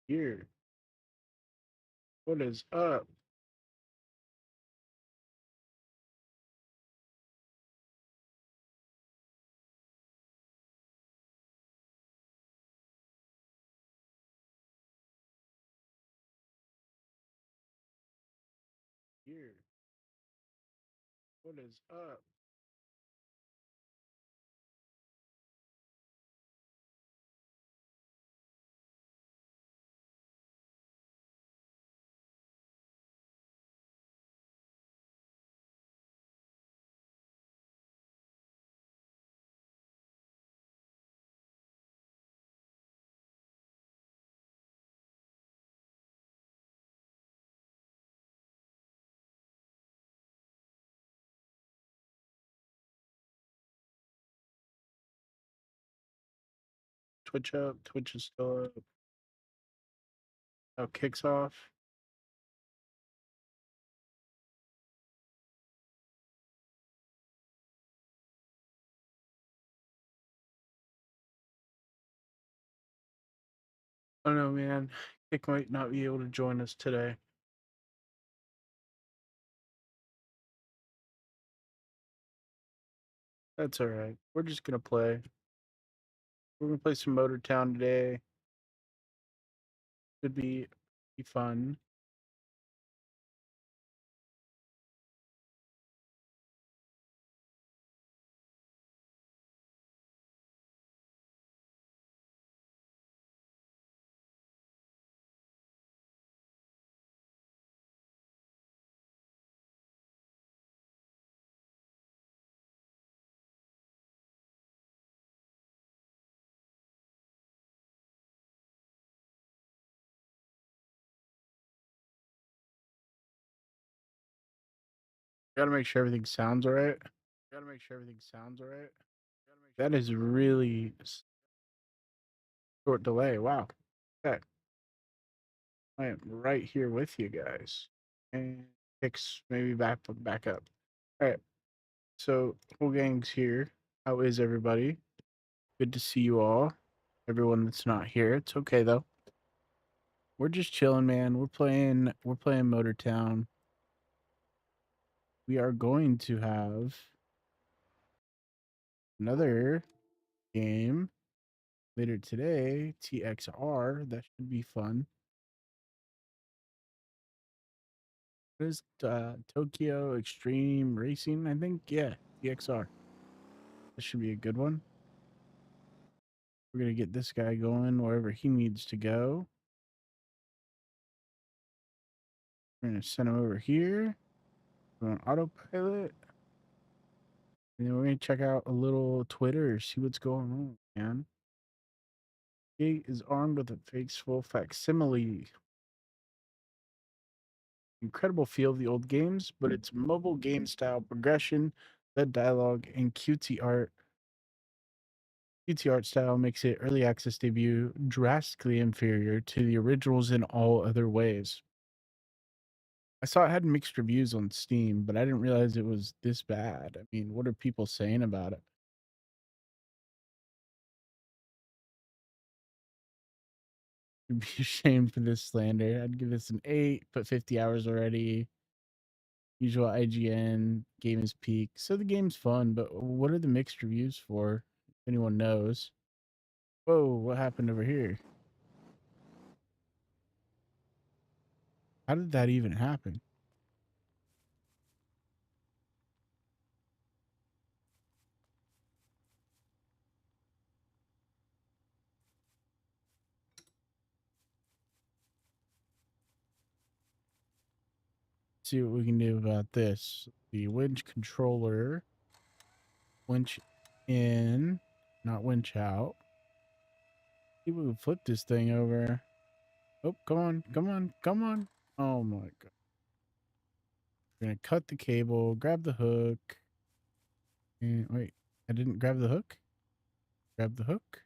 Here. What is up? Here. What is up? Twitch up. Twitch is still up. Now kicks off. I don't know, man. Kick might not be able to join us today. That's all right. We're just gonna play. We're gonna play some MotorTown today. Should be fun. Gotta make sure everything sounds all right. Gotta make sure everything sounds all right. That is really short delay. Wow. Okay. I am right here with you guys. And kicks maybe back up. All right. So whole gang's here. How is everybody? Good to see you all. Everyone that's not here. It's okay though. We're just chilling, man. We're playing MotorTown. We are going to have another game later today, TXR. That should be fun. What is Tokyo Extreme Racing, I think? Yeah, TXR. This should be a good one. We're gonna get this guy going wherever he needs to go. We're gonna send him over here on autopilot. And then we're gonna check out a little Twitter, see what's going on, man. He is armed with a faithful facsimile. Incredible feel of the old games, but its mobile game style progression, the dialogue, and cutesy art. Cutesy art style makes it early access debut drastically inferior to the originals in all other ways. I saw it had mixed reviews on Steam, but I didn't realize it was this bad. I mean, what are people saying about it? I'd be ashamed for this slander. I'd give this an 8, but 50 hours already. Usual IGN, game is peak. So the game's fun, but what are the mixed reviews for? If anyone knows. Whoa, what happened over here? How did that even happen? Let's see what we can do about this. The winch controller. Winch in, not winch out. See if we can flip this thing over. Oh, come on, come on, come on. Oh my god. We're gonna cut the cable, grab the hook. And wait, I didn't grab the hook? Grab the hook?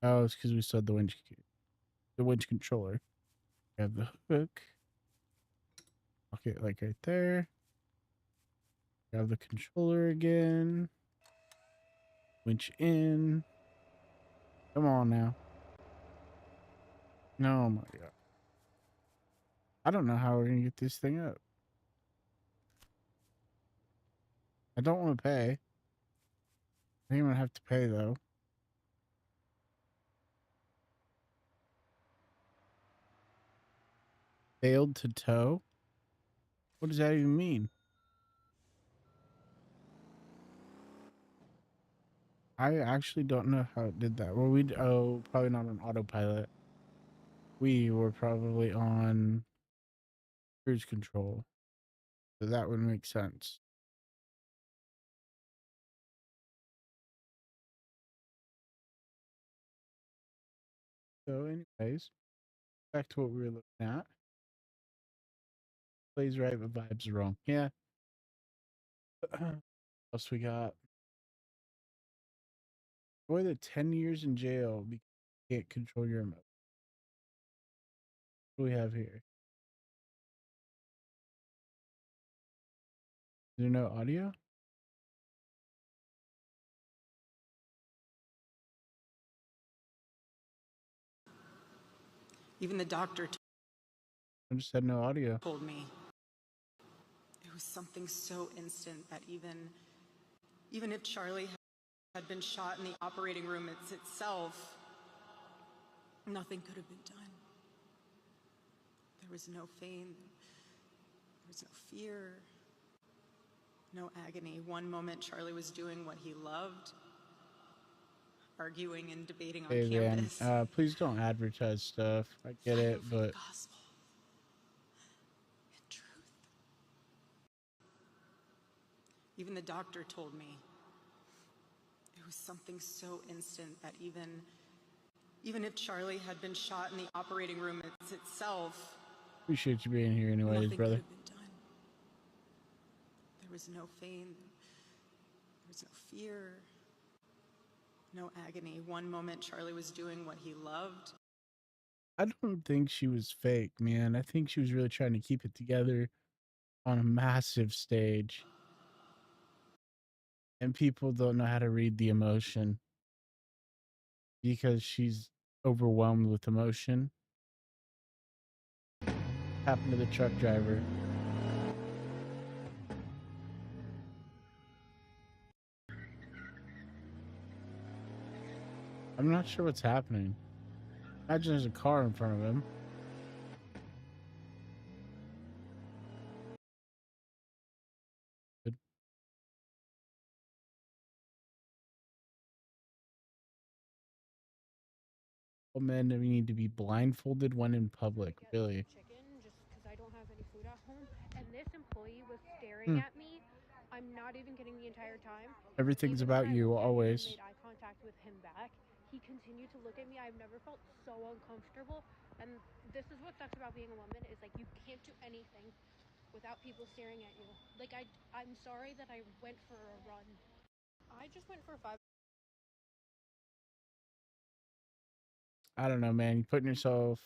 Oh, it's because we saw the winch controller. Grab the hook. Okay, like right there. Grab the controller again. Winch in. Come on now. Oh my god. I don't know how we're gonna get this thing up. I don't want to pay. I think I'm gonna have to pay though. Failed to tow? What does that even mean? I actually don't know how it did that. Well, probably not on autopilot. We were probably on cruise control. So that would make sense. So anyways, back to what we were looking at. Plays right, but vibes are wrong. Yeah. What else we got? Boy, the 10 years in jail because you can't control your emotions. What do we have here? Is there no audio? Even the doctor I just had no audio. told me it was something so instant that even if Charlie had been shot in the operating room itself, nothing could have been done. There was no pain, there was no fear, no agony. One moment Charlie was doing what he loved, arguing and debating on Hey, Van, campus. please don't advertise stuff. I get Fighting it, for the but gospel and truth. Even the doctor told me it was something so instant that even if Charlie had been shot in the operating room itself, appreciate you being here anyways, nothing could brother. have been done. There was no pain, there was no fear, no agony. One moment Charlie was doing what he loved. I don't think she was fake, man. I think she was really trying to keep it together on a massive stage. And people don't know how to read the emotion because she's overwhelmed with emotion. Happened to the truck driver. I'm not sure what's happening. Imagine there's a car in front of him. Good. All men need to be blindfolded when in public. Really? Chicken just because I don't have any food at home. And this employee was staring Hmm. at me. I'm not even kidding the entire time. Everything's Even as about I you, looked at him and always. made eye contact with him back, he continued to look at me. I've never felt so uncomfortable. And this is what sucks about being a woman is like you can't do anything without people staring at you. Like I'm sorry that I went for a run. I just went for 5. I don't know, man. You're putting yourself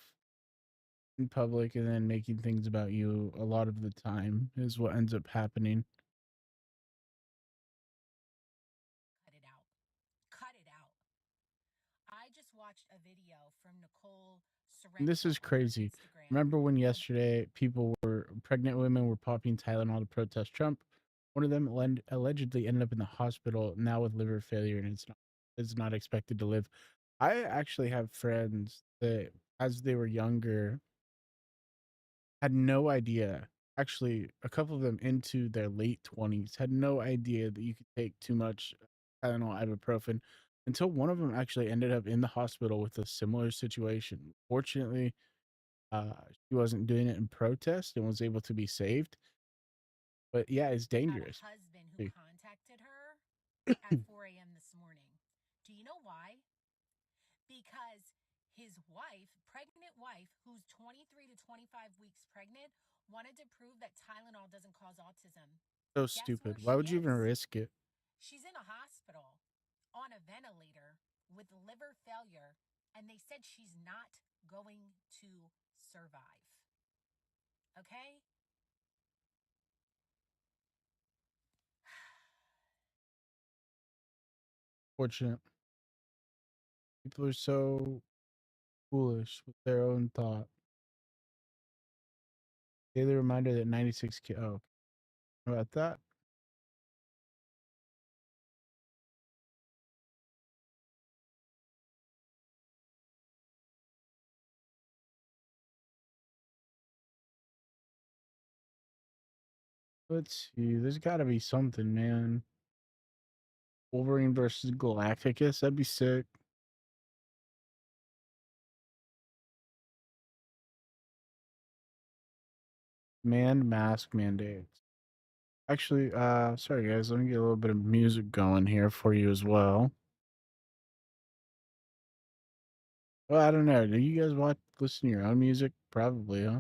in public and then making things about you a lot of the time is what ends up happening. Cut it out. Cut it out. I just watched a video from Nicole And this Sorrento is on her crazy. Instagram. Remember when yesterday pregnant women were popping Tylenol to protest Trump? One of them allegedly ended up in the hospital now with liver failure and it's not expected to live. I actually have friends that, as they were younger, had no idea. Actually, a couple of them into their late 20s had no idea that you could take too much Tylenol, ibuprofen, until one of them actually ended up in the hospital with a similar situation. Fortunately, she wasn't doing it in protest and was able to be saved. But yeah, it's Had a dangerous. husband who See, contacted her at 4 a.m. this morning. Do you know why? Because his wife, pregnant wife, who's 23 to 25 weeks pregnant, wanted to prove that Tylenol doesn't cause autism. so Guess stupid. where Why she would you even is? risk it? She's in a hospital on a ventilator with liver failure, and they said she's not going to survive. Okay? Fortunate. People are so foolish with their own thought. Daily reminder that 96 k. Oh, how about that? Let's see. There's got to be something, man. Wolverine versus Galacticus. That'd be sick. Man mask mandates. Actually, sorry guys, let me get a little bit of music going here for you as well. Well, I don't know. Do you guys listen to your own music? Probably, huh?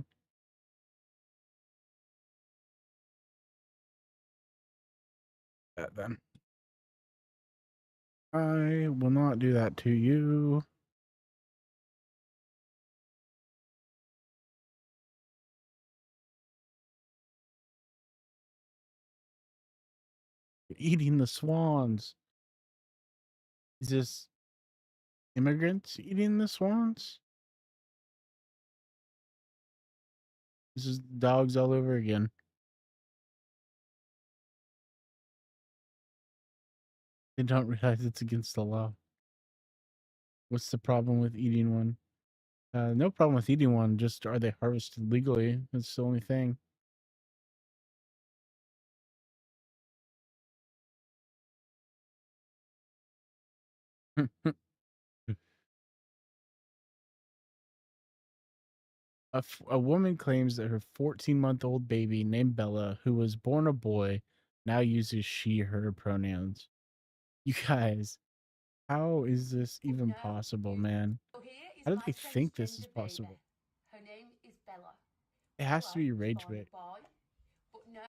That then. I will not do that to you. Eating the swans. Is this immigrants eating the swans? This is dogs all over again. They don't realize it's against the law. What's the problem with eating one? No problem with eating one. Just are they harvested legally? That's the only thing. A woman claims that her 14-month-old baby named Bella, who was born a boy, now uses she, her pronouns. You guys, how is this even possible, man? So here is How do my they think this is transgender baby. possible? Her name is Bella. It has to Bella be was rage born bait. a boy, but no.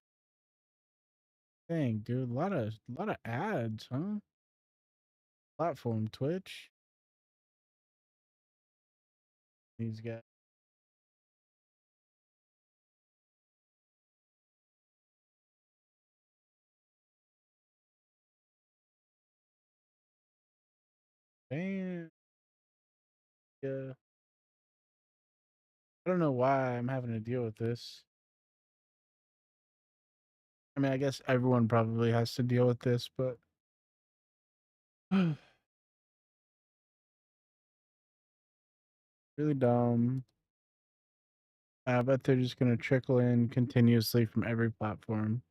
Dang, dude, a lot of ads, huh? Platform Twitch. These guys. Damn. Yeah. I don't know why I'm having to deal with this. I mean, I guess everyone probably has to deal with this, but really dumb. I bet they're just going to trickle in continuously from every platform.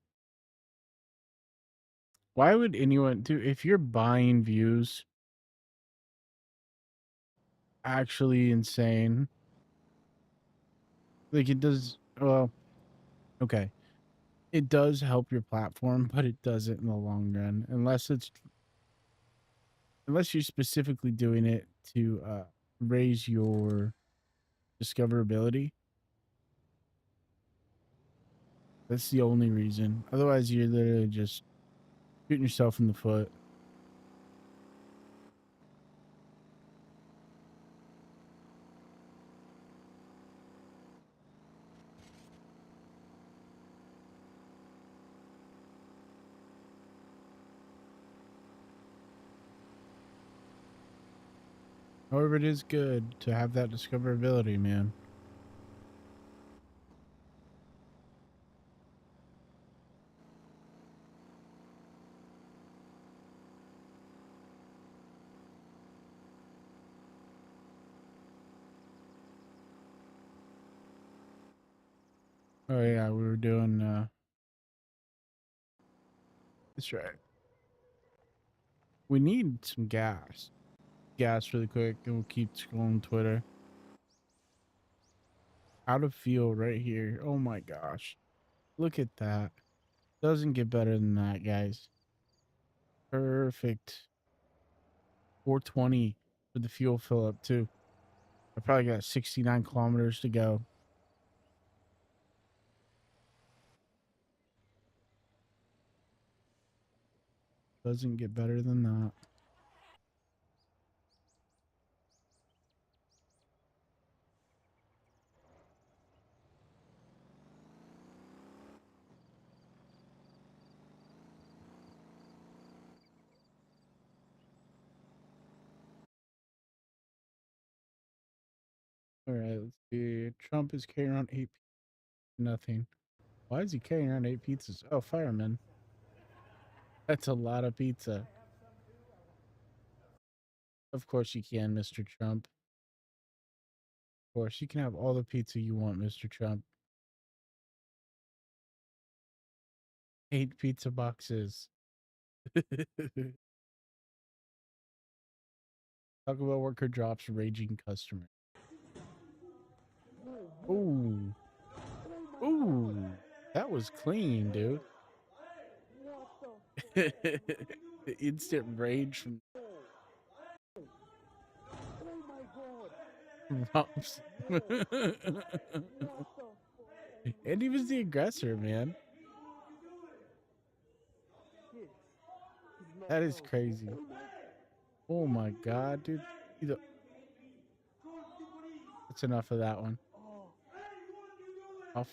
Why would anyone do if you're buying views? Actually insane. Like it does. Well, okay, it does help your platform, but it doesn't in the long run, unless you're specifically doing it to raise your discoverability. That's the only reason. Otherwise, you're literally just shooting yourself in the foot. However, it is good to have that discoverability, man. Oh yeah, we were doing that's right. We need some gas. Gas really quick and we'll keep scrolling Twitter. How to feel right here. Oh my gosh. Look at that. Doesn't get better than that, guys. Perfect. 420 for the fuel fill up too. I probably got 69 kilometers to go. Doesn't get better than that. Let's see. Trump is carrying around nothing. Why is he carrying around 8 pizzas? Oh, fireman. That's a lot of pizza. Of course you can, Mr. Trump. Of course, you can have all the pizza you want, Mr. Trump. 8 pizza boxes. Talk about worker drops raging customer. Ooh. Ooh. That was clean, dude. The instant rage from Robs. And he was the aggressor, man. That is crazy. Oh my god, dude. That's enough of that one. Off.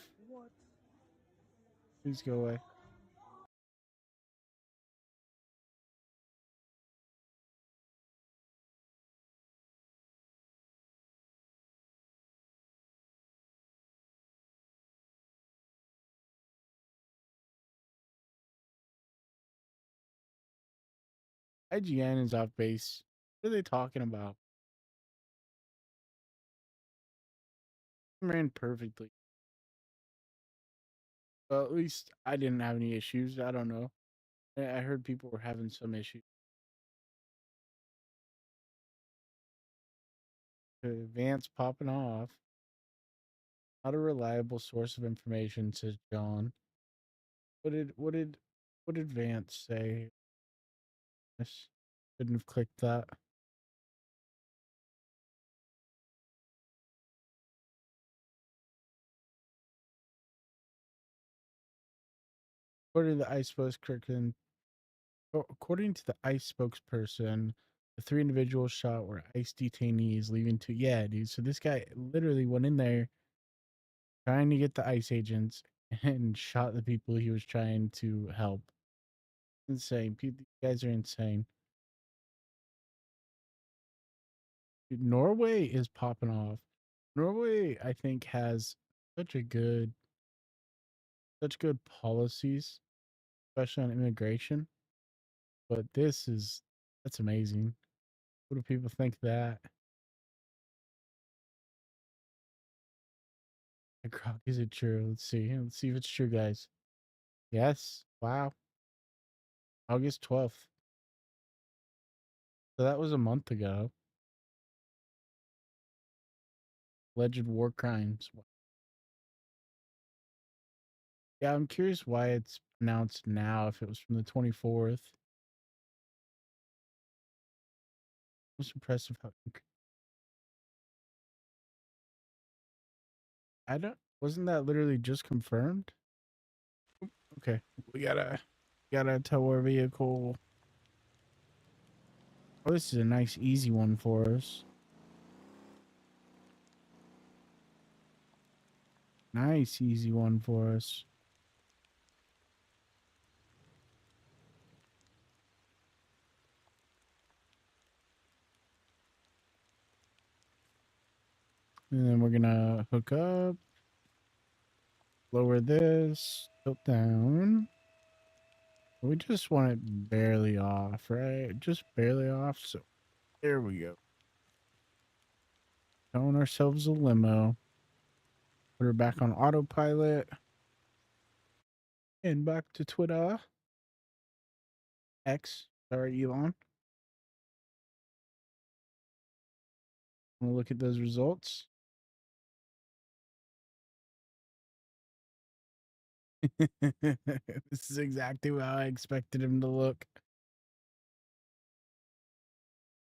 Please go away. IGN is off base. What are they talking about? Ran perfectly. Well, at least I didn't have any issues. I don't know. I heard people were having some issues. Vance popping off. Not a reliable source of information, says John. What did Vance say? I shouldn't have clicked that. According to the ICE spokesperson, the 3 individuals shot were ICE detainees leaving to dude. So this guy literally went in there trying to get the ICE agents and shot the people he was trying to help. Insane. These guys are insane. Dude, Norway is popping off. Norway, I think, has such good policies, especially on immigration. But that's amazing. What do people think of that? Grok, is it true? Let's see. Let's see if it's true, guys. Yes. Wow. August 12th. So that was a month ago. Alleged war crimes. Yeah, I'm curious why it's announced now if it was from the 24th. Most impressive how I don't wasn't that literally just confirmed? Okay. We gotta tow our vehicle. Oh, this is a nice easy one for us. Nice easy one for us. And then we're gonna hook up, lower this, tilt down. We just want it barely off, right? Just barely off. So there we go. Towing ourselves a limo. Put her back on autopilot. And back to Twitter. X. Sorry, Elon. I'm gonna look at those results. This is exactly how I expected him to look.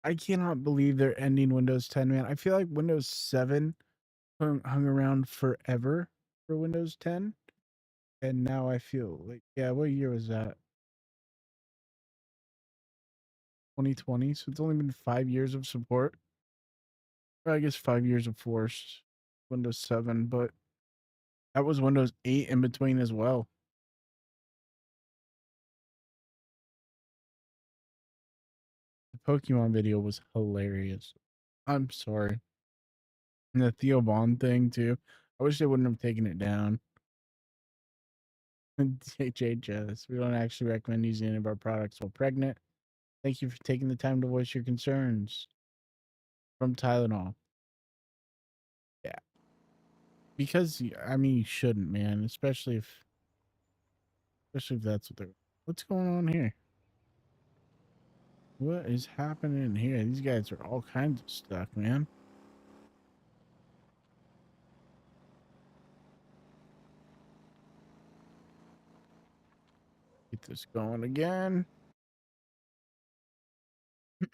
I cannot believe they're ending Windows 10, man. I feel like Windows 7 hung around forever for Windows 10. And now I feel like, yeah, what year was that? 2020. So it's only been 5 years of support. Or I guess 5 years of forced Windows 7, but that was Windows 8 in between as well. The Pokemon video was hilarious. I'm sorry. And the Theo Bond thing too. I wish they wouldn't have taken it down. HHS. We don't actually recommend using any of our products while pregnant. Thank you for taking the time to voice your concerns. From Tylenol. Yeah. Because I mean you shouldn't, man. Especially if that's what they're what's going on here? What is happening here? These guys are all kinds of stuff, man. Get this going again.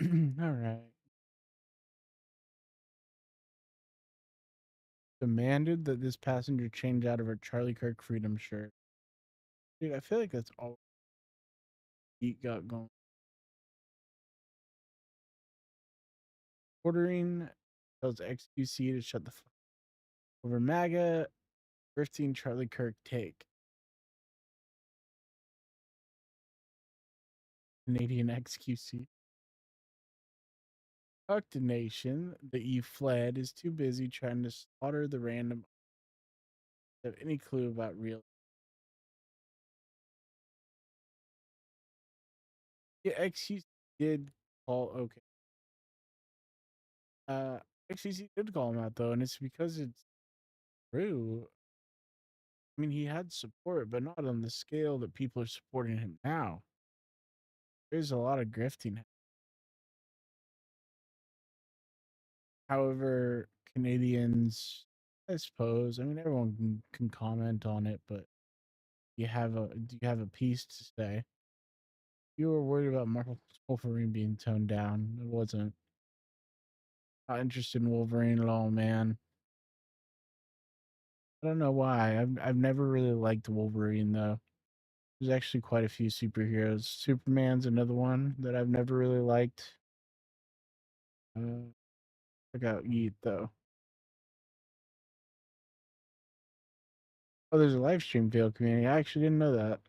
All right. Demanded that this passenger change out of her Charlie Kirk Freedom shirt. Dude, I feel like that's all he got going. Ordering tells XQC to shut the fuck over MAGA. 15 Charlie Kirk take. Canadian XQC. Fuck the nation that you fled is too busy trying to slaughter the random. Have any clue about real? Yeah, XQC did call okay. Uh, XQC did call him out though, and it's because it's true. I mean, he had support, but not on the scale that people are supporting him now. There's a lot of grifting. However, Canadians, I suppose, I mean, everyone can comment on it, but do you have a piece to say? You were worried about Marvel Wolverine being toned down. It wasn't. Not interested in Wolverine at all, man. I don't know why. I've never really liked Wolverine though. There's actually quite a few superheroes. Superman's another one that I've never really liked. Check out Yeet though. Oh, there's a live stream fail community. I actually didn't know that.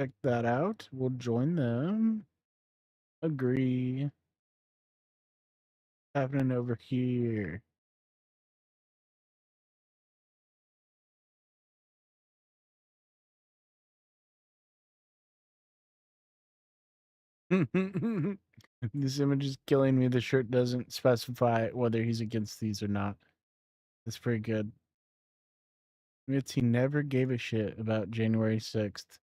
Check that out. We'll join them. Agree. Happening over here. This image is killing me. The shirt doesn't specify whether he's against these or not. That's pretty good. Admits he never gave a shit about January 6th.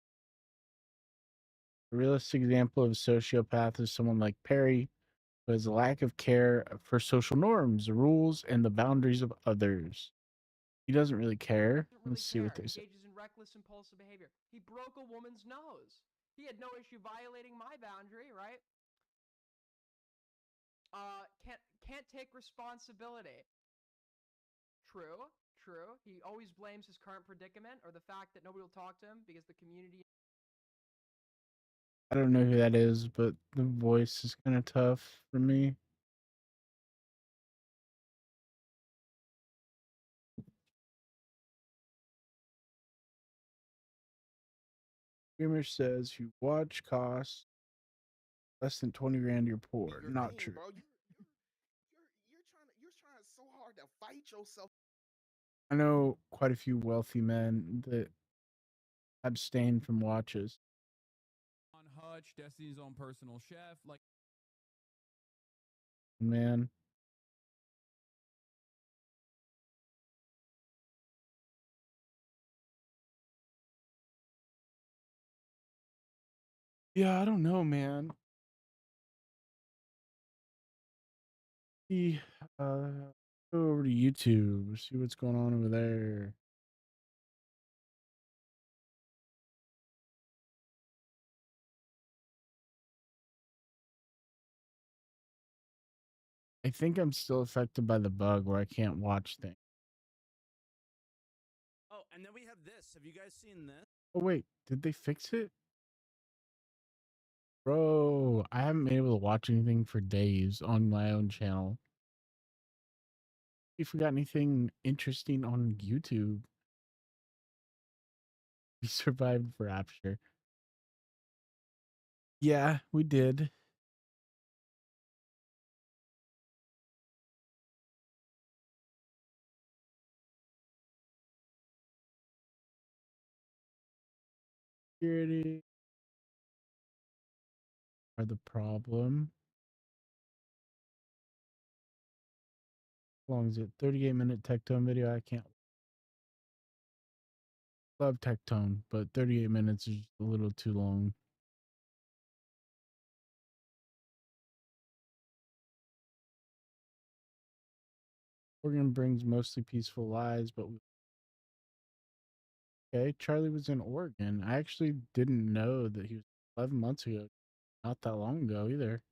A realistic example of a sociopath is someone like Perry, who has a lack of care for social norms, rules, and the boundaries of others. He doesn't really care. Let's see what they say. Engages in reckless, impulsive behavior. He broke a woman's nose. He had no issue violating my boundary, right? Can't take responsibility. True, true. He always blames his current predicament or the fact that nobody will talk to him because the community. I don't know who that is, but the voice is kind of tough for me. Streamer says you watch costs less than 20 grand, you're poor. Not name, true. bro. You're trying so hard to fight yourself. I know quite a few wealthy men that abstain from watches. On Hutch, Destiny's own personal chef, like Man. Yeah, I don't know, man. He go over to YouTube, see what's going on over there. I think I'm still affected by the bug where I can't watch things. Oh, and then we have this. Have you guys seen this? Oh wait, did they fix it? Bro, I haven't been able to watch anything for days on my own channel. You forgot anything interesting on YouTube? We survived Rapture. Yeah, we did. Security are the problem. How long is it? 38-minute Tectone video. I can't love Tectone, but 38 minutes is a little too long. Oregon brings mostly peaceful lives, but okay, Charlie was in Oregon. I actually didn't know that he was 11 months ago. Not that long ago either.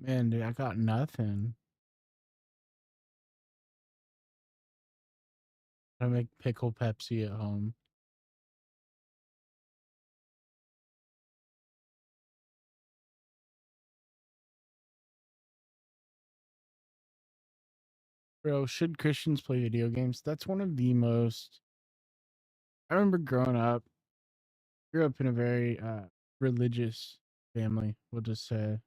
Man, dude, I got nothing. I make pickle Pepsi at home. Bro, should Christians play video games? That's one of the most. I remember growing up, grew up in a very religious family, we'll just say.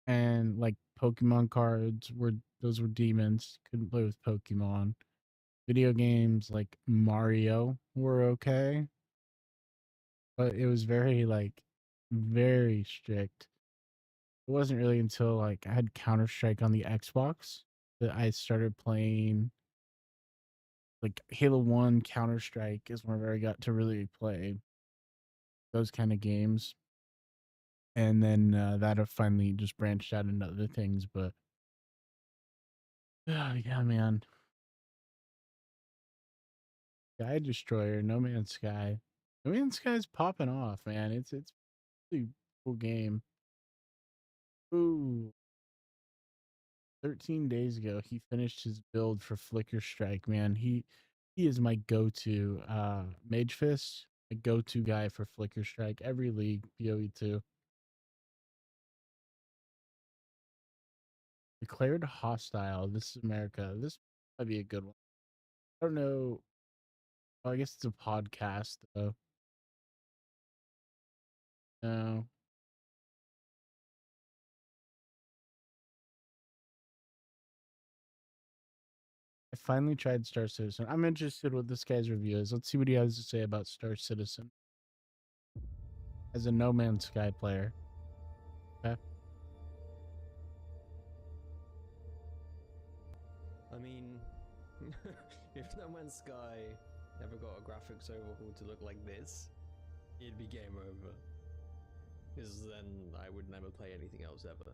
And like Pokemon cards were those were demons. Couldn't play with Pokemon. Video games like Mario were okay, but it was very like very strict. It wasn't really until like I had Counter Strike on the Xbox that I started playing like Halo 1, Counter Strike is whenever I got to really play those kind of games. And then that have finally just branched out into other things. But yeah, man. Sky Destroyer, No Man's Sky. No Man's Sky is popping off, man. It's really cool game. Ooh. 13 days ago, he finished his build for Flicker Strike, man. He is my go-to Mage Fist, a go-to guy for Flicker Strike. Every league, PoE2. Declared hostile. This is America. This might be a good one. I don't know. Oh, I guess it's a podcast though. No. I finally tried Star Citizen. I'm interested what this guy's review is. Let's see what he has to say about Star Citizen as a No Man's Sky player. Okay. I mean, if No Man's Sky never got a graphics overhaul to look like this, it'd be game over. Because then I would never play anything else ever.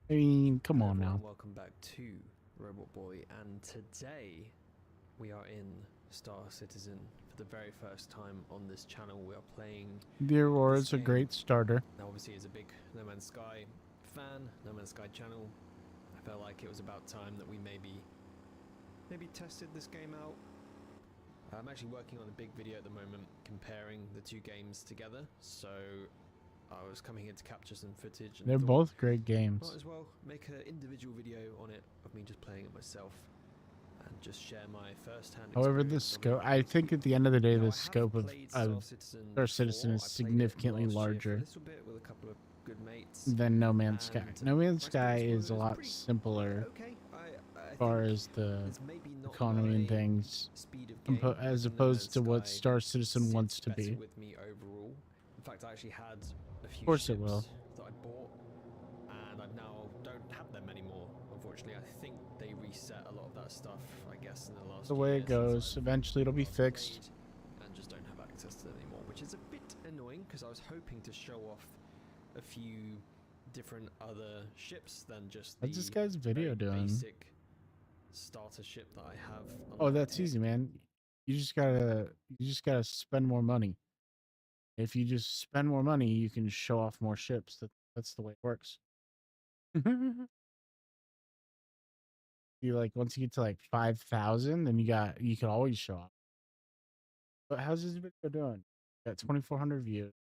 I mean, come on everyone, now. welcome back to Robot Boy, and today we are in Star Citizen for the very first time on this channel. We are playing The Aurora's a great starter. Now, obviously, as a big No Man's Sky fan, No Man's Sky channel, I felt like it was about time that we maybe tested this game out. I'm actually working on a big video at the moment comparing the two games together, so I was coming here to capture some footage. And They're both great games. Might as well make an individual video on it of me just playing it myself and just share my first-hand. However, the scope, I think at the end of the day, the scope of Star Citizen is significantly larger than No Man's Sky. No Man's Sky is a lot simpler as far as the economy and things, as opposed to what Star Citizen wants to be. In fact, I actually had a few of course it will. that I bought, and I now don't have them anymore. Unfortunately, I think they reset a lot of that stuff, I guess, in the last the way it goes. Eventually, it'll be fixed. And just don't have access to them anymore, which is a bit annoying because I was hoping to show off a few different other ships than just What's this guy's video doing? basic starter ship that I have. Oh, that's easy, man. You just gotta spend more money. If you just spend more money, you can show off more ships. That's the way it works. You like once you get to like 5,000, then you can always show off. But how's this video doing? Got 2,400 views.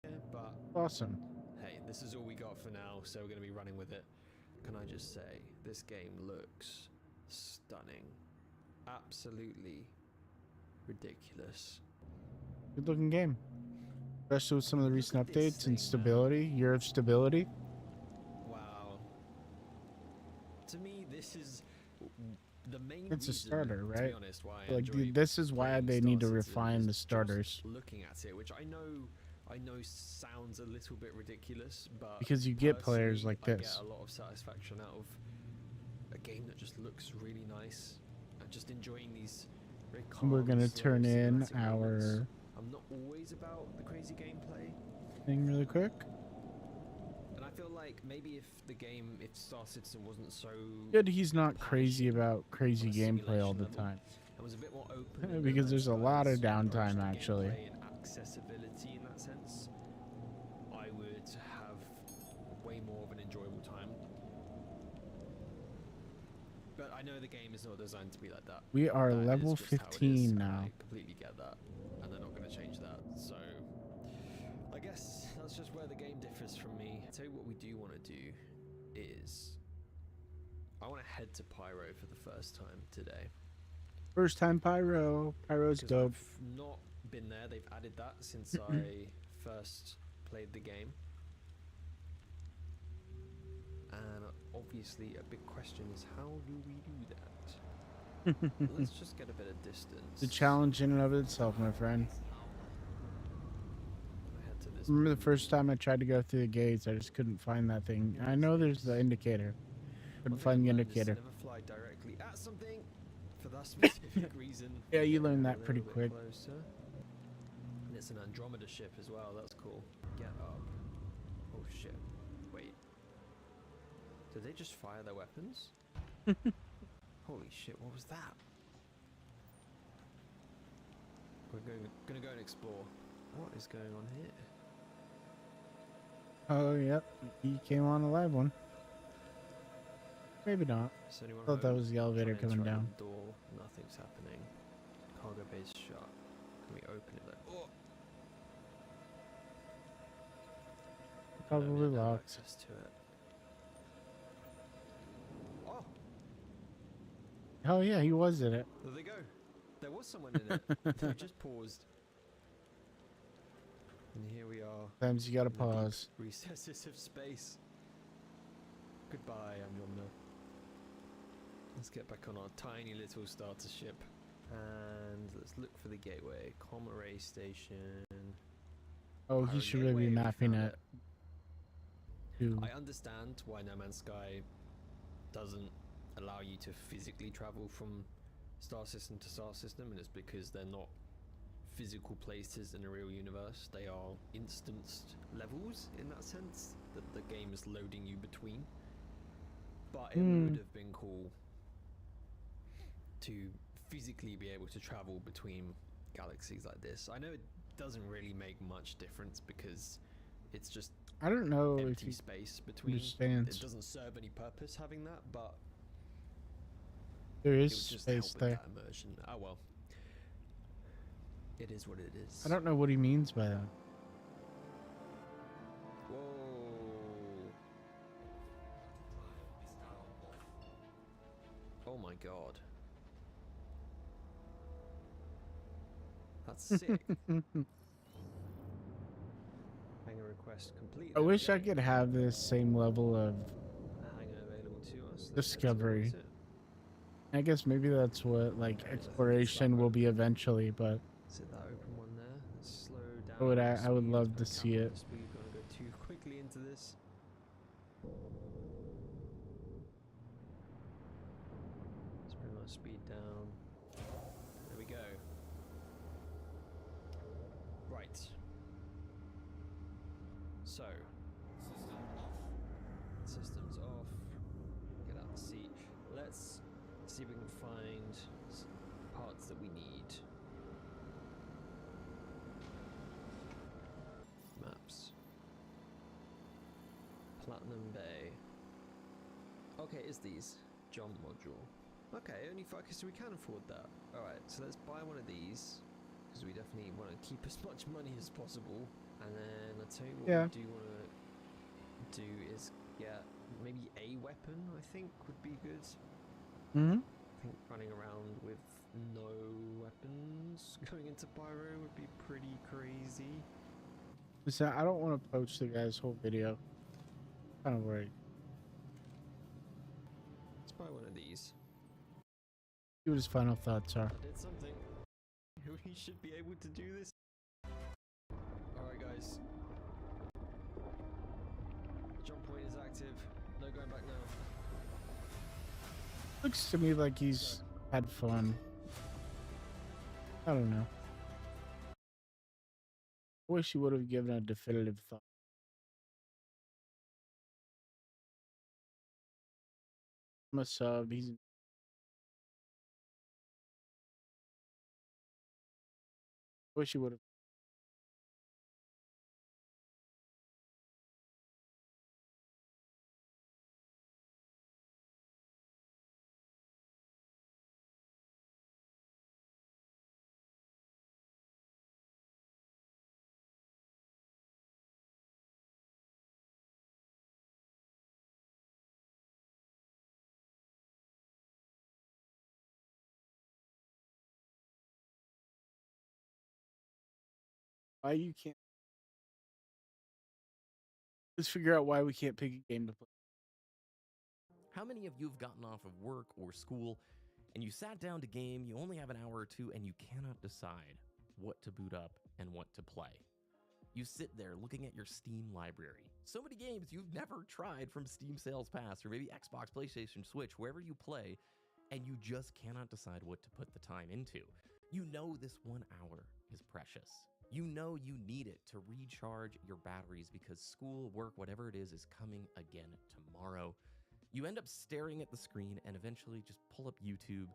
Yeah, but awesome. Hey, this is all we got for now, so we're gonna be running with it. can I just say, this game looks stunning. Absolutely ridiculous. Good looking game. Especially with some of the Look recent at this updates and thing, man. stability, year of stability. Wow. To me, this is the main It's a reason, starter, to right? be honest, why I Like enjoy this is why playing they Star need to Citizen refine is the just starters. looking at it, which I know sounds a little bit ridiculous, but Because you get players personally, like I this. get a lot of satisfaction out of a game that just looks really nice, and just enjoying these very calm, We're gonna slow, turn in cinematic moments. our I'm not always about the crazy gameplay, thing really quick. and I feel like maybe if Star Citizen wasn't so Good, he's not crazy punishing about crazy on a gameplay all simulation the level, time. and was a bit more open in Because No there's a Man's lot of Sky's approach downtime to actually. gameplay and accessibility in that sense, I would have way more of an enjoyable time. But I know the game is not designed to be like that. We are That is level just how it is, 15 and now. I completely get that, and they're not going to change that. So I guess that's just where the game differs from me. I'll tell you what we do want to do is I want to head to Pyro for the first time today. First time Pyro. Pyro's Because dope. I've not been there. They've added that since I first played the game. And obviously a big question is, how do we do that? Let's just get a bit of distance. The challenge in and of itself, my friend. Head to this Remember the blue- first time I tried to go through the gates, I just couldn't find that thing. I know there's the indicator. Couldn't One thing find the I've learned is to indicator. never fly directly at something for that specific reason. Yeah, you Get learned a that pretty little quick. bit closer. And it's an Andromeda ship as well. That's cool. Get up. Oh shit. Wait. Did they just fire their weapons? Holy shit, what was that? We're gonna go and explore. What is going on here? Oh, yep. He came on a live one. Maybe not. Is anyone Thought that home? was the elevator Trying to coming interact down. with the door. Nothing's happening. Cargo bay's shut. Can we open it though? Oh! Probably we don't have locked. access to it. Oh! Oh, yeah, he was in it. There they go. There was someone in it. They just paused. And here we are. Sometimes you gotta in the deep pause. recesses of space. Goodbye, Andromeda. Let's get back on our tiny little starter ship. And let's look for the gateway. Com array station. Oh, he Pirate should really be gateway, we mapping found it. To I understand why No Man's Sky doesn't allow you to physically travel from star system to star system, and it's because they're not physical places in a real universe. They are instanced levels in that sense, that the game is loading you between. But it would have been cool to physically be able to travel between galaxies like this. I know it doesn't really make much difference because it's just I don't know if empty he space between. understands. It doesn't serve any purpose having that, but There it is would just space help there. with that immersion. Oh well. It is what it is. I don't know what he means by that. Whoa. Oh my god. That's sick. Hangar request complete. I There we wish I go. could have this same level of Hangar available to us. Let's discovery. experience it. I guess maybe that's what like Okay, let's exploration start will be eventually, but Is it that open one there? Let's slow down. I would speed. love to Don't see count on it. the speed. Gonna go too quickly into this. Let's bring our speed down. There we go. Right. So. Systems off. Get out the seat. Let's see if we can find parts that we need. Maps. Platinum Bay. Okay, it's these. Jump module. Okay, only focus so we can afford that. Alright, so let's buy one of these. Because we definitely want to keep as much money as possible. And then I'll tell you what Yeah. we do want to do is get maybe a weapon, I think, would be good. Mm-hmm. I think running around with no weapons going into Pyro would be pretty crazy. Listen, I don't want to poach the guy's whole video. Kind of worried. Let's buy one of these. See what his final thoughts are. I did something. We should be able to do this. Alright, guys. Jump point is active. No going back now. Looks to me like he's had fun. I don't know. I wish he would have given a definitive thought. I'm a sub. He's. Wish he would have. Why you can't? Let's figure out why we can't pick a game to play. How many of you have gotten off of work or school and you sat down to game, you only have an hour or two, and you cannot decide what to boot up and what to play? You sit there looking at your Steam library. So many games you've never tried from Steam Sales Pass or maybe Xbox, PlayStation, Switch, wherever you play, and you just cannot decide what to put the time into. You know this 1 hour is precious. You know you need it to recharge your batteries because school, work, whatever it is coming again tomorrow. You end up staring at the screen and eventually just pull up YouTube,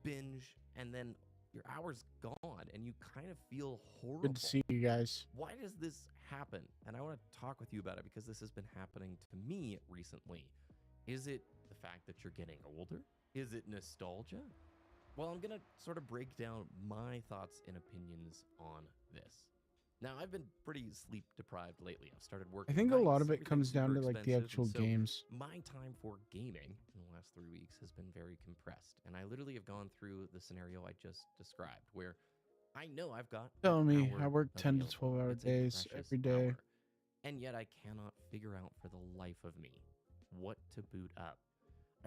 binge, and then your hour's gone and you kind of feel horrible. Good to see you guys. Why does this happen? And I want to talk with you about it because this has been happening to me recently. Is it the fact that you're getting older? Is it nostalgia? Well, I'm going to sort of break down my thoughts and opinions on this. Now, I've been pretty sleep deprived lately. I've started working. I think a lot nights, of it comes everything's down to super like the expensive, actual and so games. my time for gaming in the last 3 weeks has been very compressed. And I literally have gone through the scenario I just described where I know I've got Tell an me, hour I work 10 to available. 12 hour It's a days precious every day. hour. And yet I cannot figure out for the life of me what to boot up.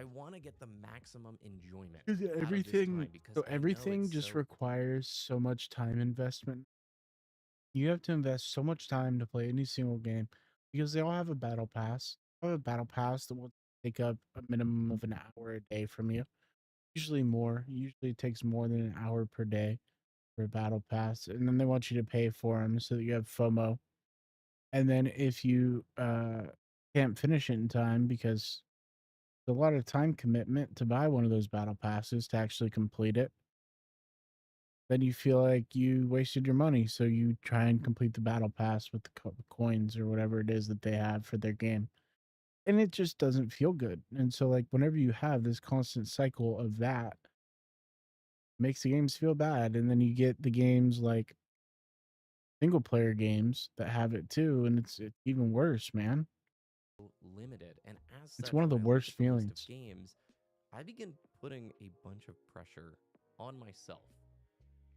I want to get the maximum enjoyment out of this time because I know Everything it's just so requires so much time investment. You have to invest so much time to play any single game because they all have a battle pass. I have a battle pass that will take up a minimum of an hour a day from you. Usually more. Usually it takes more than an hour per day for a battle pass. And then they want you to pay for them so that you have FOMO. And then if you can't finish it in time because there's a lot of time commitment to buy one of those battle passes to actually complete it, then you feel like you wasted your money. So you try and complete the battle pass with the coins or whatever it is that they have for their game. And it just doesn't feel good. And so, like, whenever you have this constant cycle of that, makes the games feel bad. And then you get the games like single player games that have it too. And it's even worse, man. limited. And as It's such, one of the when I look worst at the list feelings. of games, I begin putting a bunch of pressure on myself.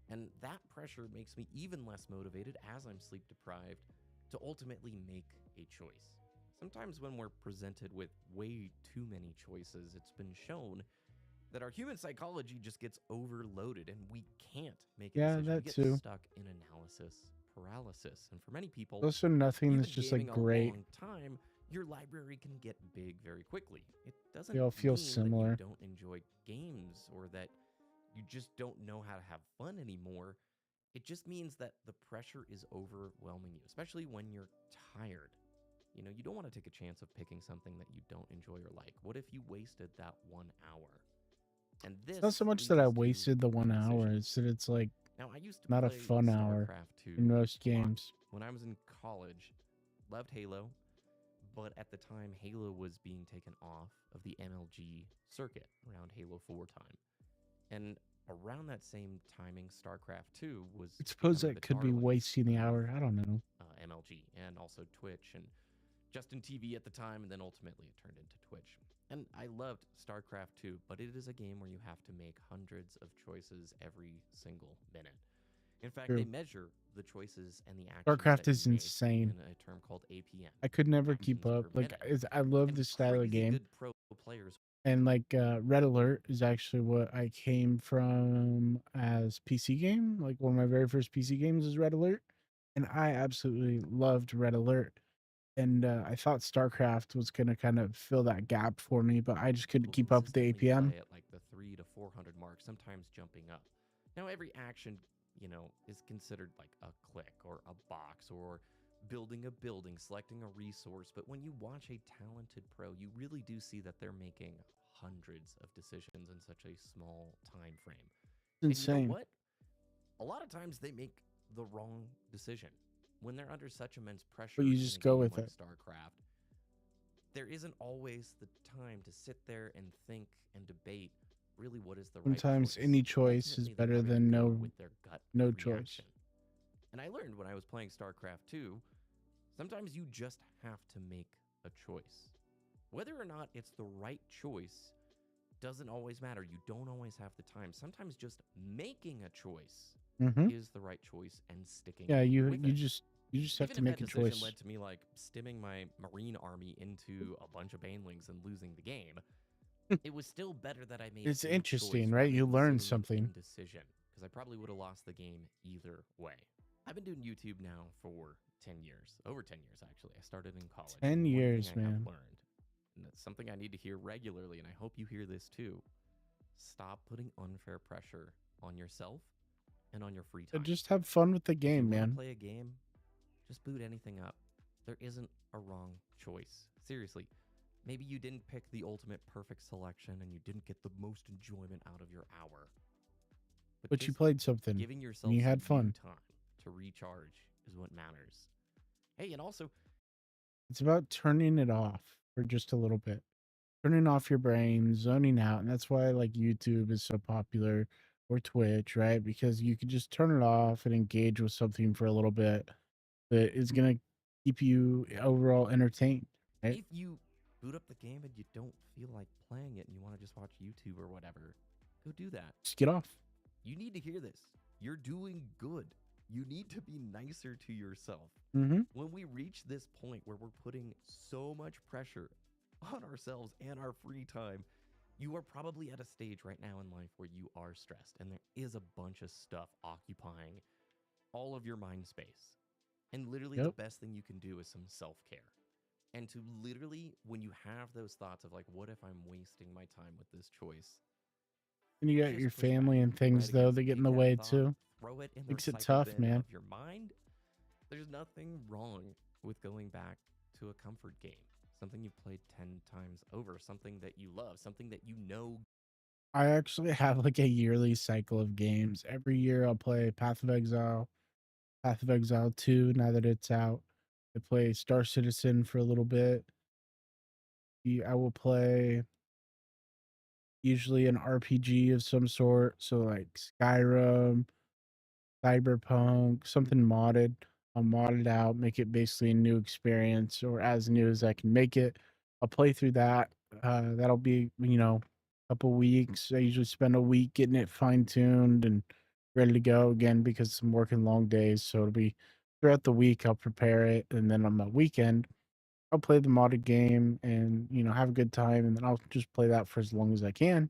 And that pressure makes me even less motivated as I'm sleep deprived to ultimately make a choice. Sometimes when we're presented with way too many choices, it's been shown that our human psychology just gets overloaded and we can't make a Yeah, decision. We that get too. stuck in analysis paralysis. And for many people, Also, nothing you've that's been just like gaming a great. long time, your library can get big very quickly. It doesn't They all feel mean similar. that you don't enjoy games or that you just don't know how to have fun anymore. It just means that the pressure is overwhelming you, especially when you're tired. You know, you don't want to take a chance of picking something that you don't enjoy or like. What if you wasted that 1 hour? And this It's not so much leads that I us to wasted the 1 hour, decisions. it's that it's like Now, I used to not a play fun hour StarCraft 2 in most a lot. games. When I was in college, loved Halo, but at the time, Halo was being taken off of the MLG circuit around Halo 4 time. And around that same timing, StarCraft 2 was I suppose becoming that the could be darling wasting the of hour. I don't know. MLG and also Twitch and Justin TV at the time, and then ultimately it turned into Twitch. And I loved StarCraft 2, but it is a game where you have to make hundreds of choices every single minute. In fact, True. they measure the choices and the actions StarCraft that you is make insane. in a term called APM. I could never Actions keep up. per Like, minute. I love And this style of crazy game. good pro players. And like Red Alert is actually what I came from as PC game. Like one of my very first PC games is Red Alert, and I absolutely loved Red Alert. And I thought StarCraft was gonna kind of fill that gap for me, but I just couldn't keep up with the consistently APM. play at like the 300 to 400 mark, sometimes jumping up. Now, every action, is considered like a click or a box or building a building, selecting a resource. But when you watch a talented pro, you really do see that they're making hundreds of decisions in such a small time frame. And you know Insane. what? A lot of times they make the wrong decision. When they're under such immense pressure But you in just a go game with like it. StarCraft, there isn't always the time to sit there and think and debate really what is the right Sometimes choice. any choice is Ultimately, they better wanted to than go no with their gut choice. reaction. And I learned when I was playing StarCraft 2, sometimes you just have to make a choice. Whether or not it's the right choice doesn't always matter. You don't always have the time. Sometimes just making a choice is the right choice and sticking Yeah, you with you it. just you just have Even to if make that a decision choice. led to me like stimming my Marine army into a bunch of banelings and losing the game, it was still better that I made It's a interesting, choice right? rather You than learn sitting in something. indecision, because I probably would have lost the game either way. I've been doing YouTube now for 10 years, over 10 years actually. I started in college. 10 and one years, thing I have man. learned, and it's something I need to hear regularly, and I hope you hear this too. Stop putting unfair pressure on yourself and on your free time. Just have fun with the If you game, want to man. play a game, just boot anything up. There isn't a wrong choice. Seriously, maybe you didn't pick the ultimate perfect selection and you didn't get the most enjoyment out of your hour. But you just played something. giving And yourself you some had fun. time to recharge is what matters. Hey, and also, It's about turning it off for just a little bit. Turning off your brain, zoning out. And that's why like YouTube is so popular or Twitch, right? Because you can just turn it off and engage with something for a little bit that is going to keep you overall entertained, right? if you boot up the game and you don't feel like playing it and you want to just watch YouTube or whatever, go do that. Just get off. You need to hear this. You're doing good. You need to be nicer to yourself. Mm-hmm. When we reach this point where we're putting so much pressure on ourselves and our free time, you are probably at a stage right now in life where you are stressed and there is a bunch of stuff occupying all of your mind space. And literally the best thing you can do is some self-care. And to literally, when you have those thoughts of like, what if I'm wasting my time with this choice? And you got Just your push back family and things, right though, against that it. get in Take the that way, thought, too. throw it in the Makes it recycle tough, bin man. of your mind. There's nothing wrong with going back to a comfort game, something you've played 10 times over, something that you love, something that you know. I actually have like a yearly cycle of games. Every year I'll play Path of Exile, Path of Exile 2, now that it's out. I play Star Citizen for a little bit. I will play usually an RPG of some sort. So like Skyrim, Cyberpunk, something modded. I'll mod it out, make it basically a new experience or as new as I can make it. I'll play through that. That'll be, a couple weeks. I usually spend a week getting it fine tuned and ready to go again because I'm working long days. So it'll be throughout the week, I'll prepare it. And then on the weekend, I'll play the modded game and, have a good time. And then I'll just play that for as long as I can.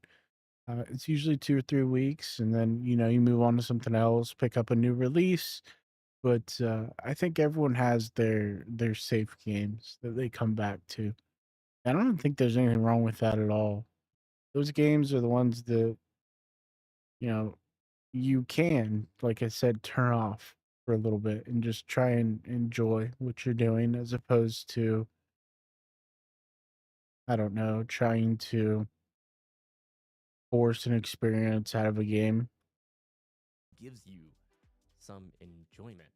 It's usually 2 or 3 weeks, and then you move on to something else, pick up a new release. But I think everyone has their safe games that they come back to. And I don't think there's anything wrong with that at all. Those games are the ones that you know you can, like I said, turn off for a little bit and just try and enjoy what you're doing, as opposed to, I don't know, trying to force an experience out of a game. Gives you some enjoyment.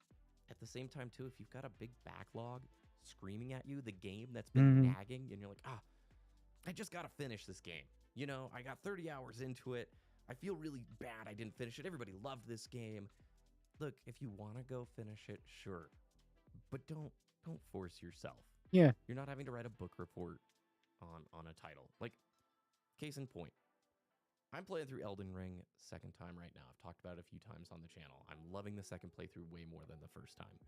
At the same time, too, if you've got a big backlog screaming at you, the game that's been Mhm. nagging, and you're like, I just got to finish this game. I got 30 hours into it. I feel really bad I didn't finish it. Everybody loved this game. Look, if you want to go finish it, sure. But don't force yourself. Yeah. You're not having to write a book report on a title. Like, case in point, I'm playing through Elden Ring second time right now. I've talked about it a few times on the channel. I'm loving the second playthrough way more than the first time.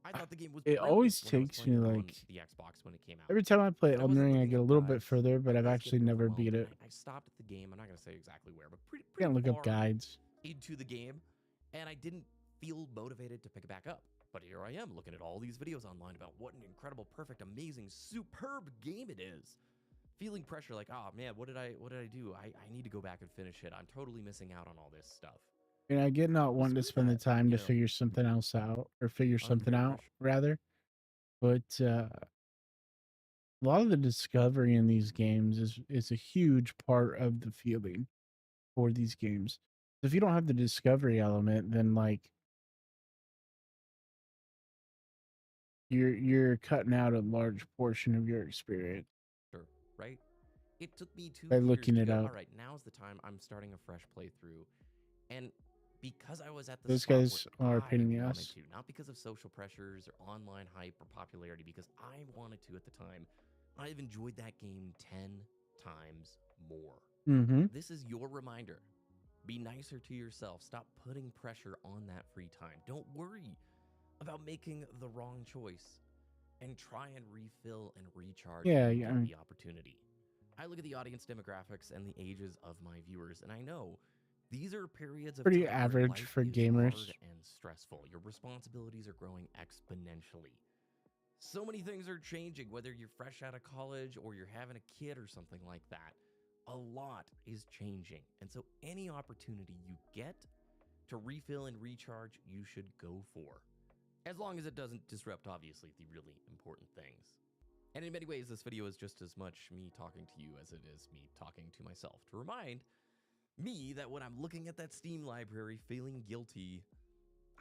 I thought the game was It brilliant always when I was takes playing me it like on the Xbox when it came out. every time I play But I Elden wasn't Ring, I looking get a at little bit guides. further, but I I've was actually getting never overwhelmed, beat and it. I stopped at the game. I'm not going to say exactly where, but pretty Can't look up far guides. into the game, and I didn't feel motivated to pick it back up. But here I am looking at all these videos online about what an incredible, perfect, amazing, superb game it is. Feeling pressure like, oh man, what did I do? I need to go back and finish it. I'm totally missing out on all this stuff. And I get not Well, wanting to screw spend the that, time you to know, figure something else out or figure something unfair out pressure. rather. But a lot of the discovery in these games is a huge part of the feeling for these games. If you don't have the discovery element, then like you're cutting out a large portion of your experience Sure, right? It took me 2 by years looking to it go, all up. right, now's the time I'm starting a fresh playthrough. And because I was at the Those spot where guys are a I pain in the wanted ass. to, not because of social pressures or online hype or popularity, because I wanted to at the time, I've enjoyed that game 10 times more. Mm-hmm. This is your reminder. Be nicer to yourself. Stop putting pressure on that free time. Don't worry about making the wrong choice, and try and refill and recharge Yeah, when you yeah. get the opportunity. I look at the audience demographics and the ages of my viewers, and I know these are periods of Pretty time where average life for is gamers. hard and stressful. Your responsibilities are growing exponentially. So many things are changing, whether you're fresh out of college or you're having a kid or something like that. A lot is changing. And so, any opportunity you get to refill and recharge, you should go for. As long as it doesn't disrupt, obviously, the really important things. And in many ways, this video is just as much me talking to you as it is me talking to myself to remind me that when I'm looking at that Steam library feeling guilty,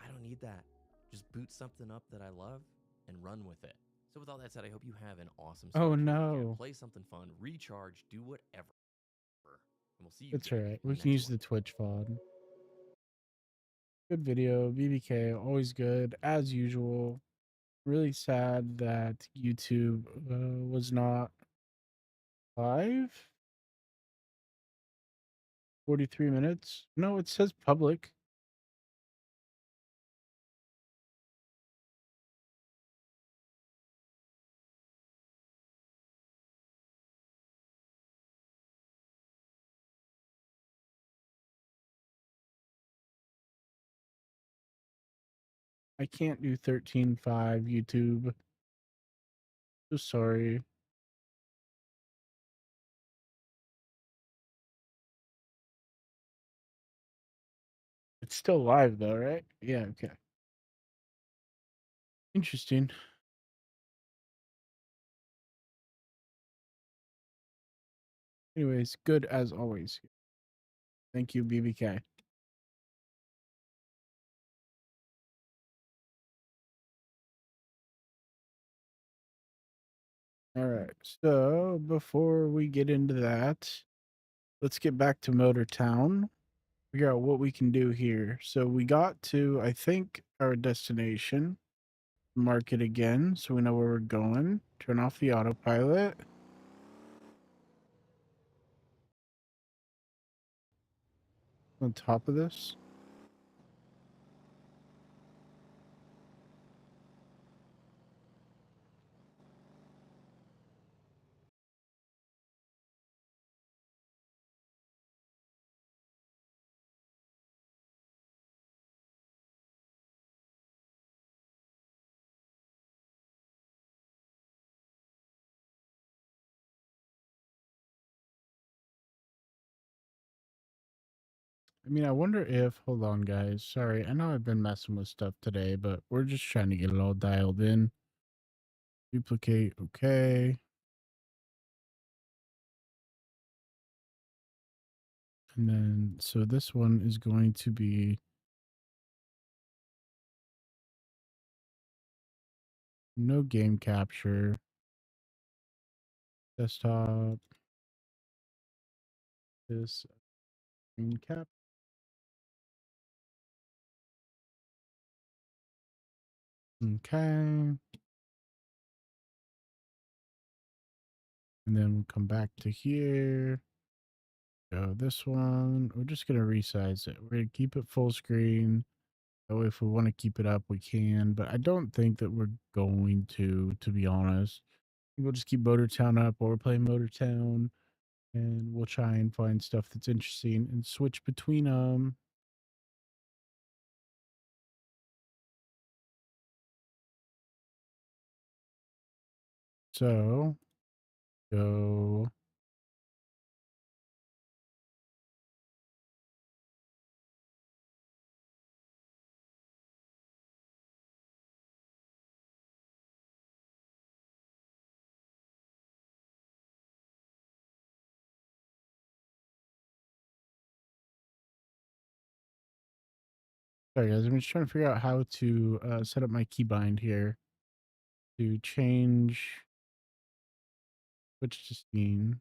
I don't need that. Just boot something up that I love and run with it. So with all that said, I hope you have an awesome Oh start to your weekend. no. Play something fun, recharge, do whatever. And we'll see you That's again all right. in We the can next use one. the Twitch VOD. Good video. BBK, always good. As usual. Really sad that YouTube was not live. 43 minutes. No, it says public. I can't do 13.5 YouTube. So sorry. It's still live though, right? Yeah, okay. Interesting. Anyways, good as always. Thank you, BBK. All right. So before we get into that, let's get back to MotorTown. Figure out what we can do here. So we got to, I think, our destination. Mark it again so we know where we're going. Turn off the autopilot. On top of this. I mean, I wonder if, hold on, guys. Sorry, I know I've been messing with stuff today, but we're just trying to get it all dialed in. Duplicate, okay. And then, so this one is going to be no game capture. Desktop. This screen cap. Okay. And then we'll come back to here. Go this one. We're just going to resize it. We're going to keep it full screen. So if we want to keep it up, we can. But I don't think that we're going to be honest. We'll just keep MotorTown up while we're playing MotorTown. And we'll try and find stuff that's interesting and switch between them. So, go. Sorry, guys. I'm just trying to figure out how to set up my keybind here to change switch to scene.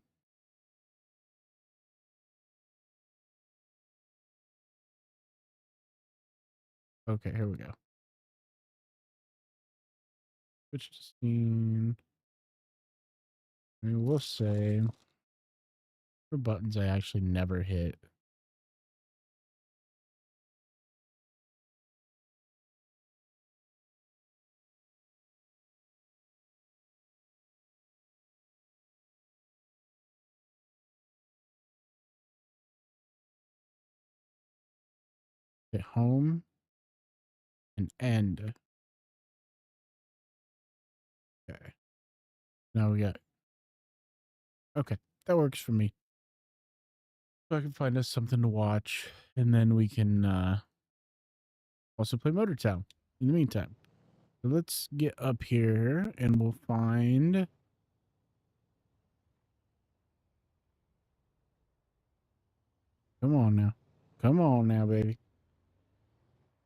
Okay, here we go. Switch to scene. I mean, we'll say for buttons I actually never hit. Hit home and end. Okay. Now we got. Okay, that works for me. So I can find us something to watch, and then we can also play MotorTown in the meantime. So let's get up here, and we'll find. Come on now. Come on now, baby.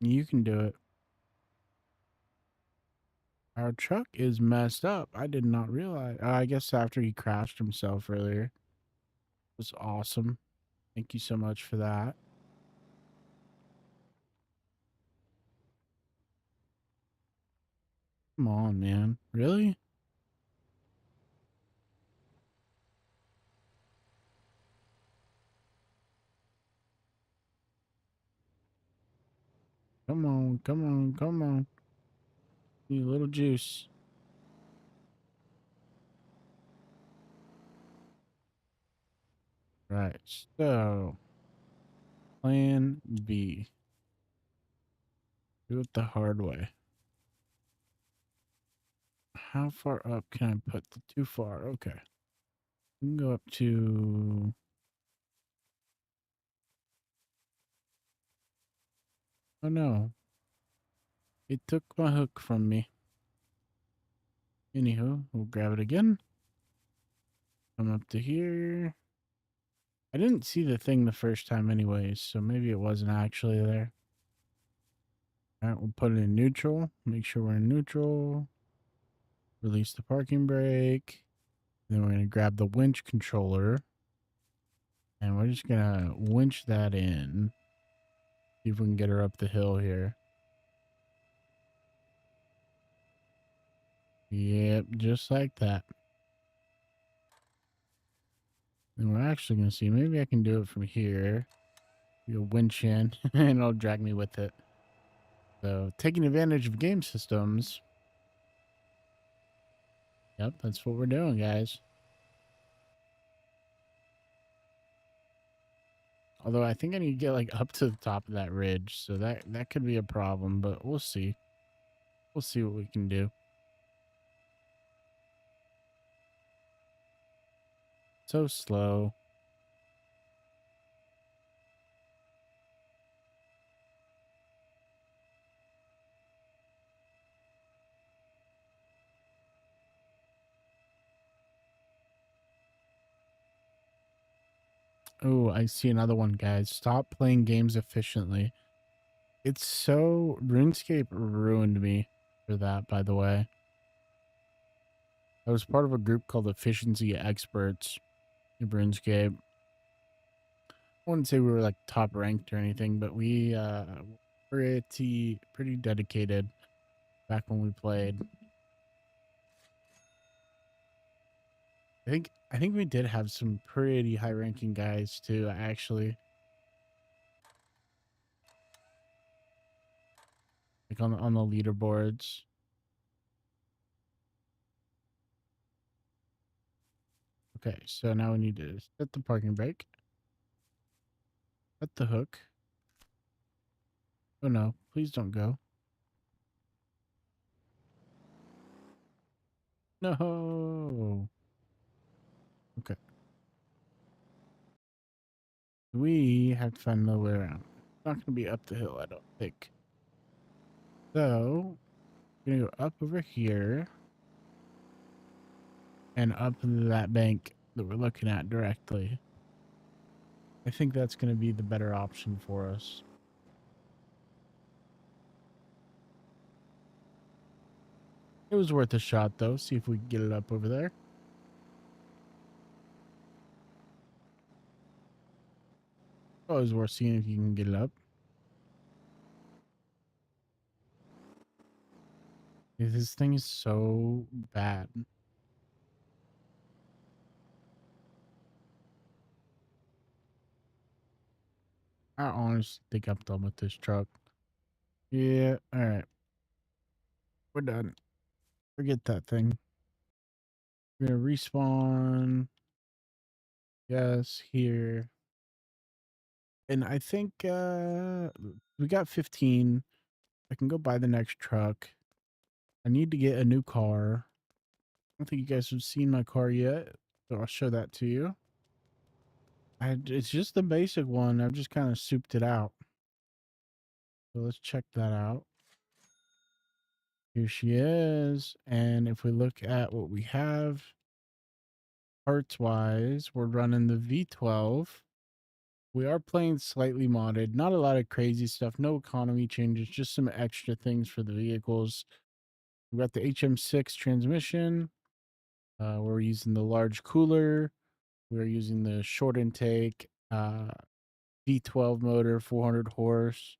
You can do it. Our truck is messed up. I did not realize. I guess after he crashed himself earlier. It was awesome. Thank you so much for that. Come on, man. Really? Come on, come on, come on. Need a little juice. Right. So, plan B. Do it the hard way. How far up can I put the too far? Okay. We can go up to. Oh no. It took my hook from me. Anywho, we'll grab it again. Come up to here. I didn't see the thing the first time anyways, so maybe it wasn't actually there. All right, we'll put it in neutral. Make sure we're in neutral. Release the parking brake. Then we're going to grab the winch controller. And we're just going to winch that in. See if we can get her up the hill here. Yep, just like that. And we're actually going to see, maybe I can do it from here. You'll winch in and it'll drag me with it. So taking advantage of game systems. Yep, that's what we're doing, guys. Although I think I need to get like up to the top of that ridge. So that could be a problem, but we'll see. We'll see what we can do. So slow. Oh, I see another one, guys. Stop playing games efficiently. It's so... RuneScape ruined me for that, by the way. I was part of a group called Efficiency Experts in RuneScape. I wouldn't say we were like top ranked or anything, but we pretty dedicated back when we played. I think we did have some pretty high ranking guys too, actually. Like on the leaderboards. Okay, so now we need to set the parking brake. Set the hook. Oh no, please don't go. No. Okay. We have to find another way around. It's not going to be up the hill, I don't think. So, we're going to go up over here. And up that bank that we're looking at directly. I think that's going to be the better option for us. It was worth a shot, though. See if we can get it up over there. Always worth seeing if you can get it up. This thing is so bad. I honestly think I'm done with this truck. Yeah, all right. We're done. Forget that thing. We're going to respawn. Yes, here. And I think we got 15. I can go buy the next truck. I need to get a new car. I don't think you guys have seen my car yet, so I'll show that to you. It's just the basic one. I've just kind of souped it out. So let's check that out. Here she is. And if we look at what we have, parts-wise, we're running the V12. We are playing slightly modded. Not a lot of crazy stuff. No economy changes. Just some extra things for the vehicles. We got the HM6 transmission. We're using the large cooler. We're using the short intake V12 motor, 400 horse,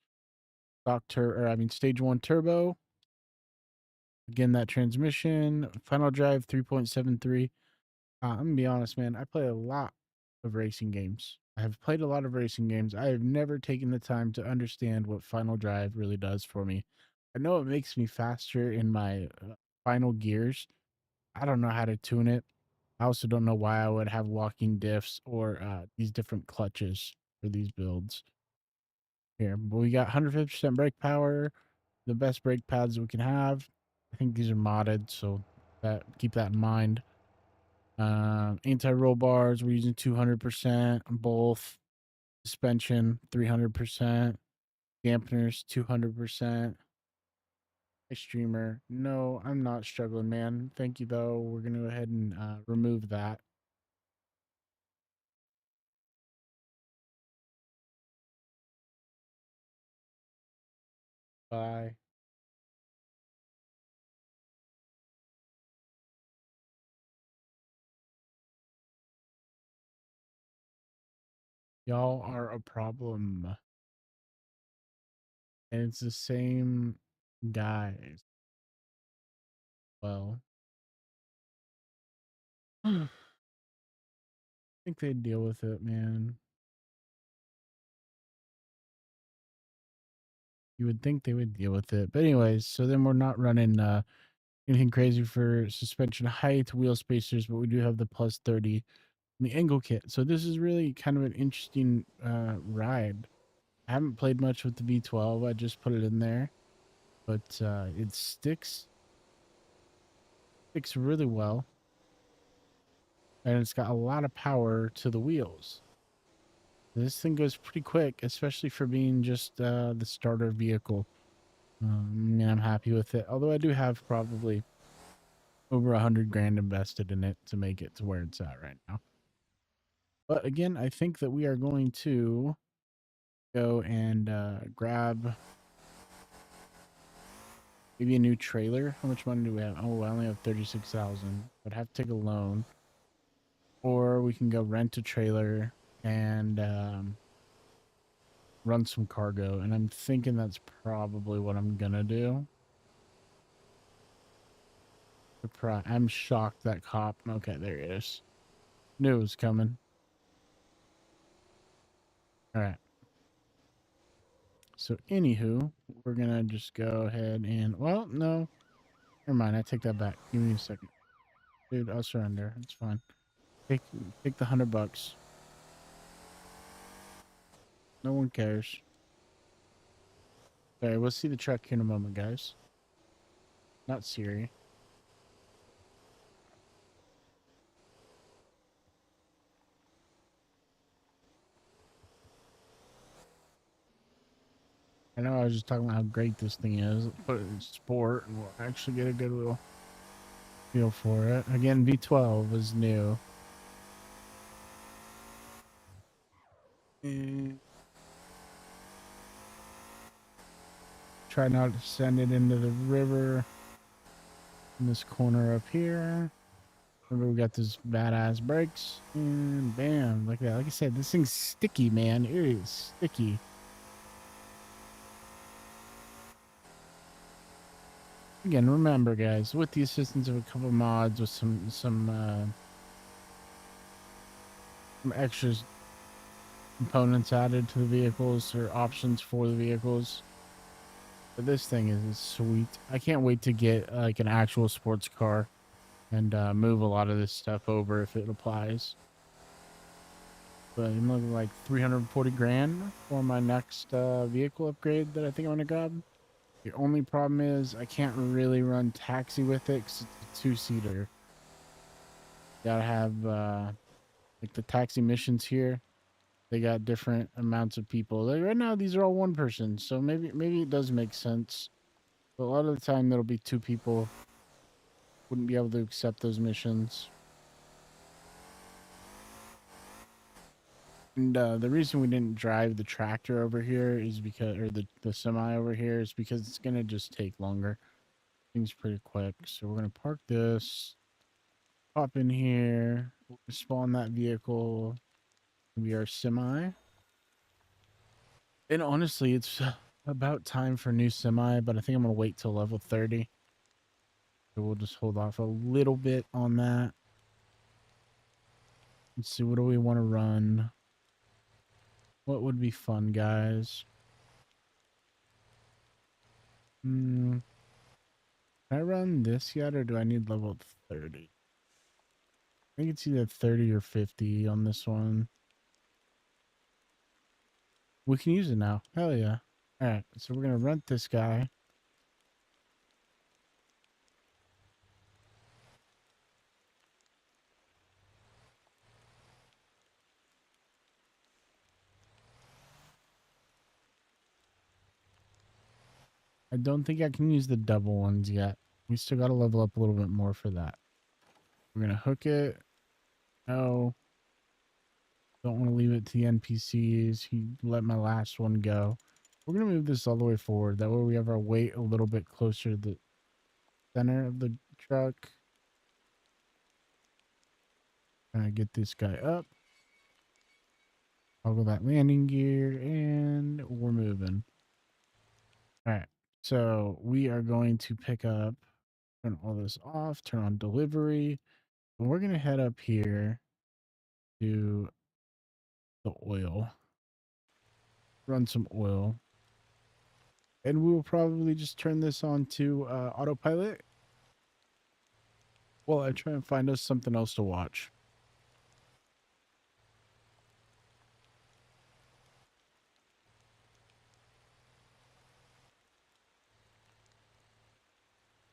stage 1 turbo. Again, that transmission, final drive 3.73. I'm gonna be honest, man. I play a lot of racing games. I have played a lot of racing games. I have never taken the time to understand what final drive really does for me. I know it makes me faster in my final gears. I don't know how to tune it. I also don't know why I would have locking diffs or these different clutches for these builds. Here, but we got 150% brake power, the best brake pads we can have. I think these are modded, so keep that in mind. Anti-roll bars, we're using 200% on both. Suspension, 300%. Dampeners, 200%. Streamer, no, I'm not struggling, man. Thank you, though. We're going to go ahead and remove that. Bye. Y'all are a problem. And it's the same guys. Well, I think they'd deal with it, man. You would think they would deal with it. But anyways, so then we're not running anything crazy for suspension height, wheel spacers, but we do have the plus 30 in the angle kit. So this is really kind of an interesting ride. I haven't played much with the V12. I just put it in there. But it sticks really well. And it's got a lot of power to the wheels. This thing goes pretty quick, especially for being just the starter vehicle. And I'm happy with it. Although I do have probably over 100 grand invested in it to make it to where it's at right now. But again, I think that we are going to go and grab maybe a new trailer. How much money do we have? Oh, I only have 36,000. I'd have to take a loan. Or we can go rent a trailer and run some cargo. And I'm thinking that's probably what I'm going to do. I'm shocked that cop. Okay, there he is. Knew it was coming. All right. So, anywho, we're gonna just go ahead and well, no, never mind. I take that back. Give me a second, dude. I'll surrender. It's fine. Take the $100. No one cares. All right, we'll see the truck here in a moment, guys. Not Siri. I know I was just talking about how great this thing is. Put it in sport, and we'll actually get a good little feel for it. Again, V12 is new. And try not to send it into the river in this corner up here. Remember, we got those badass brakes, and bam, like that. Like I said, this thing's sticky, man. It is sticky. Again, remember, guys, with the assistance of a couple mods, with some extras components added to the vehicles or options for the vehicles. But this thing is sweet. I can't wait to get like an actual sports car and move a lot of this stuff over if it applies. But I'm looking like 340 grand for my next vehicle upgrade that I think I'm gonna grab. The only problem is I can't really run taxi with it because it's a two-seater. Gotta have like the taxi missions here. They got different amounts of people. Like right now, these are all one person, so maybe it does make sense. But a lot of the time, there'll be two people. Wouldn't be able to accept those missions. And the reason we didn't drive the tractor over here is because, or the semi over here is because it's gonna just take longer. Things pretty quick. So we're gonna park this, hop in here, spawn that vehicle. Be our semi. And honestly, it's about time for a new semi, but I think I'm gonna wait till level 30. So we'll just hold off a little bit on that. Let's see, what do we want to run? What would be fun, guys? Can I run this yet, or do I need level 30? I think it's either 30 or 50 on this one. We can use it now. Hell yeah. All right, so we're going to rent this guy. I don't think I can use the double ones yet. We still got to level up a little bit more for that. We're going to hook it. No. Don't want to leave it to the NPCs. He let my last one go. We're going to move this all the way forward. That way we have our weight a little bit closer to the center of the truck. Get this guy up. Toggle that landing gear, and we're moving. All right. So we are going to pick up, turn all this off, turn on delivery. And we're going to head up here to the oil. Run some oil. And we will probably just turn this on to autopilot while I try and find us something else to watch.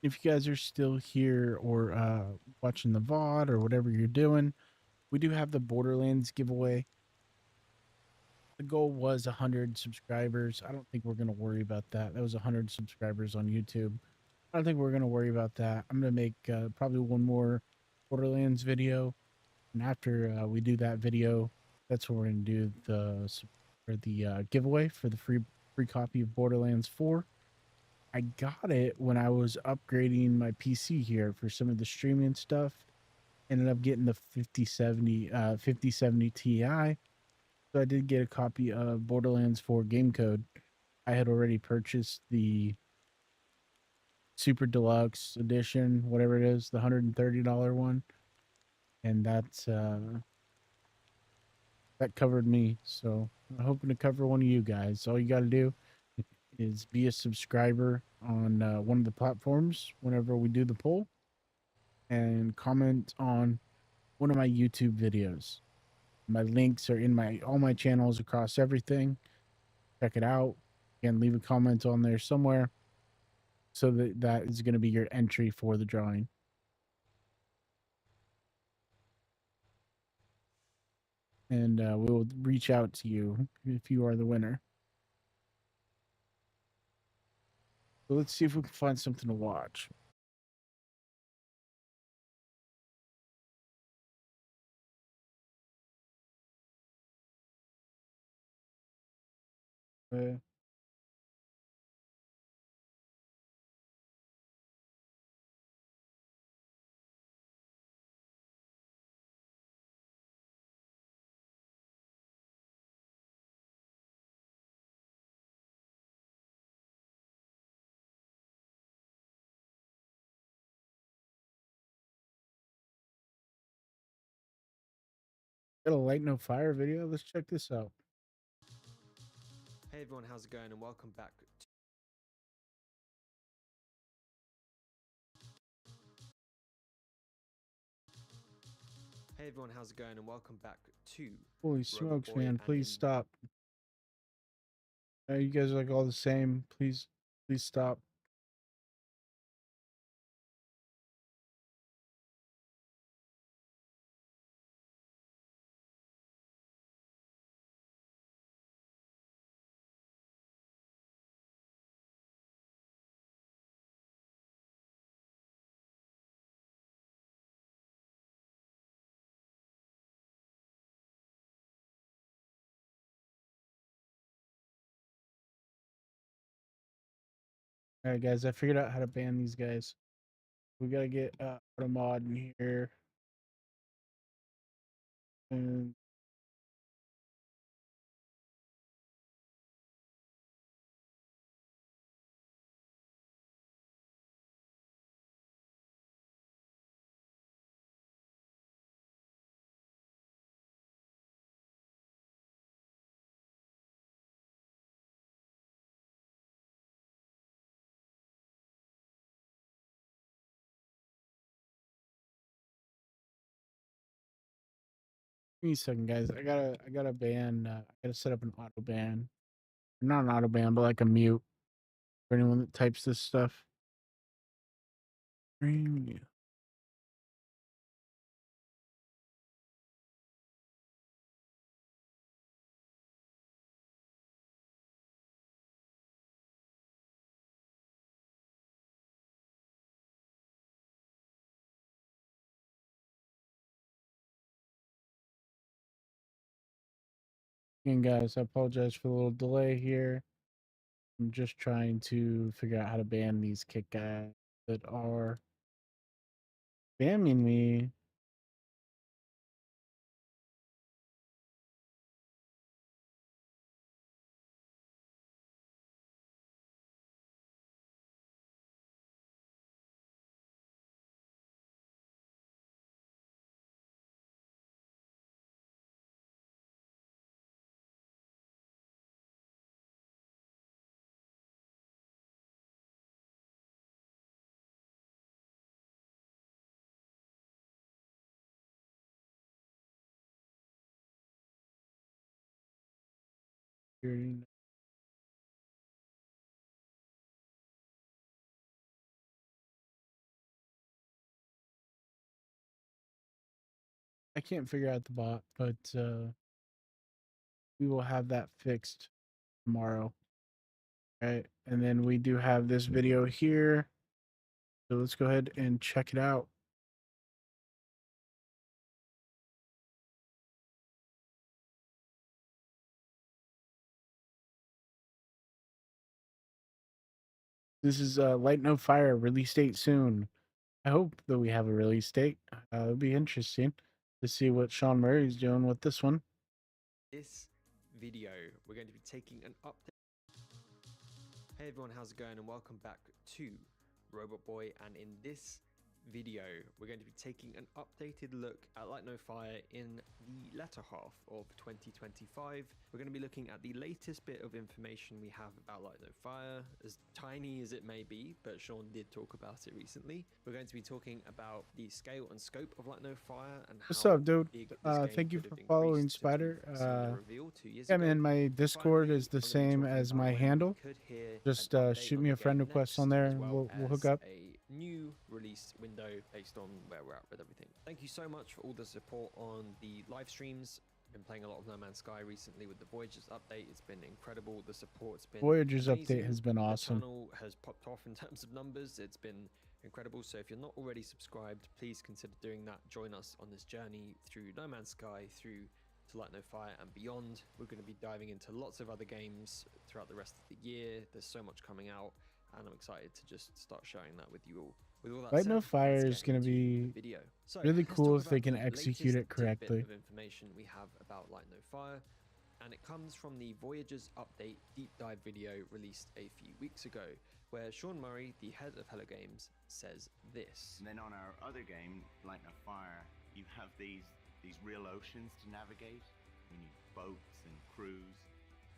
If you guys are still here or watching the VOD or whatever you're doing, we do have the Borderlands giveaway. The goal was 100 subscribers. I don't think we're going to worry about that. That was 100 subscribers on YouTube. I don't think we're going to worry about that. I'm going to make probably one more Borderlands video. And after we do that video, that's when we're going to do the giveaway for the free copy of Borderlands 4. I got it when I was upgrading my PC here for some of the streaming stuff. Ended up getting the 5070 Ti. So I did get a copy of Borderlands 4 game code. I had already purchased the Super Deluxe edition, whatever it is, the $130 one. And that's that covered me. So I'm hoping to cover one of you guys. All you got to do is be a subscriber on one of the platforms whenever we do the poll, and comment on one of my YouTube videos. My links are in my all my channels across everything. Check it out. Again, leave a comment on there somewhere, so that is going to be your entry for the drawing. And we will reach out to you if you are the winner. So let's see if we can find something to watch. Uh, got a light no fire video. Let's check this out. Hey everyone, how's it going? And welcome back. Hey everyone, how's it going? And welcome back to Holy Robot smokes, Boy. man! And Please in stop. You guys are like all the same. Please stop. All right, guys. I figured out how to ban these guys. We gotta get a mod in here, and give me a second, guys. I gotta ban. I gotta set up an auto ban. Not an auto ban, but like a mute for anyone that types this stuff. Mute. Again, guys, I apologize for the little delay here. I'm just trying to figure out how to ban these kick guys that are spamming me. I can't figure out the bot, but we will have that fixed tomorrow. Right. And then we do have this video here. So let's go ahead and check it out. This is Light No Fire, release date soon. I hope that we have a release date. It'll be interesting to see what Sean Murray's doing with this one. this video, we're going to be taking an update. Hey everyone, how's it going? And welcome back to Robot Boy. And in this video, we're going to be taking an updated look at Light No Fire in the latter half of 2025. We're going to be looking at the latest bit of information we have about Light No Fire, as tiny as it may be, but Sean did talk about it recently. We're going to be talking about the scale and scope of Light No Fire and What's how up, dude? big this game Thank you could for have following increased since we've Spider. seen the reveal 2 years Yeah, ago. man, my And Discord finally, is the I'm gonna be same talking as about my when handle. we could hear Just an update shoot on me the a friend game request on next, there, as and well we'll hook as up. a new release window based on where we're at with everything. Thank you so much for all the support on the live streams. Been playing a lot of No Man's Sky recently with the Voyagers update. It's been incredible. The support's been Voyagers amazing. update has been awesome. The channel has popped off in terms of numbers. It's been incredible. So if you're not already subscribed, please consider doing that. Join us on this journey through No Man's Sky, through to Light No Fire and beyond. We're going to be diving into lots of other games throughout the rest of the year. There's so much coming out, and I'm excited to just start sharing that with you all. With all that Light said, No Fire let's is get going to into be the video. So, really let's cool talk if they about can the execute it latest tidbit correctly. of information we have about Light No Fire, and it comes from the Voyagers Update deep dive video released a few weeks ago, where Sean Murray, the head of Hello Games, says this. And then on our other game, Light No Fire, you have these real oceans to navigate. You need boats and crews.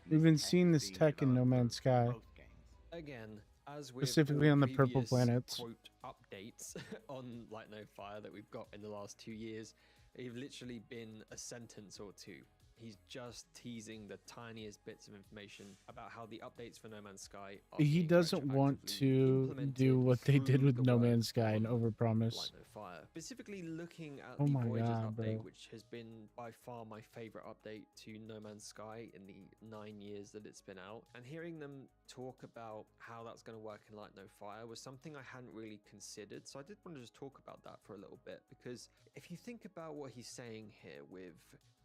And We've this been tech seeing is this being tech in No developed Man's for Sky. both games. Again, as with Specifically all on the purple previous, planets. quote, updates on Light No Fire that we've got in the last 2 years, they've literally been a sentence or two. He's just teasing the tiniest bits of information about how the updates for No Man's Sky are He being doesn't want retroactively to implemented do what they did through with the No work Man's Sky and on overpromise. Light No Fire. Specifically looking at Oh the my Voyagers God, update, bro. which has been by far my favorite update to No Man's Sky in the 9 years that it's been out, and hearing them talk about how that's going to work in Light No Fire was something I hadn't really considered. So I did want to just talk about that for a little bit, because if you think about what he's saying here with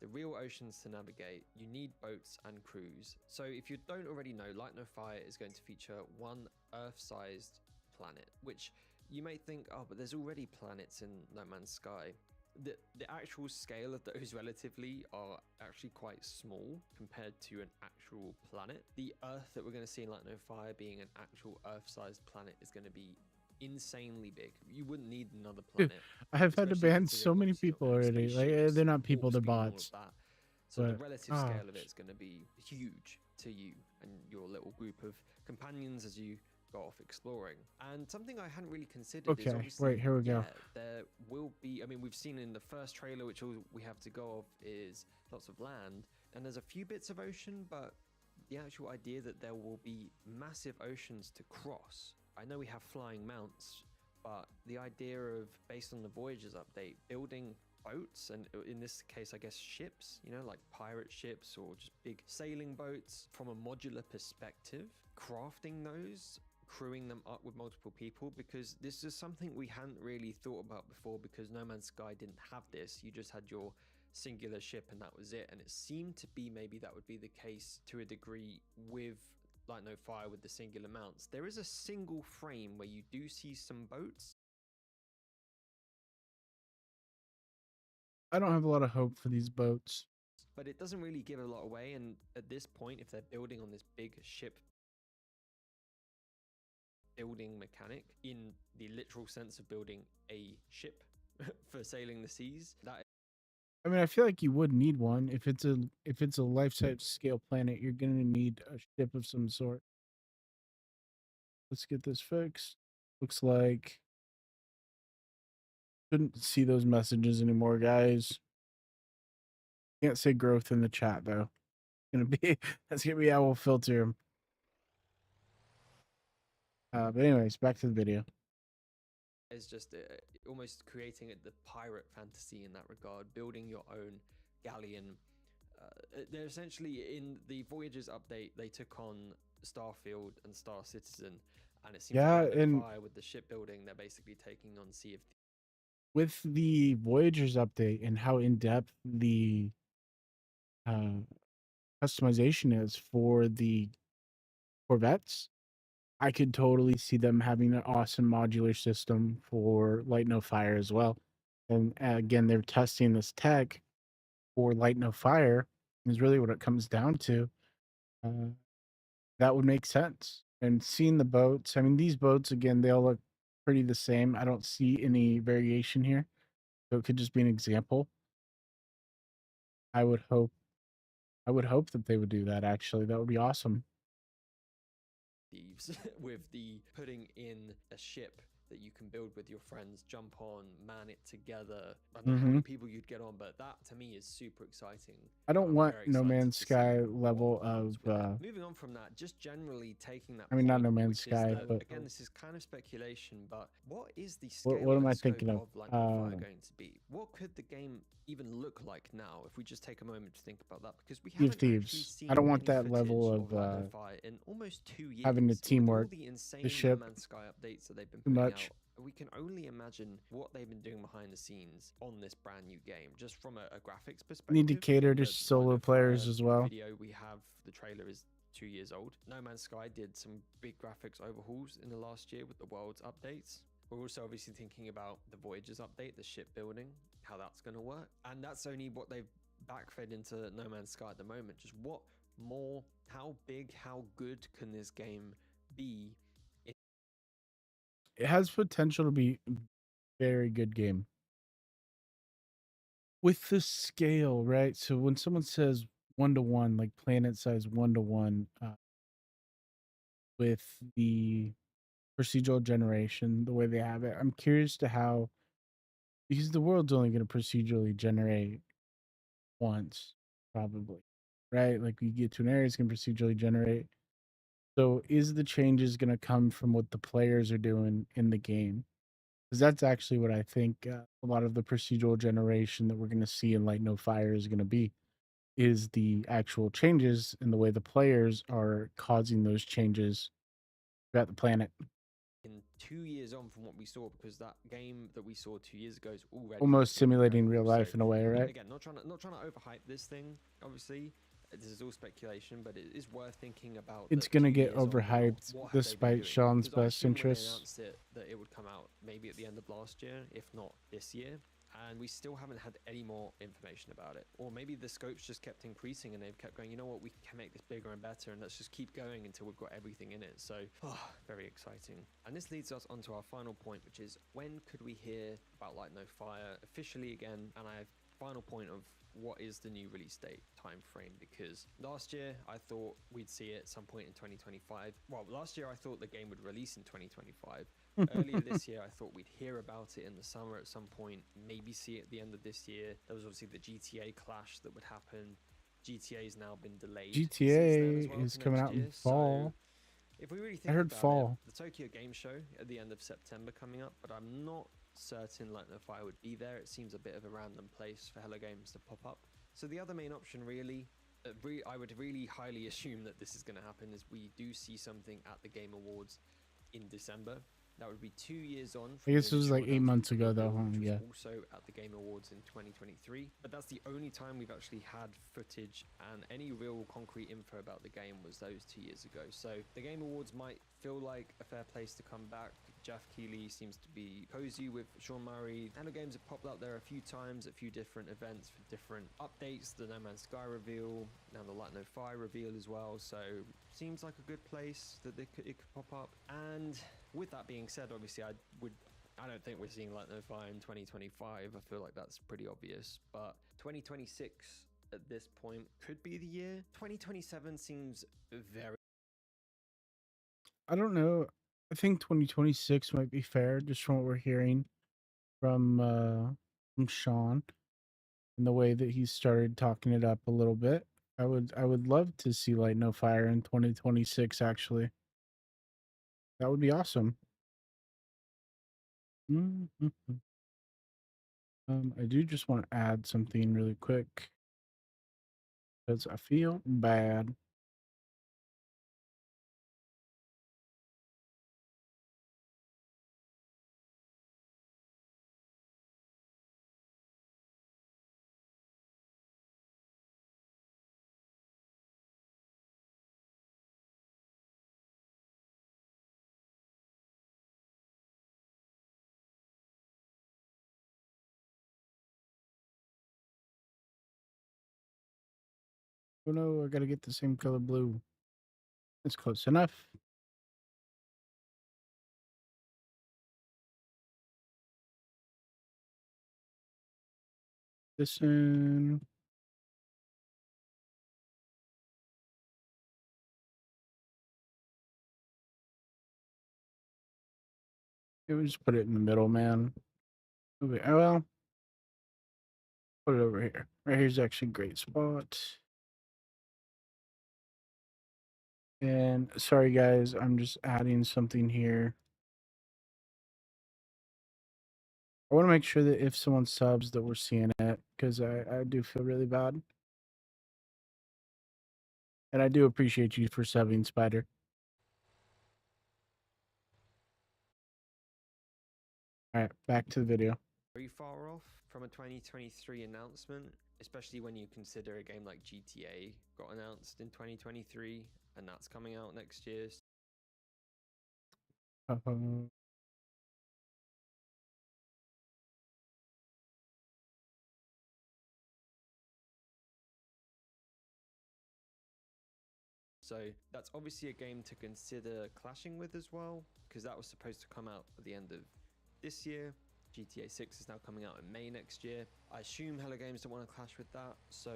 the real oceans to navigate, you need boats and crews. So if you don't already know, Light No Fire is going to feature one Earth-sized planet, which you may think, oh, but there's already planets in No Man's Sky. The actual scale of those relatively are actually quite small compared to an actual planet. The Earth that we're going to see in Light No Fire being an actual Earth-sized planet is going to be insanely big. You wouldn't need another planet. I've had to especially ban considering so many obviously you're people gonna have already. Like spaceships, they're not people, warp they're speed and all of bots. that. So the But, relative scale of it is going to be huge to you and your little group of companions as you go off exploring. And something I hadn't really considered is Okay, obviously, wait, here we go. there will be, I mean, we've seen in the first trailer, which all we have to go off is lots of land, and there's a few bits of ocean, but the actual idea that there will be massive oceans to cross. I know we have flying mounts, but the idea of, based on the Voyagers update, building boats, and in this case I guess ships, you know, like pirate ships or just big sailing boats, from a modular perspective, crafting those, crewing them up with multiple people, because this is something we hadn't really thought about before, because No Man's Sky didn't have this. You just had your singular ship and that was it, and it seemed to be maybe that would be the case to a degree with Light No Fire with the singular mounts. There is a single frame where you do see some boats. I don't have a lot of hope for these boats. But it doesn't really give a lot away, and at this point, if they're building on this big ship building mechanic, in the literal sense of building a ship for sailing the seas, that I mean, I feel like you would need one if it's a life-size scale planet. You're gonna need a ship of some sort. Let's get this fixed. Looks like shouldn't see those messages anymore, guys. Can't say growth in the chat though. That's gonna be how we'll filter them. But anyways, back to the video. is just almost creating the pirate fantasy in that regard, building your own galleon. They're essentially, in the Voyagers update, they took on Starfield and Star Citizen, and it seems Fire with the shipbuilding, they're basically taking on Sea of Thieves. With the Voyagers update and how in depth the customization is for the Corvettes, I could totally see them having an awesome modular system for Light No Fire as well. And again, they're testing this tech for Light No Fire, is really what it comes down to. That would make sense. And seeing the boats, I mean, these boats, again, they all look pretty the same. I don't see any variation here. So it could just be an example. I would hope that they would do that actually. That would be awesome. Thieves with the putting in a ship that you can build with your friends, jump on, man it together. I don't know how many people you'd get on, but that to me is super exciting. I don't I'm want very No excited Man's to see Sky what level comes of with it. Moving on from that, just generally taking that I mean, not point, No Man's which is Sky, that but again, this is kind of speculation, but what is the what scale am and I scope thinking of? of Light No Fire going to be? What could the game even look like now if we just take a moment to think about that? Because we Sea of haven't actually Thieves. seen I don't want any that footage level of Light No of Fire in almost 2 years. having the And with teamwork, all the the insane No ship, Man's Sky updates that they've been too putting much. out, we can only imagine what they've been doing behind the scenes on this brand new game, just from a graphics perspective. Need to cater In to the Light solo No players Fire as well. video we have, the trailer is 2 years old. No Man's Sky did some big graphics overhauls in the last year with the world's updates. We're also obviously thinking about the Voyages update, the shipbuilding, how that's going to work. And that's only what they've backfed into No Man's Sky at the moment. Just what more, how big, how good can this game be? It has potential to be a very good game. With the scale, right? So when someone says 1-to-1, like planet size 1-to-1, with the procedural generation, the way they have it, I'm curious to how, because the world's only going to procedurally generate once, probably, right? Like you get to an area, it's going to procedurally generate. So is the changes going to come from what the players are doing in the game? Because that's actually what I think a lot of the procedural generation that we're going to see in Light No Fire is going to be, is the actual changes in the way the players are causing those changes throughout the planet. In 2 years on from what we saw, because that game that we saw 2 years ago is already Almost looking simulating incredible. real life So, in a way, right? again, not trying to overhype this thing. Obviously, this is all speculation, but it is worth thinking about. It's That going to 2 get years on now, overhyped what have they been despite doing? Sean's Because I best assume when they interests. announced it that it would come out maybe at the end of last year, if not this year. And we still haven't had any more information about it. Or maybe the scopes just kept increasing and they've kept going, you know what, we can make this bigger and better, and let's just keep going until we've got everything in it. So, very exciting. And this leads us onto our final point, which is, when could we hear about Light No Fire officially again? And I have final point of, what is the new release date time frame? Because last year I thought we'd see it at some point in 2025. Well, last year I thought the game would release in 2025. Earlier this year I thought we'd hear about it in the summer at some point, maybe see it at the end of this year. There was obviously the GTA clash that would happen. GTA's now been delayed. GTA well, is coming out in year. fall. So if we really I think heard about fall. it, the Tokyo Game Show at the end of September coming up, but I'm not certain Light No Fire would be there. It seems a bit of a random place for Hello Games to pop up. So the other main option really, I would really highly assume that this is going to happen, is we do see something at the Game Awards in December. That would be 2 years on. I guess it was like 8 months ago, though, huh? Which was Yeah. also at the Game Awards in 2023. But that's the only time we've actually had footage and any real concrete info about the game was those 2 years ago. So the Game Awards might feel like a fair place to come back. Jeff Keighley seems to be cozy with Sean Murray. Hello Games have popped out there a few times, a few different events for different updates. The No Man's Sky reveal, now the Light No Fire reveal as well. So seems like a good place that it could pop up. And with that being said, obviously I don't think we're seeing Light No Fire in 2025. I feel like that's pretty obvious. But 2026 at this point could be the year. 2027 seems very... I don't know. I think 2026 might be fair, just from what we're hearing from Sean and the way that he started talking it up a little bit. I would love to see Light No Fire in 2026, actually. That would be awesome. Mm-hmm. I do just want to add something really quick because I feel bad. Oh no, I gotta get the same color blue. It's close enough. Listen. It was just put it in the middle, man. Move it. Oh, well, put it over here. Right here's actually a great spot. And sorry, guys, I'm just adding something here. I want to make sure that if someone subs that we're seeing it, because I do feel really bad. And I do appreciate you for subbing, Spider. All right, back to the video. Very far off from a 2023 announcement, especially when you consider a game like GTA got announced in 2023 and that's coming out next year. So that's obviously a game to consider clashing with as well, because that was supposed to come out at the end of this year. GTA 6 is now coming out in May next year. I assume Hello Games don't want to clash with that, so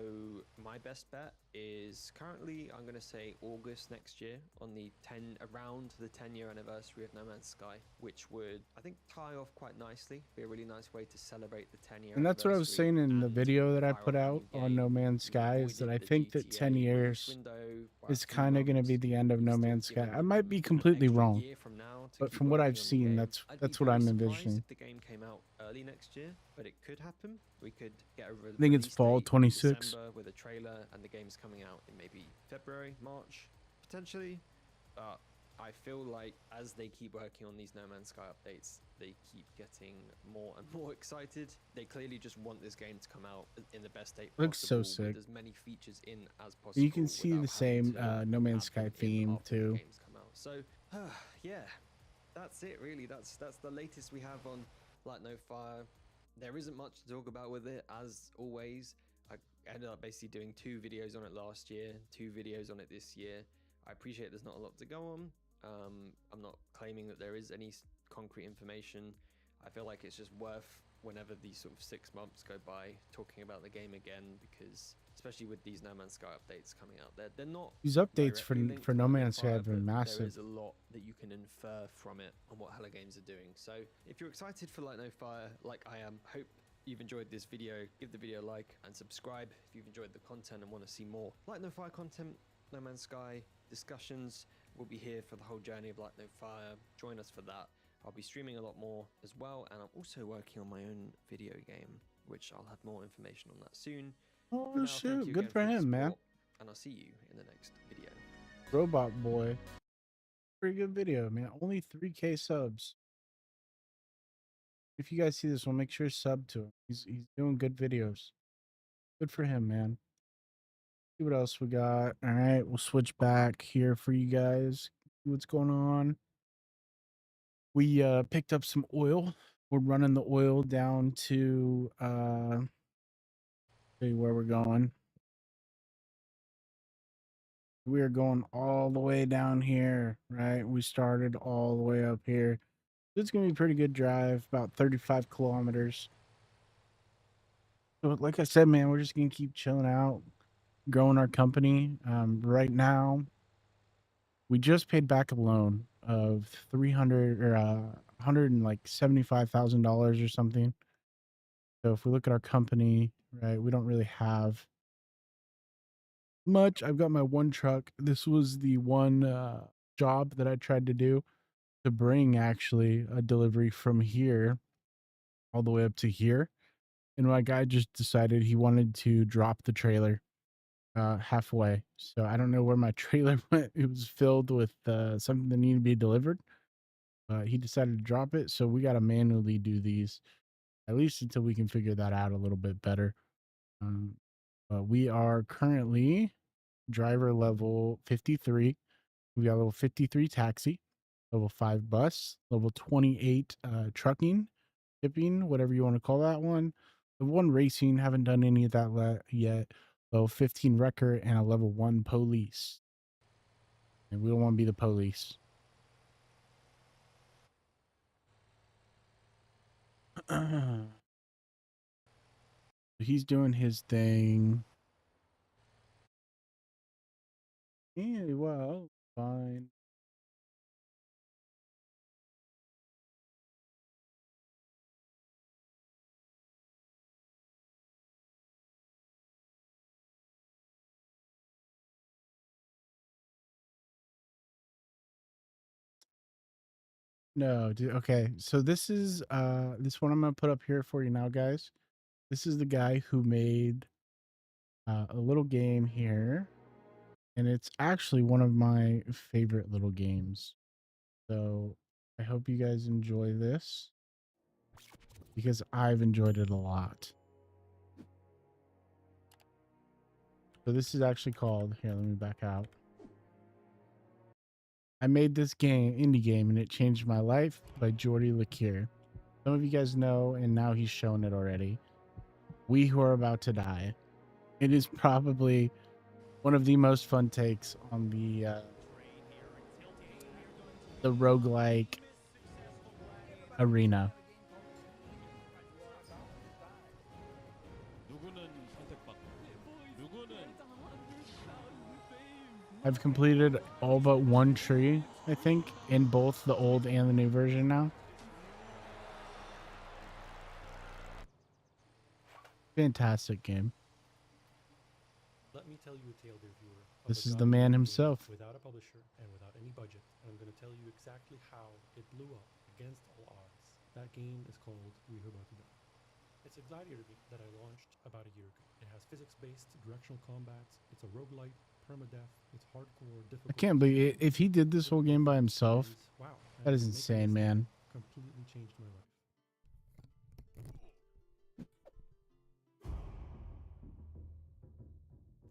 my best bet is currently I'm going to say August next year on the around the 10-year anniversary of No Man's Sky, which would I think tie off quite nicely, be a really nice way to celebrate the 10-year And that's what I was saying in the video that I put out on No Man's Sky, is that I think that 10 years is kind of going to be the end of No Man's Sky. I might be completely wrong, but from what I've seen, that's what I'm envisioning. If the game came out early next year, but it could happen. We could get a I think it's fall 26 with a trailer, and the game's coming out in maybe February, March, potentially. But I feel like as they keep working on these No Man's Sky updates, they keep getting more and more excited. They clearly just want this game to come out in the best state possible. Looks so sick. With as many features in as possible. You can see the same No Man's Sky theme too. Games come out. So yeah, that's it really. That's the latest we have on Light No Fire. There isn't much to talk about with it, as always. I ended up basically doing 2 videos on it last year, 2 videos on it this year. I appreciate there's not a lot to go on. I'm not claiming that there is any concrete information. I feel like it's just worth, whenever these sort of 6 months go by, talking about the game again, because especially with these No Man's Sky updates coming out, they're not. These updates for No Man's Sky have been massive. There is a lot that you can infer from it on what Hello Games are doing. So if you're excited for Light No Fire, like I am, hope you've enjoyed this video. Give the video a like and subscribe if you've enjoyed the content and want to see more Light No Fire content, No Man's Sky discussions. We'll be here for the whole journey of Light No Fire. Join us for that. I'll be streaming a lot more as well, and I'm also working on my own video game, which I'll have more information on that soon. Oh now, shoot, good for him, man. And I'll see you in the next video. Robot Boy. Pretty good video, man. Only 3K subs. If you guys see this one, make sure to sub to him. He's doing good videos. Good for him, man. See what else we got. All right, we'll switch back here for you guys. See what's going on. We picked up some oil. We're running the oil down to show you where we're going. We are going all the way down here, right? We started all the way up here. It's gonna be a pretty good drive, about 35 kilometers. So like I said, man, we're just gonna keep chilling out, growing our company. Right now, we just paid back a loan of $300 or $175,000 or something. So if we look at our company, right, we don't really have much. I've got my one truck. This was the one job that I tried to do to bring actually a delivery from here all the way up to here. And my guy just decided he wanted to drop the trailer halfway. So I don't know where my trailer went. It was filled with something that needed to be delivered. He decided to drop it. So we got to manually do these, at least until we can figure that out a little bit better. We are currently driver level 53. We got level 53 taxi, level 5 bus, level 28 trucking, shipping, whatever you want to call that one. Level 1 racing, haven't done any of that yet. Level 15 wrecker, and a level 1 police. And we don't want to be the police. he's doing his thing. Yeah, well, fine. No, dude, okay. So this one I'm gonna put up here for you now, guys. This is the guy who made a little game here, and it's actually one of my favorite little games. So I hope you guys enjoy this because I've enjoyed it a lot. So this is actually called, here, let me back out. I made this game, indie game, and it changed my life by Jordy Lakier. Some of you guys know, and now he's shown it already. We Who Are About to Die. It is probably one of the most fun takes on the roguelike arena. I've completed all but one tree, I think, in both the old and the new version now. Fantastic game. Let me tell you a tale, dear viewer. This is the man himself. Without a publisher and without any budget, and I'm going to tell you exactly how it blew up against all odds. That game is called We Who Are About to Die. It's a gladiator game that I launched about a year ago. It has physics-based directional combats. It's a roguelite, permadeath, with hardcore difficulty. I can't believe it. If he did this whole game by himself, wow, that is insane, man. Completely changed my life.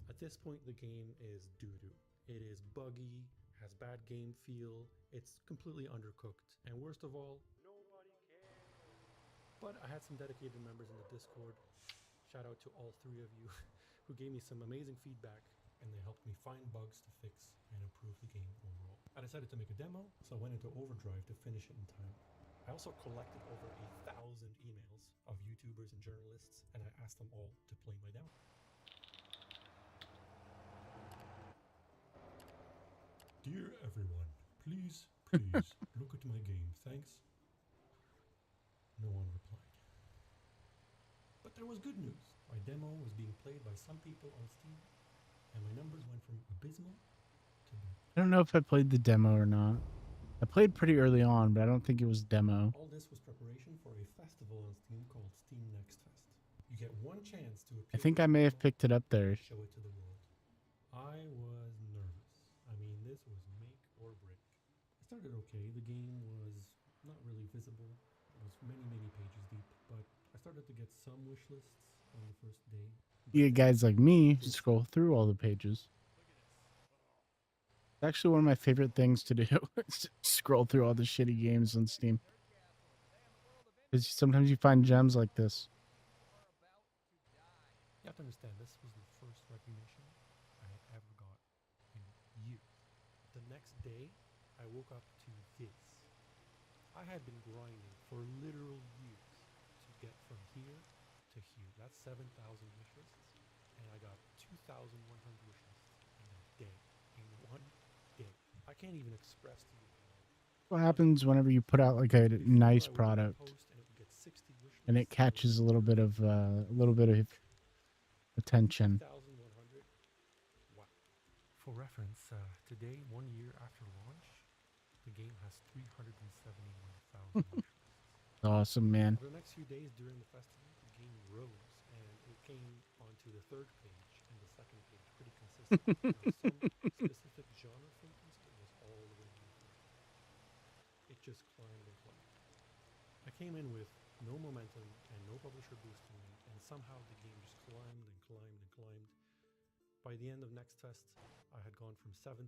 At this point, the game is doo-doo. It is buggy, has bad game feel, it's completely undercooked, and worst of all, nobody cares. But I had some dedicated members in the Discord. Shout out to all three of you who gave me some amazing feedback, and they helped me find bugs to fix and improve the game overall. I decided to make a demo, so I went into overdrive to finish it in time. I also collected over 1,000 emails of YouTubers and journalists, and I asked them all to play my demo. Dear everyone, please look at my game, thanks. No one replied. But there was good news. My demo was being played by some people on Steam, and my numbers went from abysmal to good. I don't know if I played the demo or not. I played pretty early on, but I don't think it was demo. All this was preparation for a festival on Steam called Steam Next Fest. You get one chance to appear. I think I may have picked it up there. Show it to the world. I was nervous. I mean, this was make or break. It started okay. The game was not really visible. It was many pages deep, but I started to get some wish lists on the first day. You get guys like me who scroll through all the pages. It's actually one of my favorite things to do is to scroll through all the shitty games on Steam. Because sometimes you find gems like this. You have to understand, this was the first recognition I had ever got in years. The next day, I woke up to this. I had been grinding for literal years to get from here to here. That's 7,000 wish lists, and I got 2,100 wish lists in a day. In one day. I can't even express to you. What happens whenever you put out like a nice product and it catches a little bit of attention? 2,100. Wow. For reference, today, 1 year after launch, the game has 371,000 wish lists. Awesome, man. For the next few days during the festival, the game rose, and it came onto the third page and the second page pretty consistently. Now, some specific genre focus, it was all the way down. It just climbed and climbed. I came in with no momentum and no publisher boosting me, and somehow the game just climbed and climbed and climbed. By the end of Next Fest, I had gone from 7,000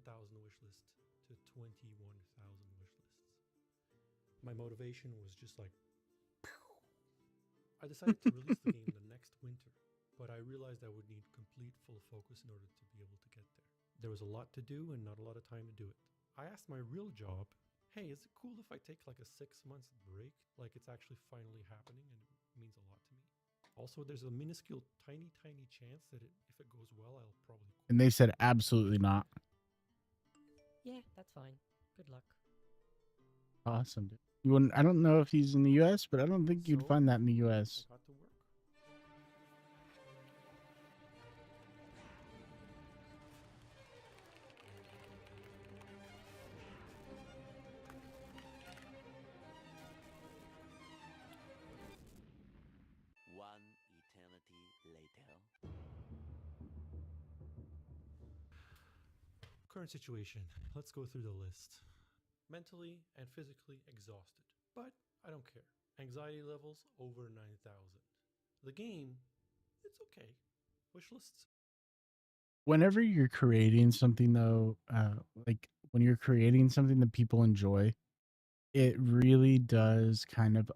wish list to 21,000 wish lists. My motivation was just like, pew. I decided to release the game the next winter, but I realized I would need complete full focus in order to be able to get there. There was a lot to do and not a lot of time to do it. I asked my real job, hey, is it cool if I take like a 6 months break? Like it's actually finally happening and it means a lot to me. Also, there's a minuscule, tiny chance that if it goes well, I'll probably quit. And they said absolutely not. Yeah, that's fine. Good luck. Awesome. Dude. You wouldn't, I don't know if he's in the US, but I don't think you'd So, find that in the US. I got to work. One eternity later. Current situation. Let's go through the list. Mentally and physically exhausted, but I don't care. Anxiety levels over 9,000. The game, it's okay. Wish lists. Whenever you're creating something, though, like when you're creating something that people enjoy, it really does kind of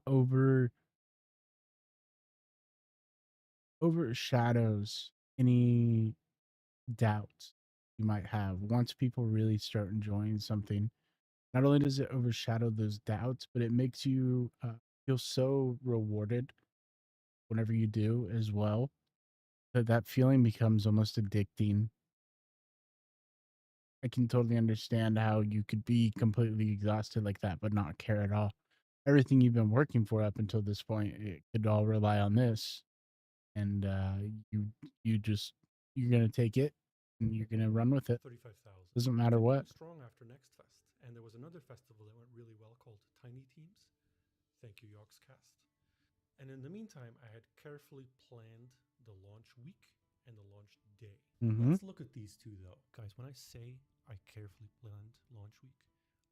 overshadows any doubts you might have. Once people really start enjoying something, not only does it overshadow those doubts, but it makes you feel so rewarded whenever you do as well, that that feeling becomes almost addicting. I can totally understand how you could be completely exhausted like that, but not care at all. Everything you've been working for up until this point, it could all rely on this, and you you just you're gonna take it and you're gonna run with it. 35,000. Doesn't matter Kept what. going strong after Next Fest, and there was another festival that went really well called Tiny Teams. Thank you, Yogscast. And in the meantime, I had carefully planned the launch week and the launch day. Mm-hmm. Let's look at these two though. Guys, when I say I carefully planned launch week,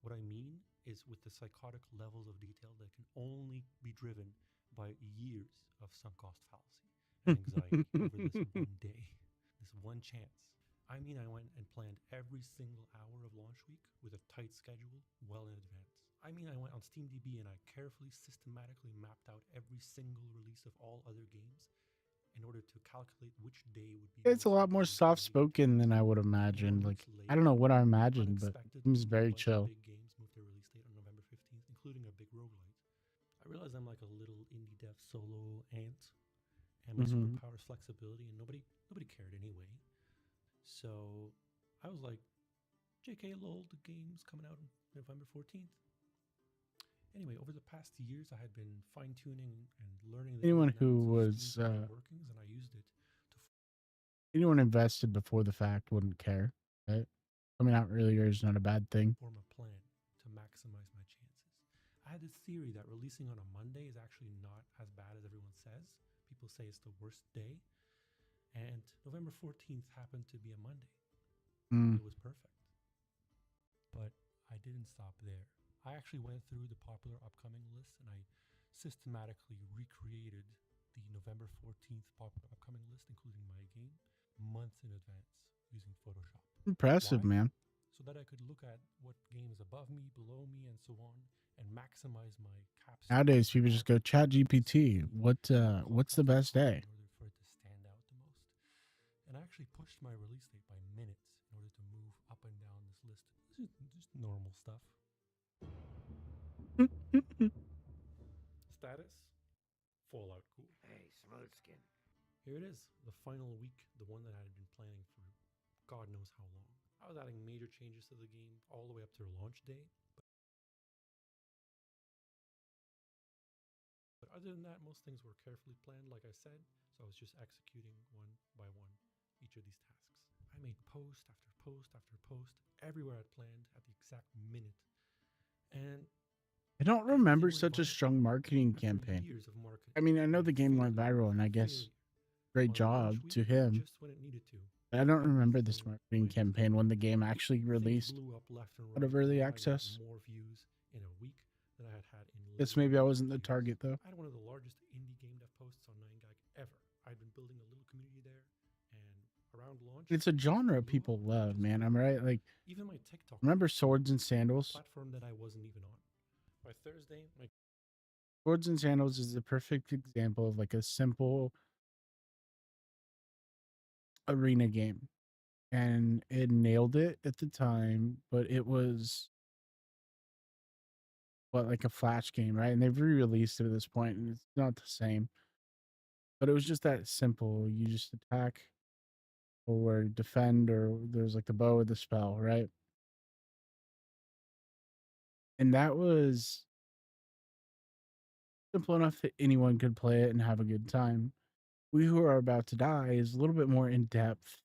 what I mean is with the psychotic levels of detail that can only be driven by years of sunk cost fallacy and anxiety over this one day, this one chance. I mean, I went and planned every single hour of launch week with a tight schedule well in advance. I mean, I went on SteamDB and I carefully, systematically mapped out every single release of all other games in order to calculate which day would be It's a most lot more likely to soft spoken than I would imagine. Like, I don't know what I imagined, but it seems very chill. Big games moved their release date on November 15th, including a big roguelite. I realize I'm like a little indie dev solo ant, and my superpower is flexibility, and nobody cared anyway. So I was like, JK lol, the game's coming out on November 14th. Anyway, over the past years, I had been fine tuning and learning the Anyone who ins and outs of was Steam's workings, and I used it anyone invested before the fact wouldn't care, right? Coming out earlier is not a bad thing. form a plan to maximize my chances. I had this theory that releasing on a Monday is actually not as bad as everyone says. People say it's the worst day. And November 14th happened to be a Monday. It was perfect. But I didn't stop there. I actually went through the popular upcoming list and I systematically recreated the November 14th popular upcoming list, including my game, months in advance using Photoshop. Impressive, Why? man. So that I could look at what game is above me, below me, and so on, and maximize my caps. Nowadays, people just go Chat GPT. What's the best day? In order for it to stand out the most. And I actually pushed my release date by minutes in order to move up and down this list. This is just normal stuff. Status? Fallout cool. Hey, smooth skin. Here it is, the final week, the one that I had been planning for God knows how long. I was adding major changes to the game all the way up to launch day. But other than that, most things were carefully planned, like I said, so I was just executing one by one each of these tasks. I made post after post after post everywhere I'd planned at the exact minute. And I don't remember such a strong marketing campaign. I mean, I know the game went viral, and I guess great job to him. Just when it needed to. I don't remember this marketing campaign when the game actually released out of early access. More views in a week than I had in. Guess maybe I wasn't the target though. I had one of the largest indie game dev posts on 9gag ever. I'd been building a little community there, and around launch, It's a genre people love, man. I'm right. Like, even my TikTok. Remember Swords and Sandals? Platform that I wasn't even on. By Thursday, my Swords and Sandals is the perfect example of like a simple arena game, and it nailed it at the time, but it was like a flash game, right? And they've re-released it at this point, and it's not the same. But it was just that simple. You just attack or defend, or there's like the bow or the spell, right? And that was simple enough that anyone could play it and have a good time. We Who Are About to Die is a little bit more in depth.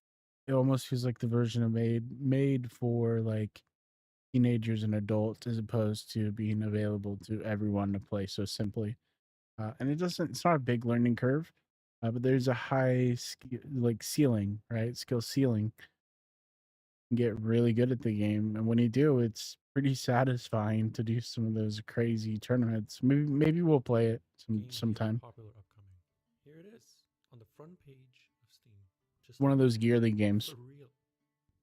It almost feels like the version of made for like teenagers and adults, as opposed to being available to everyone to play so simply. And it doesn't. It's not a big learning curve, but there's a high like ceiling, right? Skill ceiling. Get really good at the game, and when you do, it's pretty satisfying to do some of those crazy tournaments. Maybe we'll play it sometime. Popular upcoming. Here it is on the front page of Steam. Just One of like those that. yearly games. For real.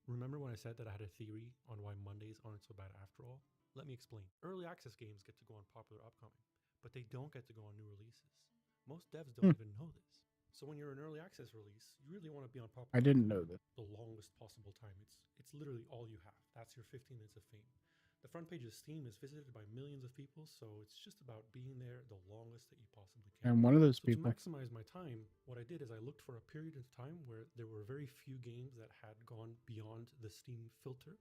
Remember when I said that I had a theory on why Mondays aren't so bad after all? Let me explain. Early access games get to go on popular upcoming, but they don't get to go on new releases. Most devs don't even know this. So when you're an early access release, you really want to be on popular I didn't upcoming know that. the longest possible time. It's literally all you have. That's your 15 minutes of fame. The front page of Steam is visited by millions of people, so it's just about being there the longest that you possibly can. I'm one of those So people. to maximize my time, what I did is I looked for a period of time where there were very few games that had gone beyond the Steam filter,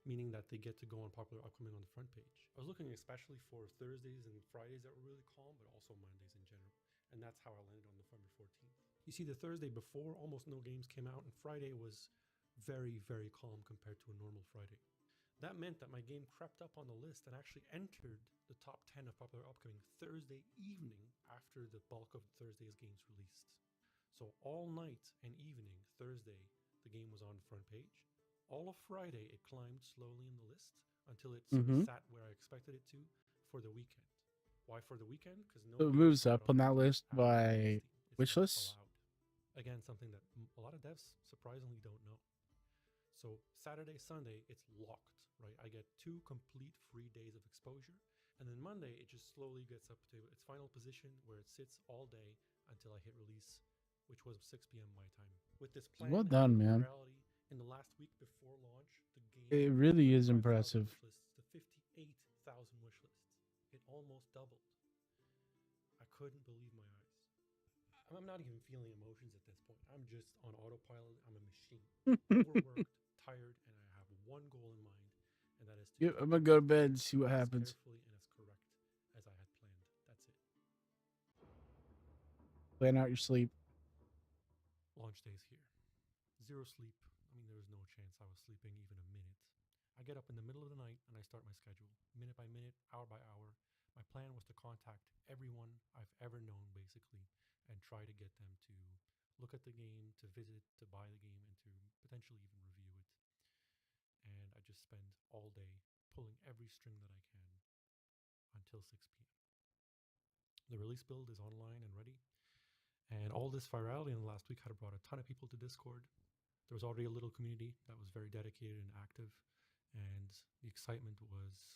meaning that they get to go on popular upcoming on the front page. I was looking especially for Thursdays and Fridays that were really calm, but also Mondays in general. And that's how I landed on November 14th. You see, the Thursday before, almost no games came out, and Friday was very, very calm compared to a normal Friday. That meant that my game crept up on the list and actually entered the top 10 of popular upcoming Thursday evening after the bulk of Thursday's games released. So all night and evening, Thursday, the game was on the front page. All of Friday, it climbed slowly in the list until it sort of sat where I expected it to for the weekend. Why for the weekend? Because no So it moves up on that list by wish lists. Again, something that a lot of devs surprisingly don't know. So Saturday, Sunday, it's locked, right? I get 2 complete free days of exposure. And then Monday, it just slowly gets up to its final position where it sits all day until I hit release, which was 6 p.m. my time. With this plan Well done, and man. virality, in the last week before launch, the game It really is impressive. wish lists to 58,000 wish lists. It almost doubled. I couldn't believe my eyes. I'm not even feeling emotions at this point. I'm just on autopilot. I'm a machine. Overworked, tired, and I have one goal in mind, and that is to I'm gonna go to bed and see what happens. carefully and as correct as I had planned. That's it. Plan out your sleep. Launch day's here. Zero sleep. I mean, there was no chance I was sleeping even a minute. I get up in the middle of the night and I start my schedule, minute by minute, hour by hour. My plan was to contact everyone I've ever known, basically, and try to get them to look at the game, to visit, to buy the game, and to potentially even review it. And I just spend all day pulling every string that I can until 6 p.m. The release build is online and ready. And all this virality in the last week had brought a ton of people to Discord. There was already a little community that was very dedicated and active, and the excitement was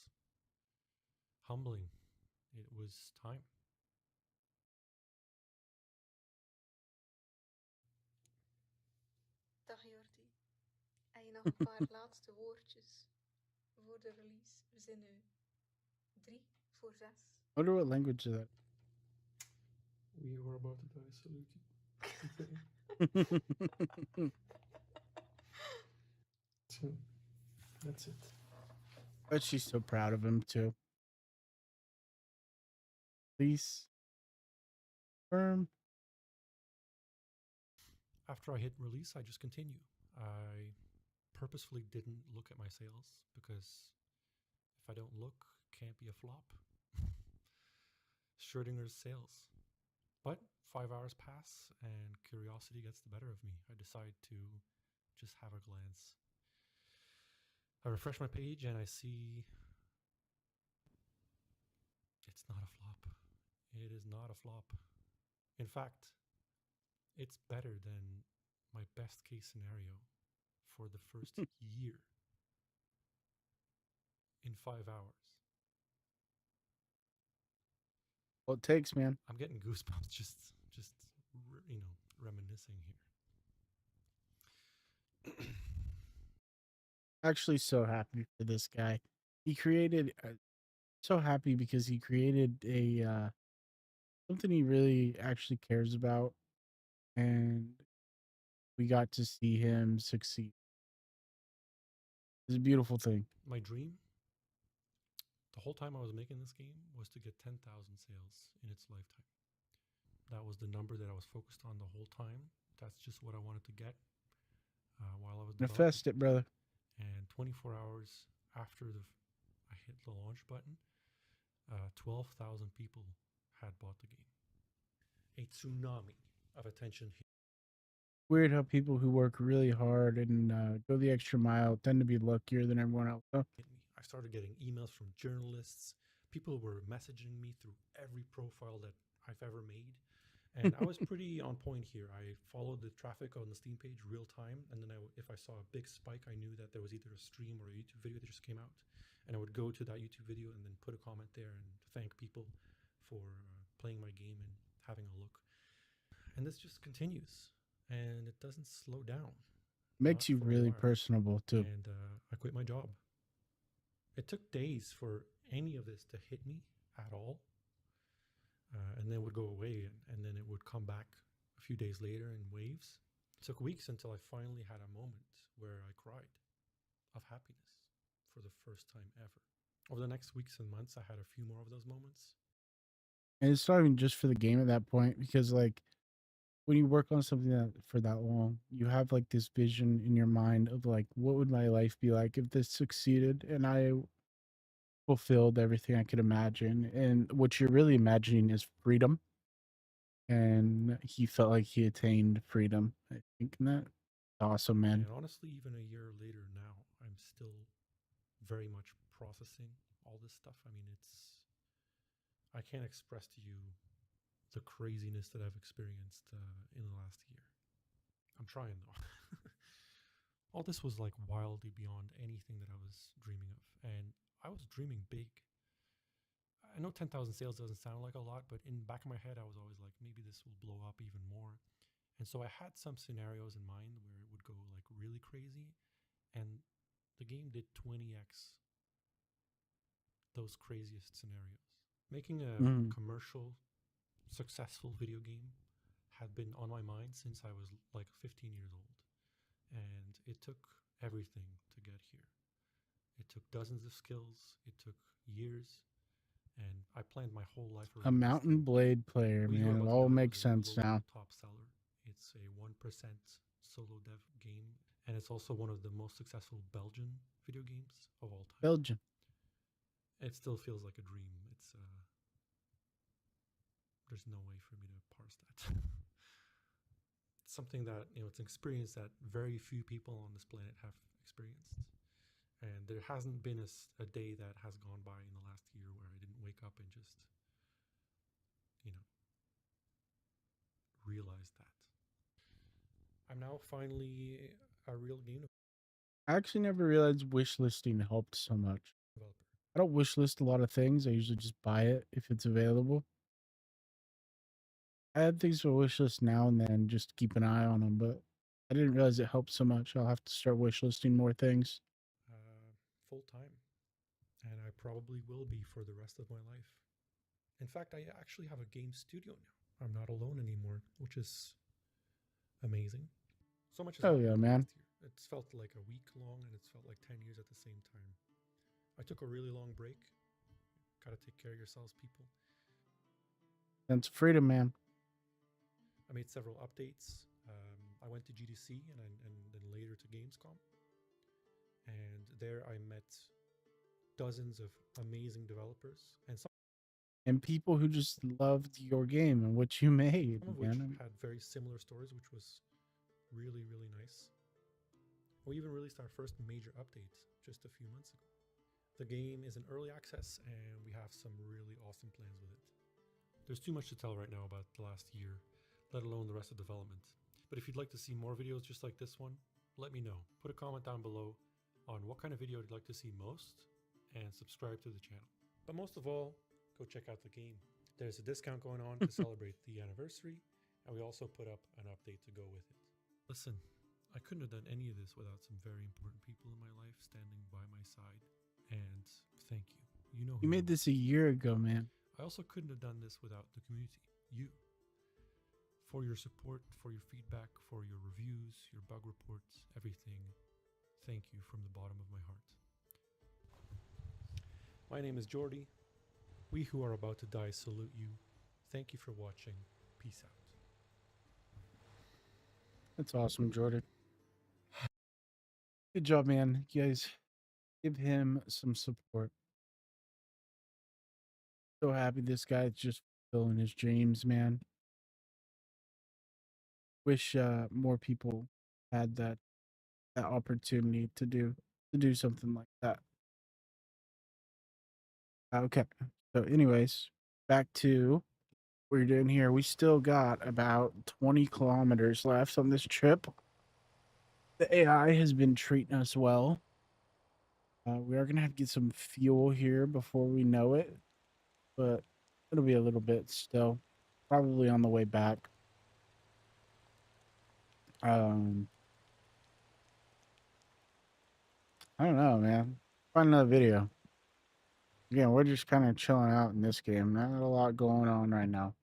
humbling. It was time. Dag Jordi. En je nog een paar laatste woordjes voor de release. We zijn nu 3 voor 6. I wonder what language is that. We were about to die, salute you. So, that's it. But she's so proud of him too. Please. Firm. After I hit release, I just continue. I purposefully didn't look at my sales because if I don't look, can't be a flop. Schrodinger's sales. But 5 hours pass and curiosity gets the better of me. I decide to just have a glance. I refresh my page and I see it's not a flop. It is not a flop. In fact, it's better than my best case scenario for the first year in 5 hours. What it takes, man. I'm getting goosebumps just reminiscing here. Actually, so happy for this guy. He created. So happy because he created a something he really actually cares about, and we got to see him succeed. It's a beautiful thing. My dream, the whole time I was making this game, was to get 10,000 sales in its lifetime. That was the number that I was focused on the whole time. That's just what I wanted to get while I was developing. Manifest it, brother. And 24 hours after I hit the launch button, 12,000 people had bought the game. A tsunami of attention. Weird how people who work really hard and go the extra mile tend to be luckier than everyone else. Huh? I started getting emails from journalists. People were messaging me through every profile that I've ever made. And I was pretty on point here. I followed the traffic on the Steam page real time. And then if I saw a big spike, I knew that there was either a stream or a YouTube video that just came out. And I would go to that YouTube video and then put a comment there and thank people for playing my game and having a look. And this just continues. And it doesn't slow down. Makes you really personable, too. And I quit my job. It took days for any of this to hit me at all. And then it would go away, and then it would come back a few days later in waves. It took weeks until I finally had a moment where I cried of happiness for the first time ever. Over the next weeks and months, I had a few more of those moments. And it's not even just for the game at that point, because like when you work on something for that long, you have like this vision in your mind of like, what would my life be like if this succeeded? And I fulfilled everything I could imagine. And what you're really imagining is freedom. And he felt like he attained freedom, I think. And that's awesome, man. And honestly, even a year later now, I'm still very much processing all this stuff. I mean, I can't express to you the craziness that I've experienced in the last year. I'm trying though. All this was like wildly beyond anything that I was dreaming of. And I was dreaming big. I know 10,000 sales doesn't sound like a lot, but in the back of my head, I was always like, maybe this will blow up even more. And so I had some scenarios in mind where it would go like really crazy. And the game did 20x those craziest scenarios. Making a commercial, successful video game had been on my mind since I was like 15 years old. And it took everything to get here. It took dozens of skills. It took years. And I planned my whole life around A Mountain Blade player, man. It all makes sense now. Top seller. It's a 1% solo dev game. And it's also one of the most successful Belgian video games of all time. Belgian. It still feels like a dream. There's no way for me to parse that. It's something that, it's an experience that very few people on this planet have experienced. And there hasn't been a day that has gone by in the last year where I didn't wake up and just, realize that. I'm now finally a real game I actually never realized wishlisting helped so much. developer. I don't wishlist a lot of things. I usually just buy it if it's available. I add things to a wishlist now and then just to keep an eye on them, but I didn't realize it helped so much. I'll have to start wishlisting more things. Full time. And I probably will be for the rest of my life. In fact, I actually have a game studio now. I'm not alone anymore, which is amazing. So much has happened yeah, man. last year. It's felt like a week long and it's felt like 10 years at the same time. I took a really long break. Gotta take care of yourselves, people. Sense of freedom, man. I made several updates. I went to GDC and then later to Gamescom. And there I met dozens of amazing developers and people who just loved your game and what you made. Some of which had very similar stories, which was really, really nice. We even released our first major update just a few months ago. The game is in early access and we have some really awesome plans with it. There's too much to tell right now about the last year, let alone the rest of development. But if you'd like to see more videos just like this one, let me know. Put a comment down below on what kind of video you'd like to see most and subscribe to the channel. But most of all, go check out the game. There's a discount going on to celebrate the anniversary, and we also put up an update to go with it. Listen, I couldn't have done any of this without some very important people in my life standing by my side, and thank you. You know who you made this a year ago, man. I also couldn't have done this without the community, you. for your support, for your feedback, for your reviews, your bug reports, everything. Thank you from the bottom of my heart. My name is Jordy. We who are about to die salute you. Thank you for watching. Peace out. That's awesome, Jordan. Good job, man. You guys give him some support. So happy this guy's just fulfilling his dreams, man. Wish more people had that opportunity to do something like that. Okay. So anyways, back to what we're doing here. We still got about 20 kilometers left on this trip. The AI has been treating us well. We are going to have to get some fuel here before we know it, but it'll be a little bit still. Probably on the way back. I don't know, man. Find another video. Again, we're just kind of chilling out in this game. Not a lot going on right now.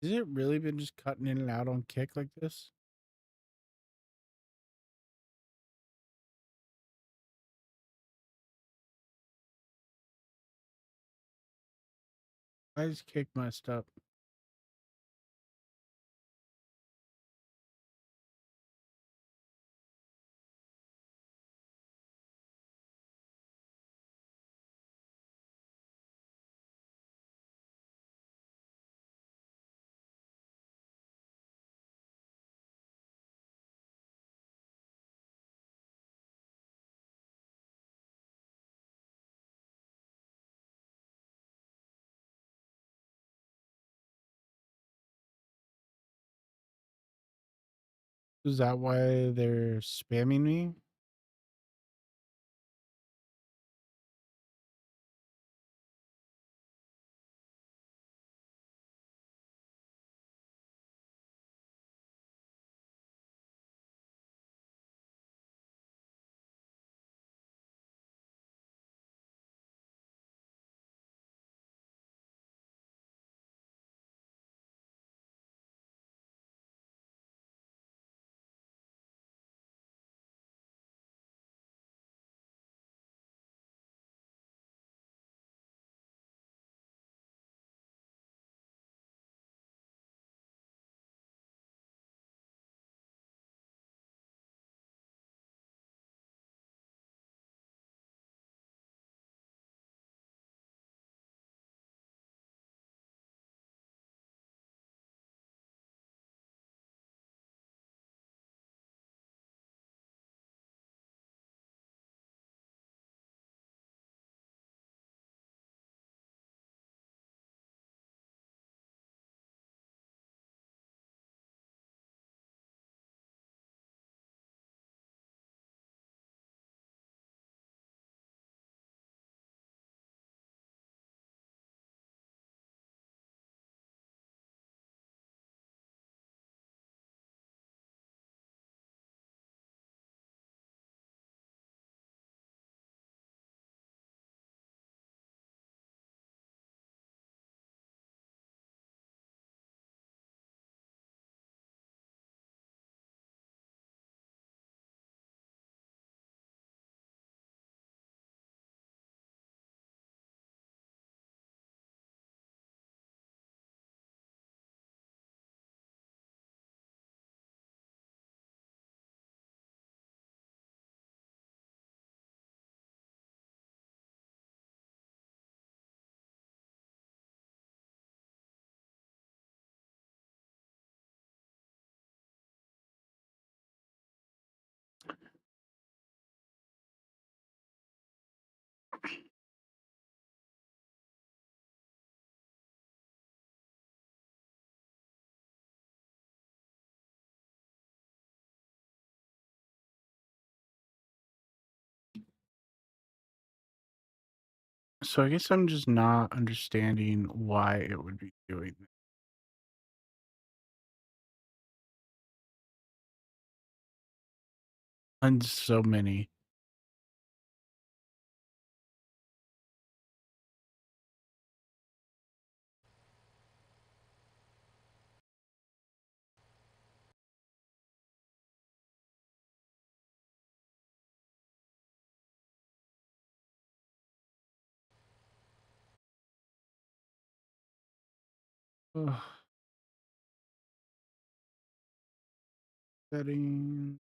Has it really been just cutting in and out on kick like this? Why is kick messed up? Is that why they're spamming me? So I guess I'm just not understanding why it would be doing that. And so many. Ugh. Setting.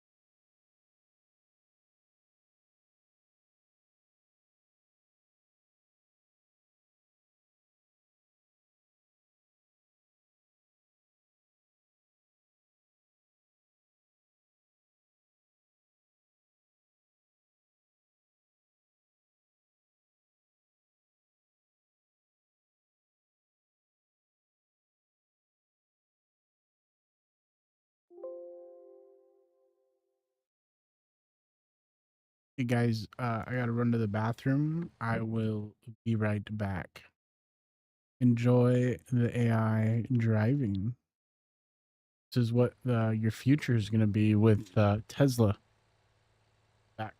Hey guys, I gotta run to the bathroom. I will be right back. Enjoy the AI driving. This is what your future is going to be with Tesla. Back.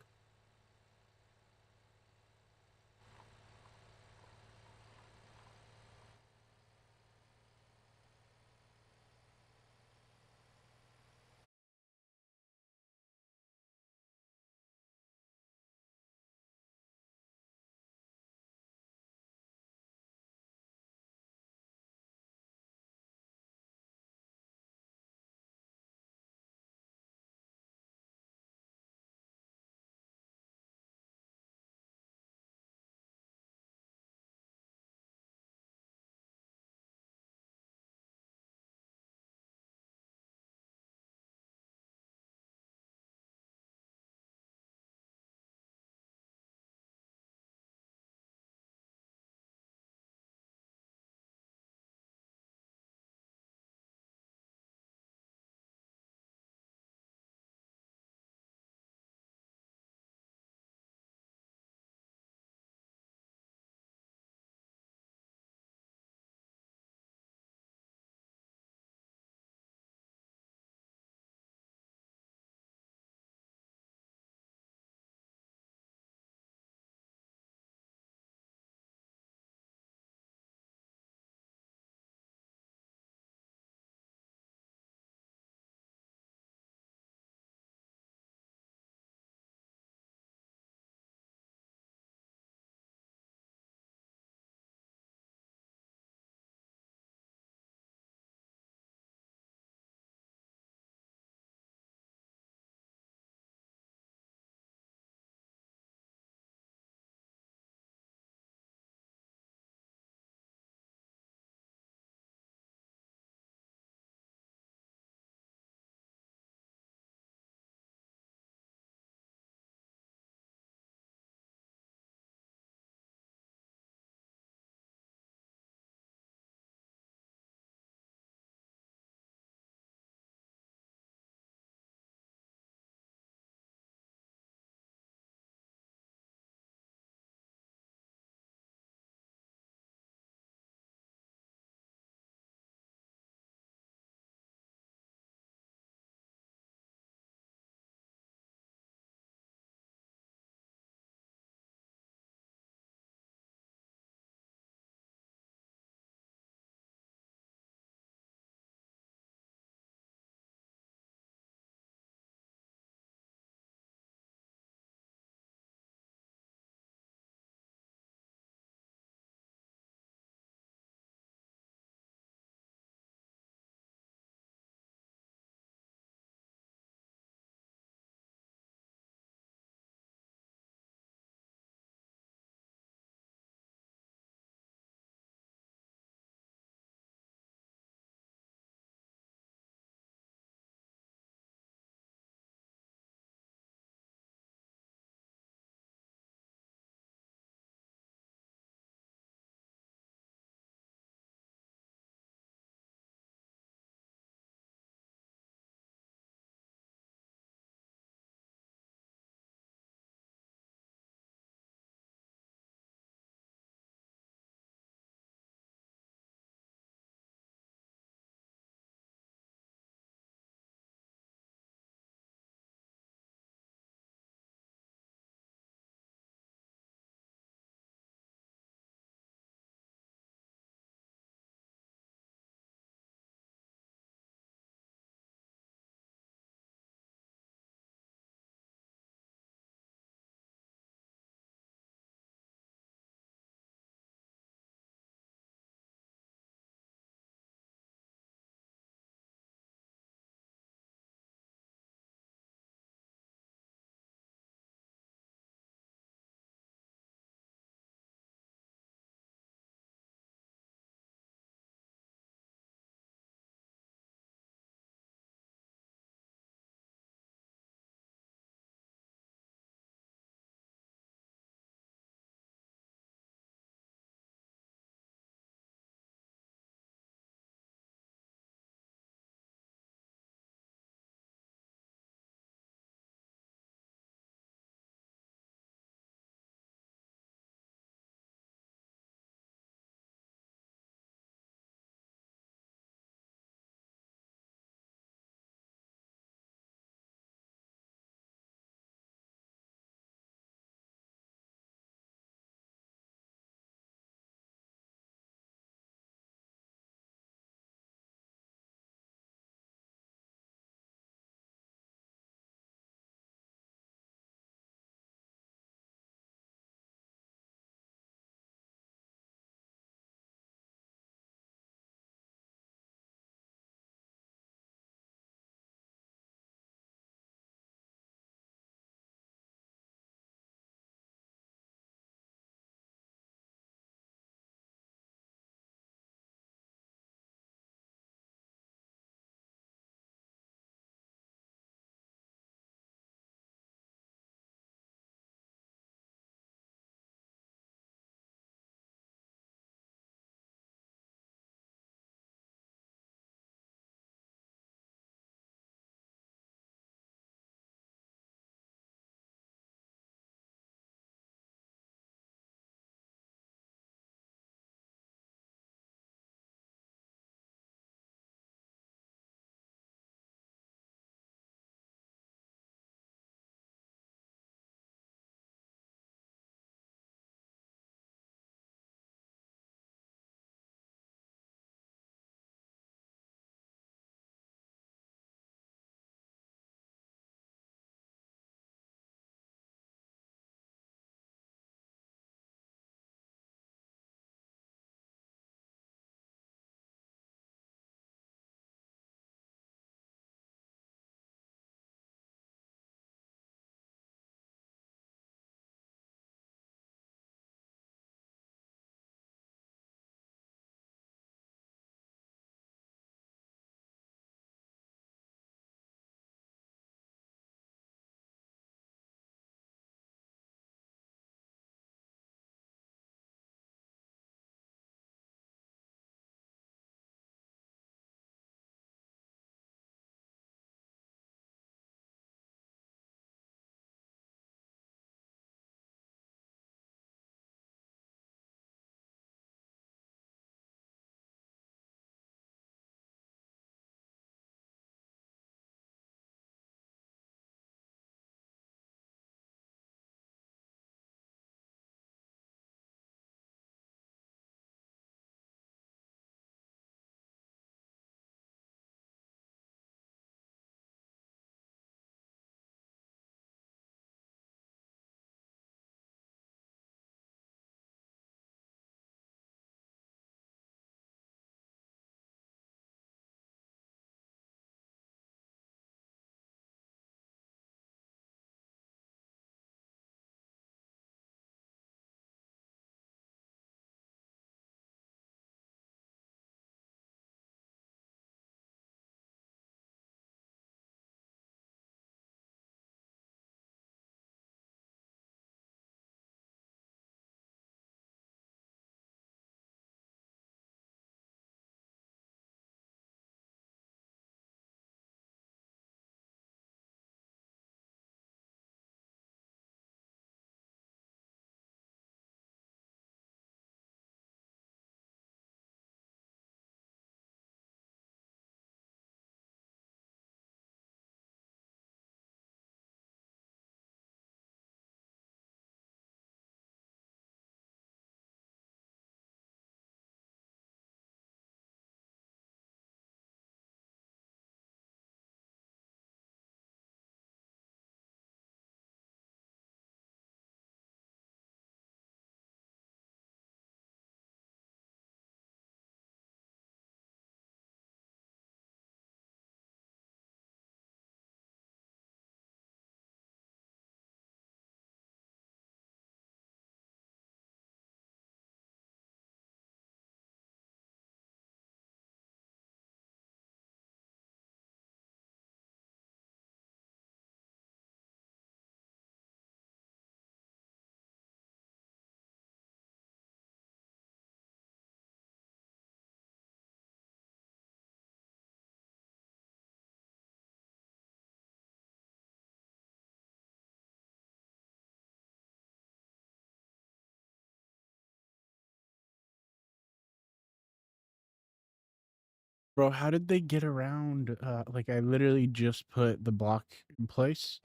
Bro, how did they get around? Like, I literally just put the block in place,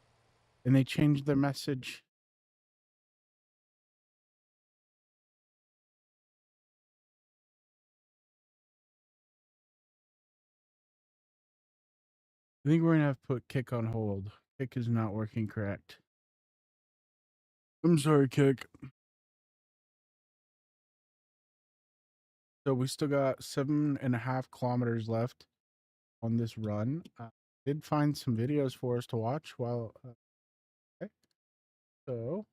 and they changed their message. I think we're gonna have to put Kick on hold. Kick is not working correct. I'm sorry, Kick. So we still got 7.5 kilometers left on this run. Did find some videos for us to watch while. Okay. So.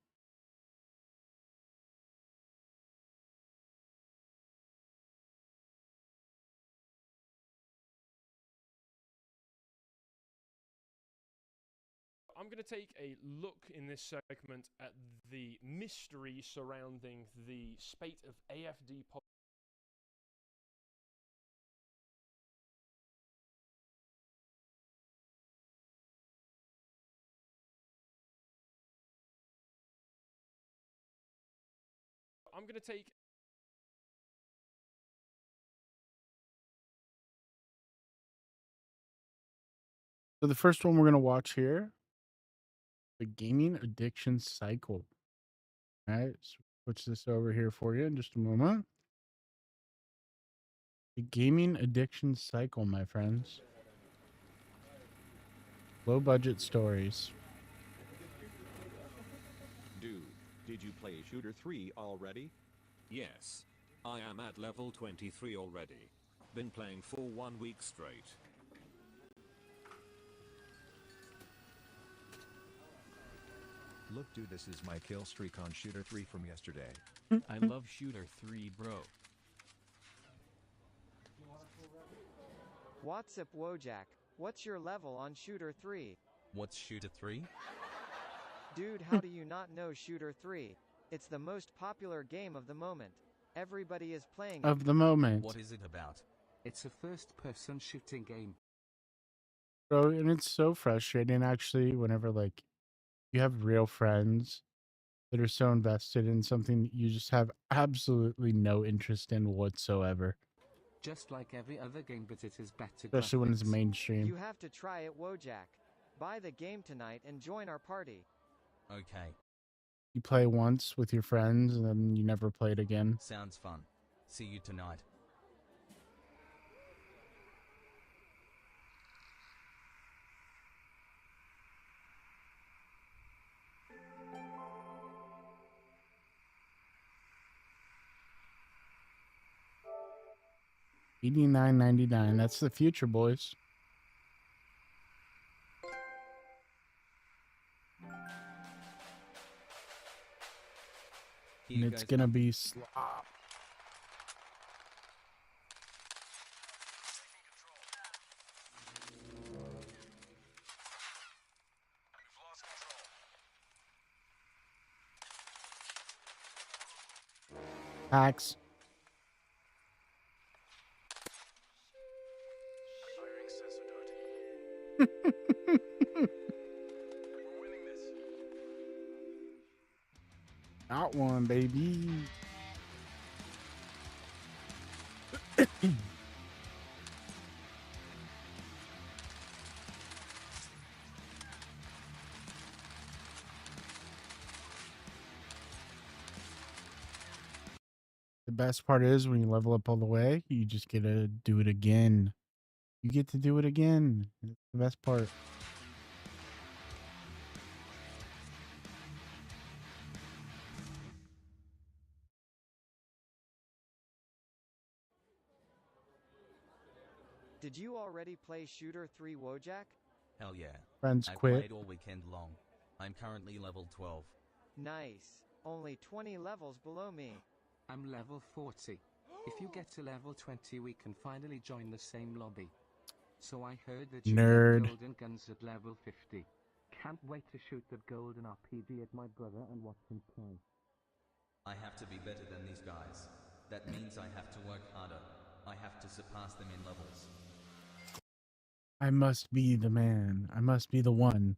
I'm going to take a look in this segment at the mystery surrounding the spate of AFD I'm going to take So the first one we're gonna watch here, the gaming addiction cycle. All right, switch this over here for you in just a moment. The gaming addiction cycle, my friends. Low budget stories. Dude, did you play Shooter 3 already? Yes. I am at level 23 already. Been playing for 1 week straight. Look dude, this is my kill streak on Shooter 3 from yesterday. I love Shooter 3, bro. What's up, Wojak? What's your level on Shooter 3? What's Shooter 3? Dude, how do you not know Shooter 3? It's the most popular game of the moment. Everybody is playing Of the moment. What is it about? It's a first-person shooting game. Bro, and it's so frustrating actually whenever like you have real friends that are so invested in something that you just have absolutely no interest in whatsoever. Just like every other game, but it is better. Especially when it's mainstream. You have to try it, Wojak. Buy the game tonight and join our party. Okay. You play once with your friends and then you never play it again. Sounds fun. See you tonight. $89.99. That's the future, boys. And it's gonna be slop. Hacks. Got one, baby. The best part is when you level up all the way, you just get to do it again. You get to do it again. That's the best part. Did you already play Shooter 3, Wojak? Hell yeah. Friends I've quit. played all weekend long. I'm currently level 12. Nice. Only 20 levels below me. I'm level 40. If you get to level 20, we can finally join the same lobby. So I heard that you Nerd. get golden guns at level 50. Can't wait to shoot the golden RPG at my brother and watch him play. I have to be better than these guys. That means I have to work harder. I have to surpass them in levels. I must be the man. I must be the one.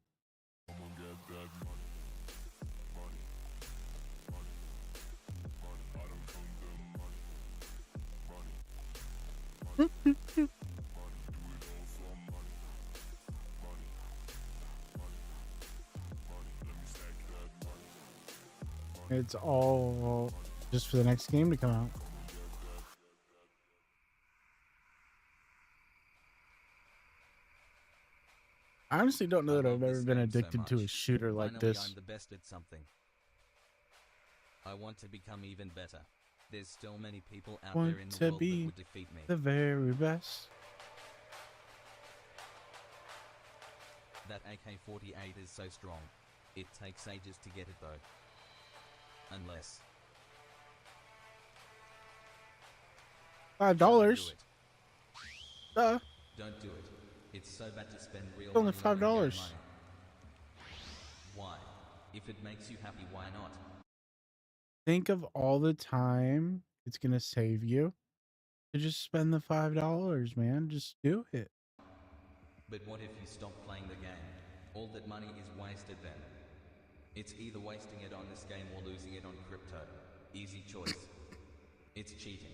It's all just for the next game to come out. I honestly don't know that I've ever been addicted to a shooter like Finally, this. I'm the best at something. I want to become even better. There's still many people out Want there in the to world that be would defeat me. the very best. That AK-48 is so strong. It takes ages to get it though. Unless... $5. Don't do it. Duh. Don't do it. It's so bad to spend real It's only money on in-game $5. money. Why? If it makes you happy, why not? Think of all the time it's gonna save you to just spend the $5, man. Just do it. But what if you stop playing the game? All that money is wasted then. It's either wasting it on this game or losing it on crypto. Easy choice. It's cheating.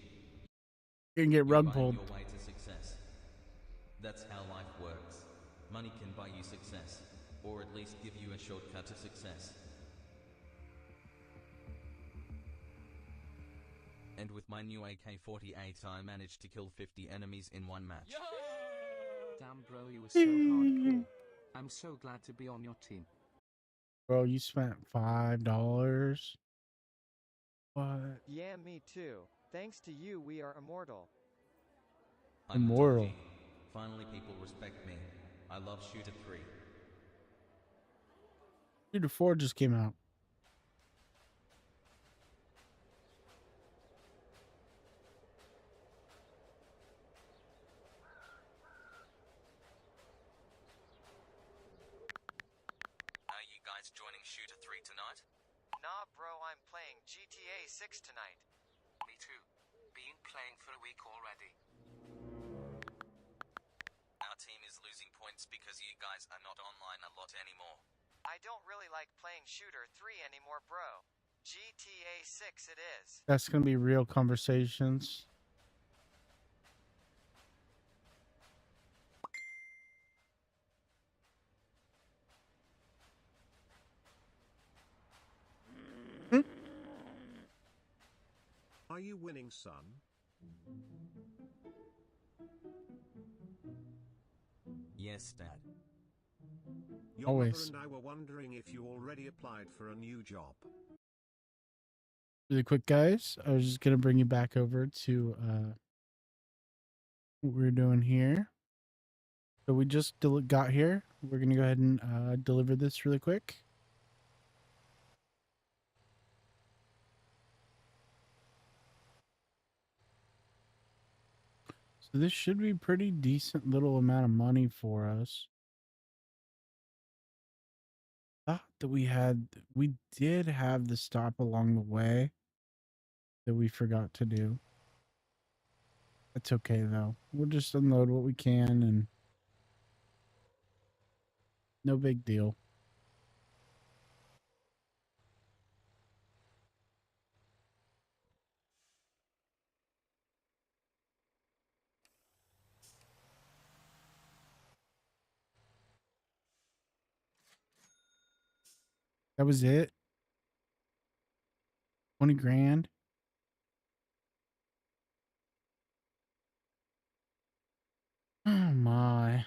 You're gonna get rug You're pulled. buying your way to success. That's how life works. Money can buy you success, or at least give you a shortcut to success. And with my new AK-48 I managed to kill 50 enemies in one match. Damn bro, you were so hardcore. I'm so glad to be on your team. Bro, you spent $5. What? Yeah, me too. Thanks to you, we are immortal. I'm Immortal. Dodgy. Finally people respect me. I love Shooter 3. Shooter 4 just came out. Are you guys joining Shooter 3 tonight? Nah, bro, I'm playing GTA 6 tonight. Me too. Been playing for a week already. Our team is losing points because you guys are not online a lot anymore. I don't really like playing Shooter 3 anymore, bro. GTA 6 it is. That's gonna be real conversations. Are you winning, son? Yes, Dad. Your Always. mother and I were wondering if you already applied for a new job. Really quick, guys. I was just gonna bring you back over to what we're doing here. So we just got here. We're gonna go ahead and deliver this really quick. So this should be pretty decent little amount of money for us. Thought that we did have the stop along the way that we forgot to do. That's okay though. We'll just unload what we can and no big deal. That was it. 20 grand. Oh my.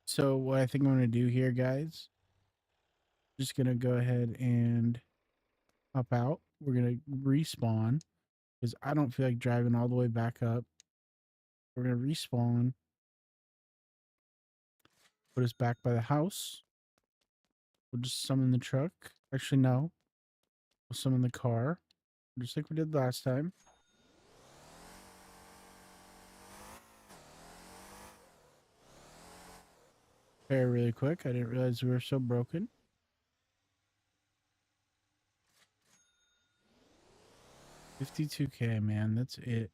So what I think I'm going to do here, guys, just going to go ahead and hop out. We're going to respawn because I don't feel like driving all the way back up. We're going to respawn. Put us back by the house. We'll just summon the truck. Actually, no. We'll summon the car. Just like we did last time. Repair really quick. I didn't realize we were so broken. $52K, man. That's it.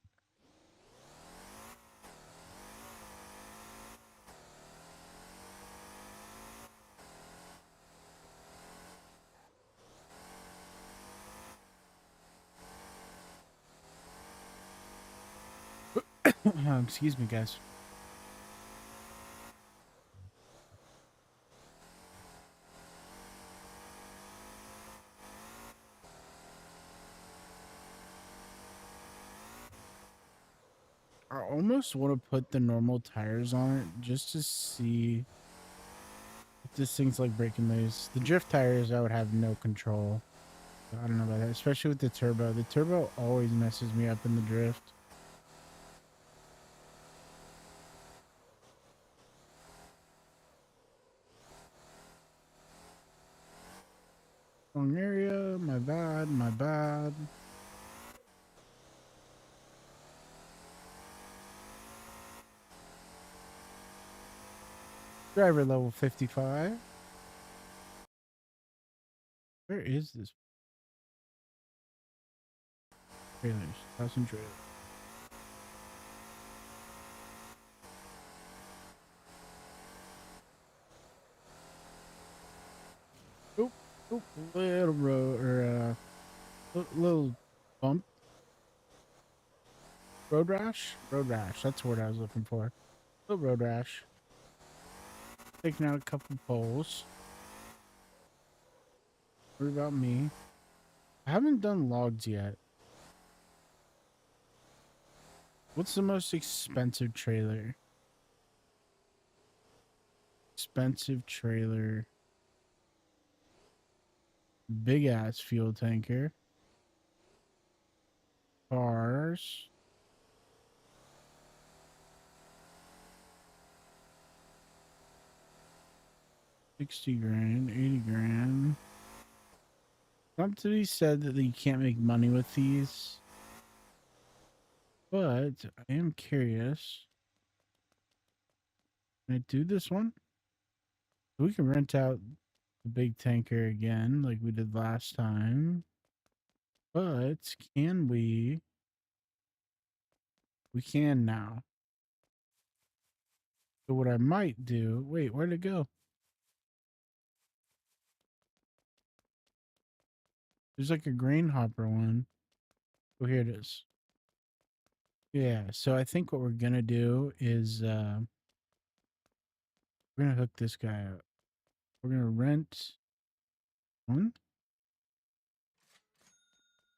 Excuse me, guys. I almost want to put the normal tires on it just to see if this thing's like breaking loose. The drift tires, I would have no control. I don't know about that, especially with the turbo. The turbo always messes me up in the drift. Wrong area, my bad, my bad. Driver level 55. Where is this? Trailers, thousand trailers. Oop, oop, little road or little bump. Road rash? Road rash. That's the word I was looking for. Little road rash. Taking out a couple poles. Worry about me. I haven't done logs yet. What's the most expensive trailer? Expensive trailer. Big ass fuel tanker. Cars. $60 grand, 80 grand. Not to be said that you can't make money with these, but I am curious. Can I do this one? We can rent out the big tanker again like we did last time. But can we? We can now. So what I might do... Wait, where'd it go? There's like a grain hopper one. Oh, here it is. Yeah, so I think what we're gonna do is we're gonna hook this guy up. We're gonna rent one.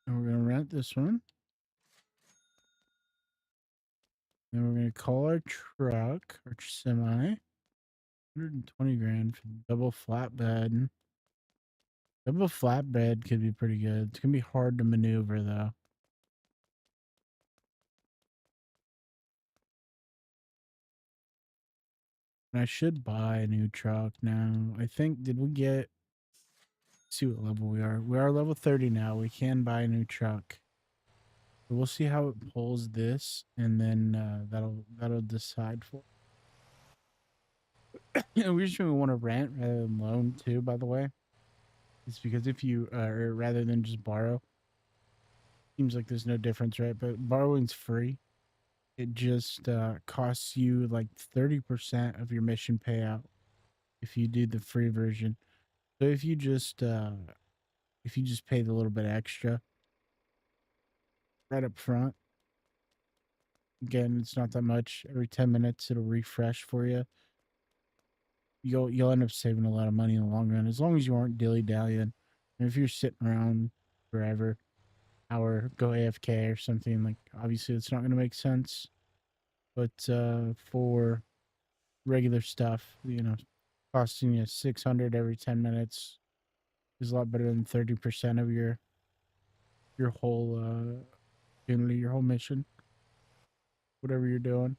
And we're gonna rent this one. Then we're gonna call our truck, our semi. 120 grand for double flatbed. Double flatbed could be pretty good. It's gonna be hard to maneuver though. And I should buy a new truck now. I think, did we get... Let's see what level we are. We are level 30 now. We can buy a new truck. So we'll see how it pulls this, and then that'll decide for. We usually want to rent rather than loan too, by the way. It's because if you or rather than just borrow, seems like there's no difference, right? But borrowing's free. It just costs you like 30% of your mission payout if you do the free version. So if you just pay the little bit extra right up front, again, it's not that much. Every 10 minutes it'll refresh for you. You'll end up saving a lot of money in the long run, as long as you aren't dilly-dallying. And if you're sitting around forever, hour, go AFK or something, like, obviously it's not going to make sense. But for regular stuff, you know, costing you 600 every 10 minutes is a lot better than 30% of your whole your whole mission, whatever you're doing.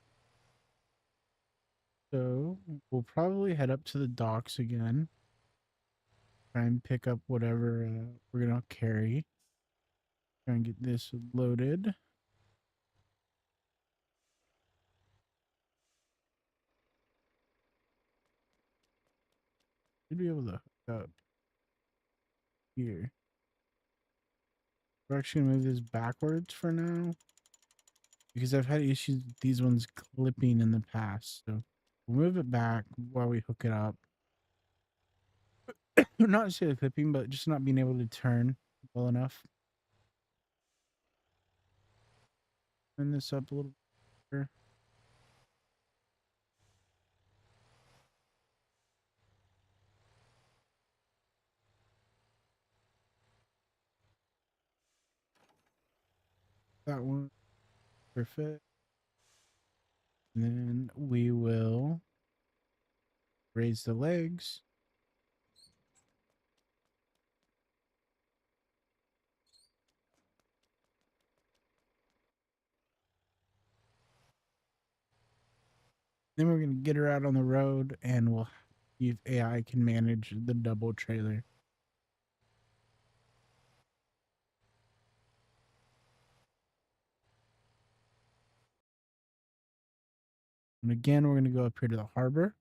So we'll probably head up to the docks again, try and pick up whatever we're gonna carry. Try and get this loaded. Should be able to hook up here. We're actually gonna move this backwards for now, because I've had issues with these ones clipping in the past. So we'll move it back while we hook it up. Not necessarily clipping, but just not being able to turn well enough. Turn this up a little better. that one. Perfect. And then we will raise the legs. Then we're going to get her out on the road and we'll see if AI can manage the double trailer. And again, we're going to go up here to the harbor.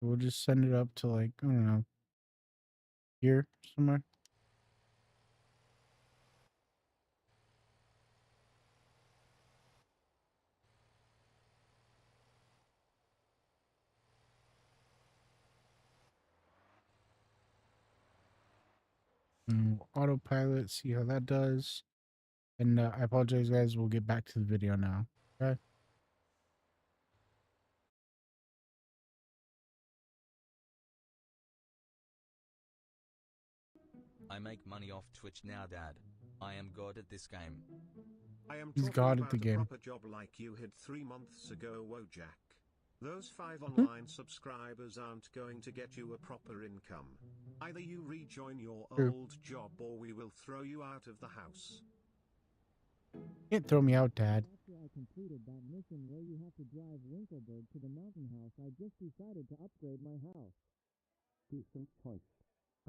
We'll just send it up to like, I don't know, here somewhere. And we'll autopilot, see how that does. And I apologize, guys. We'll get back to the video now. Okay. I make money off Twitch now, Dad. I am god at this game. I am He's talking god at about the a game. proper job like you had 3 months ago, Wojak. Those 5 online subscribers aren't going to get you a proper income. Either you rejoin your True. old job or we will throw you out of the house. Can't throw me out, Dad. After I completed that mission where you have to drive Winkleberg to the mountain house, I just decided to upgrade my house. Decent choice.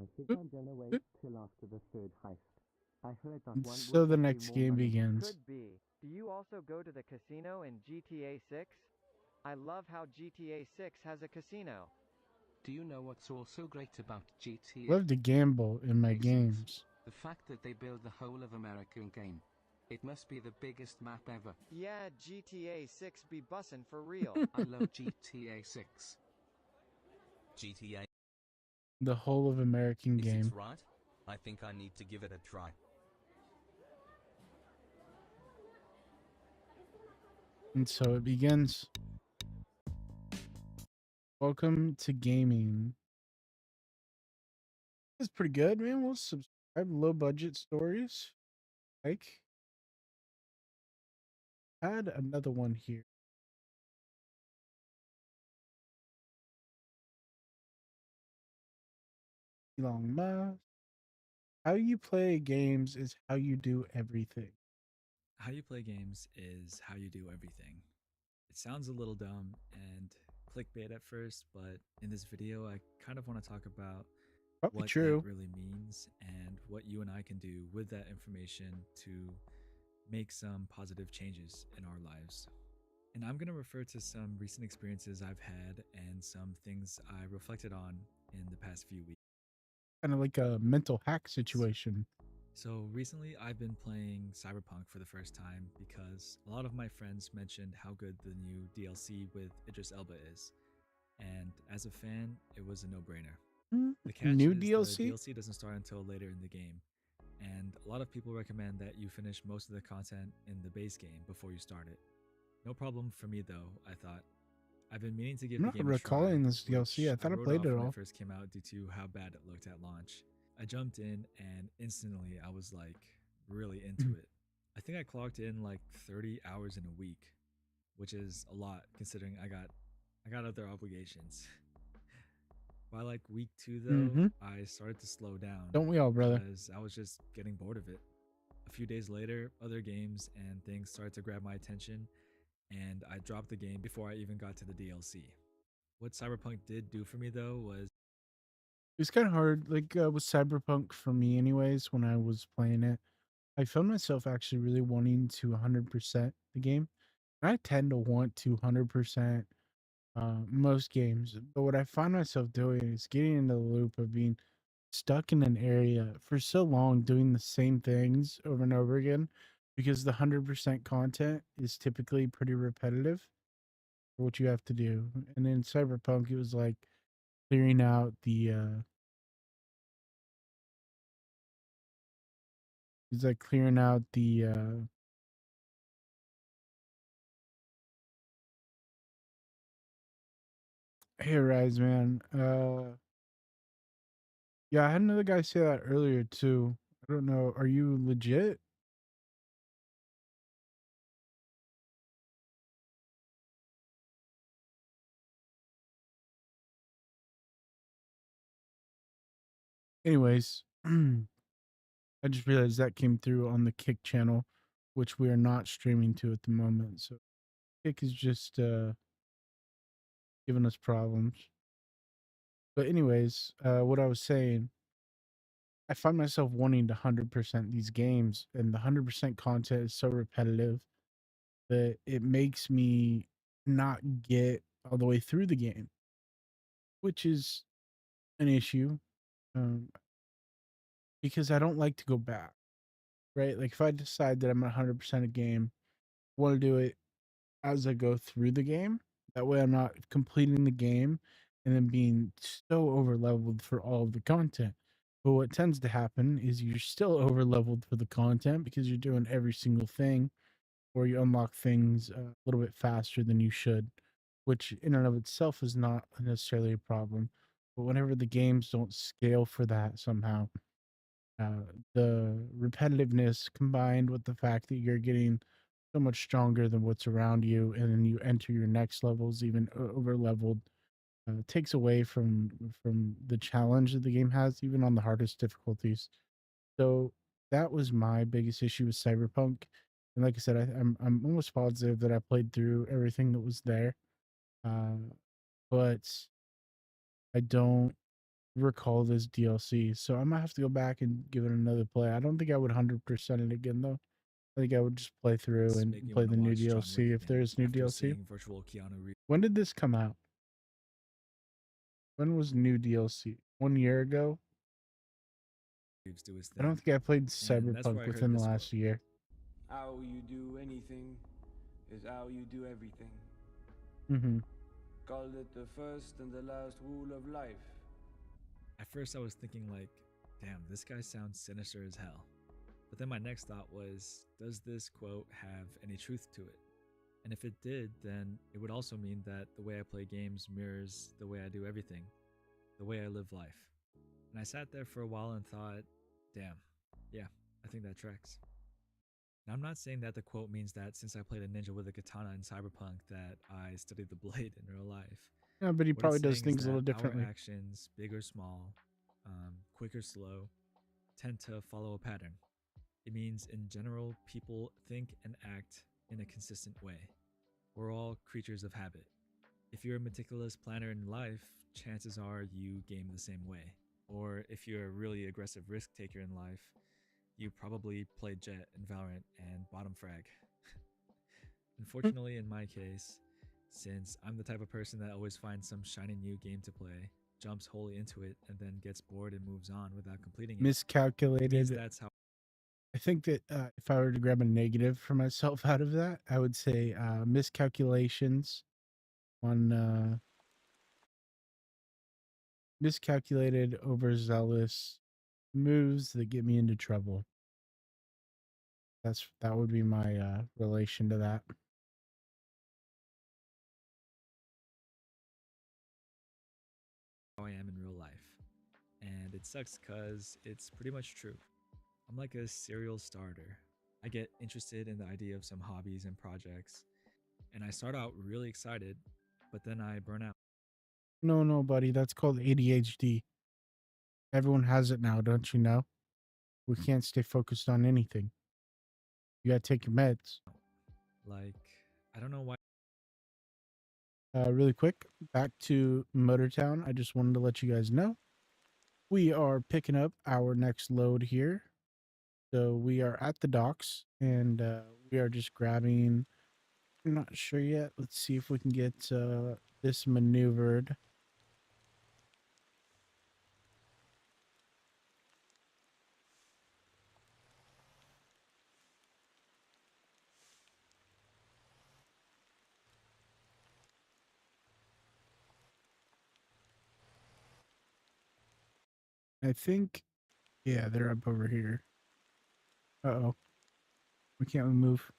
I think I'm gonna wait till after the third heist. I heard that one So would the get you next more game money. begins. Could be. Do you also go to the casino in GTA 6? I love how GTA 6 has a casino. Do you know what's also great about GTA? Love to gamble in my games. The fact that they build the whole of American game. It must be the biggest map ever. Yeah, GTA 6 be bussin' for real. I love GTA 6. GTA. The whole of American Is game. it right? I think I need to give it a try. And so it begins. Welcome to gaming. It's pretty good, man. We'll subscribe. Low budget stories. Like, add another one here. Elon Musk. How you play games is how you do everything. How you play games is how you do everything. It sounds a little dumb and clickbait at first, but in this video, I kind of want to talk about Probably what true. that really means and what you and I can do with that information to make some positive changes in our lives. And I'm going to refer to some recent experiences I've had and some things I reflected on in the past few weeks. Kind of like a mental hack situation. So recently I've been playing Cyberpunk for the first time because a lot of my friends mentioned how good the new DLC with Idris Elba is. And as a fan, it was a no-brainer. The catch New is DLC? the DLC doesn't start until later in the game. And a lot of people recommend that you finish most of the content in the base game before you start it. No problem for me though, I thought. I've been meaning to give I'm the not game a try, recalling this DLC. I which thought I wrote played off it when all. it first came out due to how bad it looked at launch. I jumped in and instantly I was like really into it. I think I clocked in like 30 hours in a week, which is a lot considering I got other obligations. By like week 2 though, I started to slow down. Don't we all, brother? Because I was just getting bored of it. A few days later, other games and things started to grab my attention, and I dropped the game before I even got to the DLC. What Cyberpunk did do for me though was It's kind of hard, like with Cyberpunk for me, anyways. When I was playing it, I found myself actually really wanting to 100% the game. I tend to want to 100% most games, but what I find myself doing is getting into the loop of being stuck in an area for so long, doing the same things over and over again, because the 100% content is typically pretty repetitive for what you have to do. And in Cyberpunk, it was like clearing out the it's like clearing out the hey Rise, man. Yeah, I had another guy say that earlier too. I don't know. Are you legit? anyways, I just realized that came through on the Kick channel, which we are not streaming to at the moment. So Kick is just giving us problems. But anyways, what I was saying, I find myself wanting to 100% these games, and the 100% content is so repetitive that it makes me not get all the way through the game, which is an issue, because I don't like to go back, right? Like if I decide that I'm at 100% a game, I want to do it as I go through the game. That way I'm not completing the game and then being so over leveled for all of the content. But what tends to happen is you're still over leveled for the content because you're doing every single thing, or you unlock things a little bit faster than you should, which in and of itself is not necessarily a problem. But whenever the games don't scale for that somehow, the repetitiveness combined with the fact that you're getting so much stronger than what's around you, and then you enter your next levels even over leveled, takes away from the challenge that the game has, even on the hardest difficulties. So that was my biggest issue with Cyberpunk. And like I said, I'm almost positive that I played through everything that was there, uh, but I don't recall this DLC. So I might have to go back and give it another play. I don't think I would 100% it again though. I think I would just play through This and make me play want the to new watch John Wick DLC if there again is new after DLC. seeing virtual Keanu Reeves When did this come out? When was new DLC? 1 year ago? do his I thing. don't think I played And that's Cyberpunk where I heard within the this last year. How you do anything is how you do everything. Mm-hmm. Called it the first and the last rule of life. At first I was thinking like, damn, this guy sounds sinister as hell. But then my next thought was, does this quote have any truth to it? And if it did, then it would also mean that the way I play games mirrors the way I do everything, the way I live life. And I sat there for a while and thought, damn, yeah, I think that tracks. Now, I'm not saying that the quote means that since I played a ninja with a katana in Cyberpunk that I studied the blade in real life. Yeah, but he What probably it's does saying is things a little that differently. our actions, big or small, quick or slow, tend to follow a pattern. It means in general, people think and act in a consistent way. We're all creatures of habit. If you're a meticulous planner in life, chances are you game the same way. Or if you're a really aggressive risk taker in life, you probably play Jet in Valorant and bottom frag. Unfortunately, in my case, since I'm the type of person that always finds some shiny new game to play, jumps wholly into it, and then gets bored and moves on without completing it, Miscalculated. means that's how I think that if I were to grab a negative for myself out of that, I would say miscalculations on miscalculated, overzealous moves that get me into trouble. That would be my relation to that. I am in real life. And it sucks because it's pretty much true. I'm like a serial starter. I get interested in the idea of some hobbies and projects, and I start out really excited, but then I burn out. No, buddy, that's called ADHD. Everyone has it now, don't you know? We can't stay focused on anything. You gotta take your meds. Like, I don't know why. Really quick, back to MotorTown. I just wanted to let you guys know we are picking up our next load here. So we are at the docks, and we are just grabbing. I'm not sure yet. Let's see if we can get this maneuvered. I think, yeah, they're up over here. Uh-oh. Why can't we move?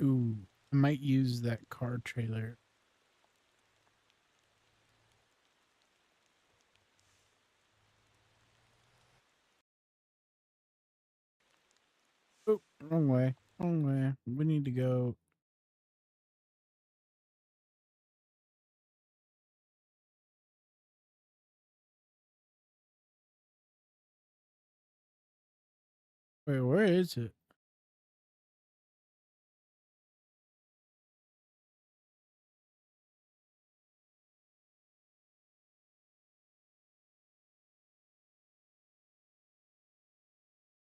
Ooh, I might use that car trailer. Wrong way. Wrong way. We need to go. Wait, where is it?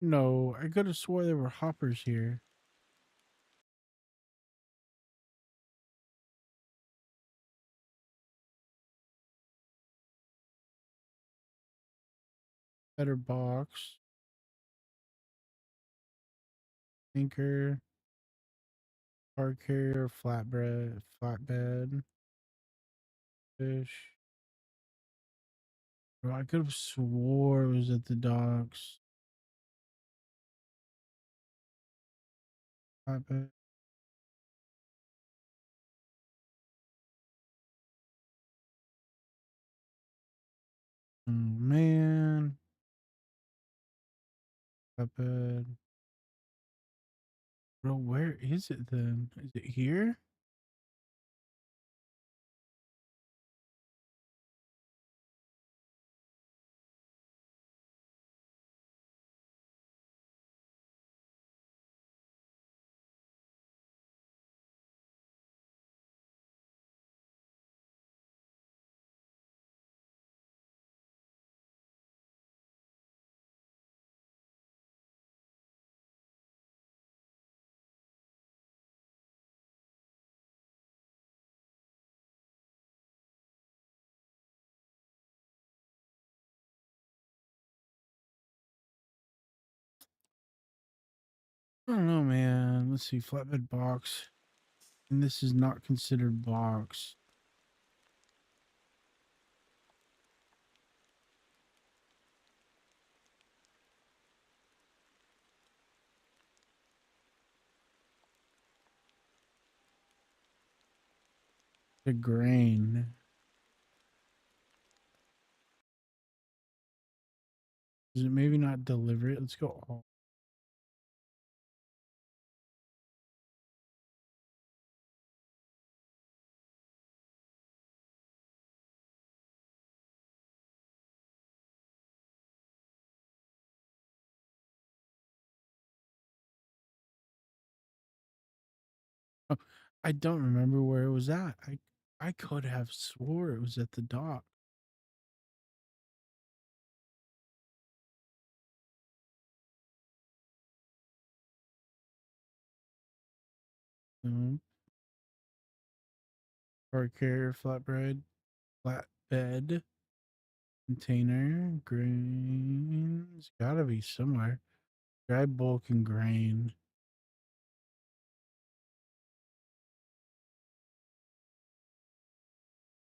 No, I could have swore there were hoppers here. Better box. Anchor. Car carrier. Flatbed. Fish. Bro, I could have swore it was at the docks. Flatbed. Oh, man. Flatbed. Bro, where is it then? Is it here? I don't know, man. Let's see. Flatbed box. And this is not considered box. The grain. Is it maybe not deliver it? Let's go all. Oh, I don't remember where it was at. I could have swore it was at the dock. Car carrier, flatbed, container, grain. It's gotta be somewhere. Dry bulk and grain.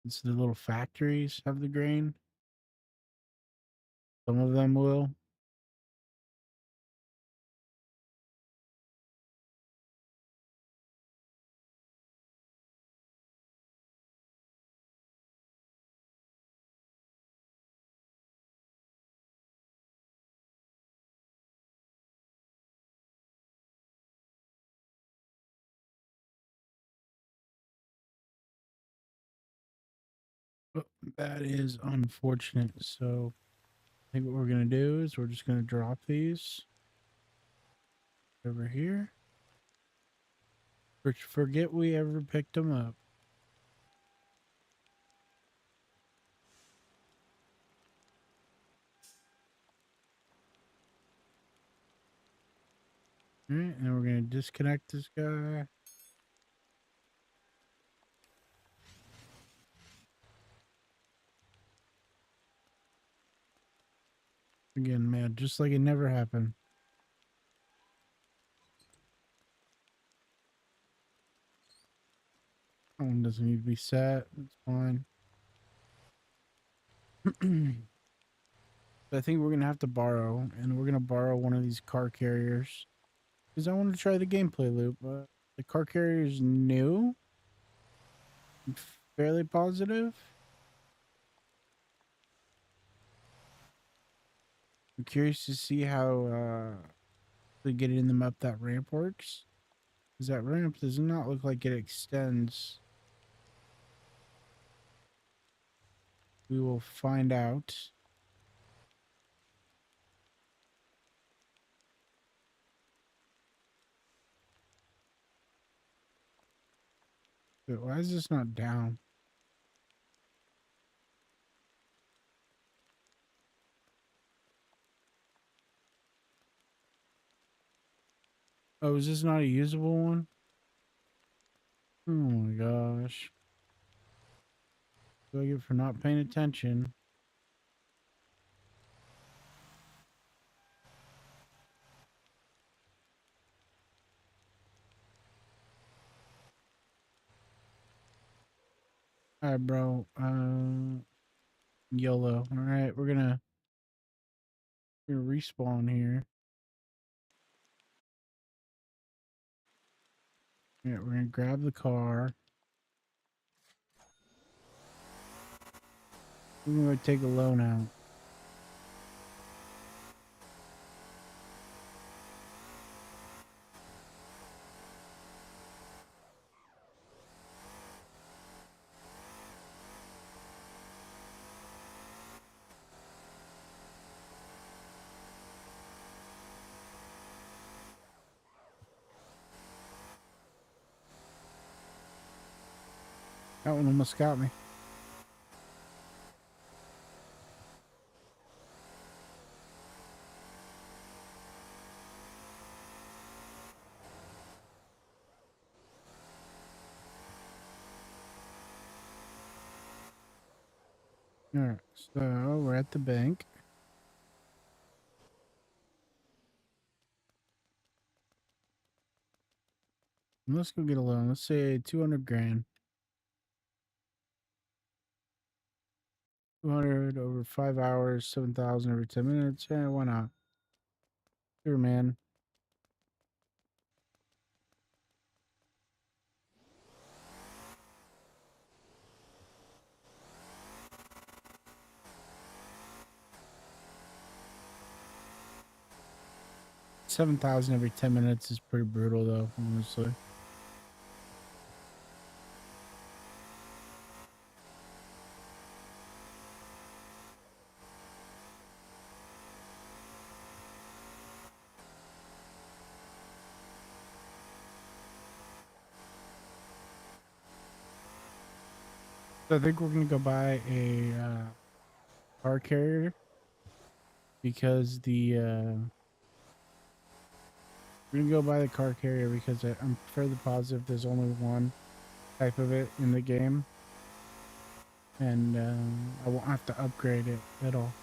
It's the little factories have the grain. Some of them will. But that is unfortunate. So I think what we're gonna do is we're just gonna drop these over here. Forget we ever picked them up. All right, and we're gonna disconnect this guy. Again, man, just like it never happened. That one doesn't need to be set. It's fine. I think we're gonna have to borrow, and we're gonna borrow one of these car carriers because I want to try the gameplay loop. The car carrier is new. I'm fairly positive. I'm curious to see how actually getting them up that ramp works. Because that ramp does not look like it extends. We will find out. Wait, why is this not down? Oh, is this not a usable one? Oh my gosh. What do I get for not paying attention? Alright, bro. YOLO. Alright, we're gonna respawn here. Yeah, we're gonna grab the car. We're gonna take a loan out. That one almost got me. Alright, so we're at the bank. Let's go get a loan. Let's say 200 grand. 200 over 5 hours, 7,000 every 10 minutes. Yeah, why not? Sure, man. $7,000 every 10 minutes is pretty brutal, though, honestly. So I think we're gonna go buy a car carrier because we're gonna go buy the car carrier because I'm fairly positive there's only one type of it in the game, and I won't have to upgrade it at all.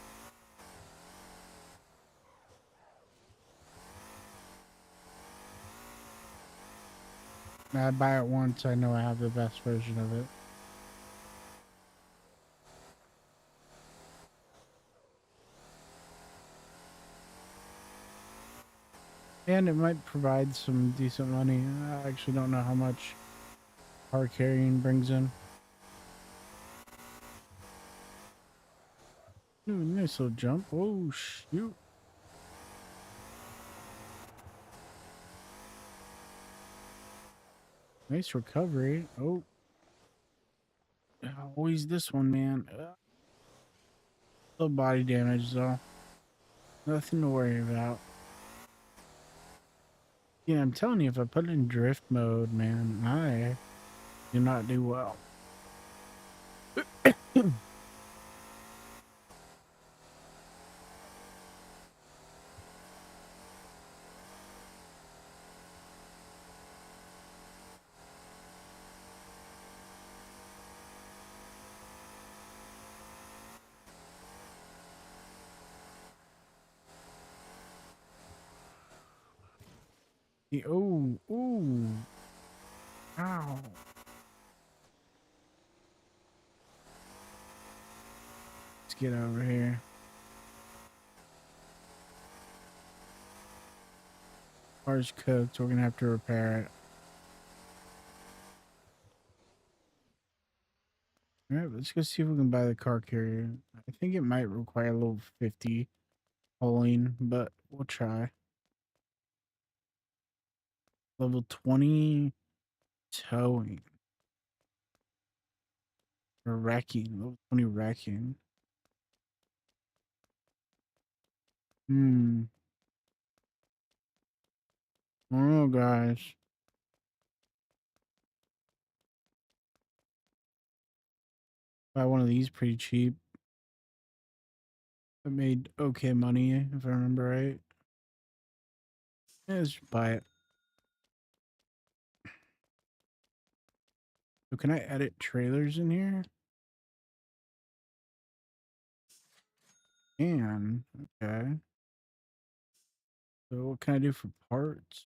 I buy it once, I know I have the best version of it. And it might provide some decent money. I actually don't know how much car carrying brings in. Ooh, nice little jump. Oh, shoot. Nice recovery. Oh. Always this one, man. Little body damage, though. Nothing to worry about. Yeah, I'm telling you, if I put it in drift mode, man, I do not do well. Oh, ooh. Ow. Let's get over here. Car's cooked, so we're gonna have to repair it. Alright, let's go see if we can buy the car carrier. I think it might require a little 50 pulling, but we'll try. Level 20 towing. Or wrecking. Level 20 wrecking. I don't know, guys. Buy one of these pretty cheap. I made okay money, if I remember right. Yeah, let's just buy it. So can I edit trailers in here? And okay. So what can I do for parts?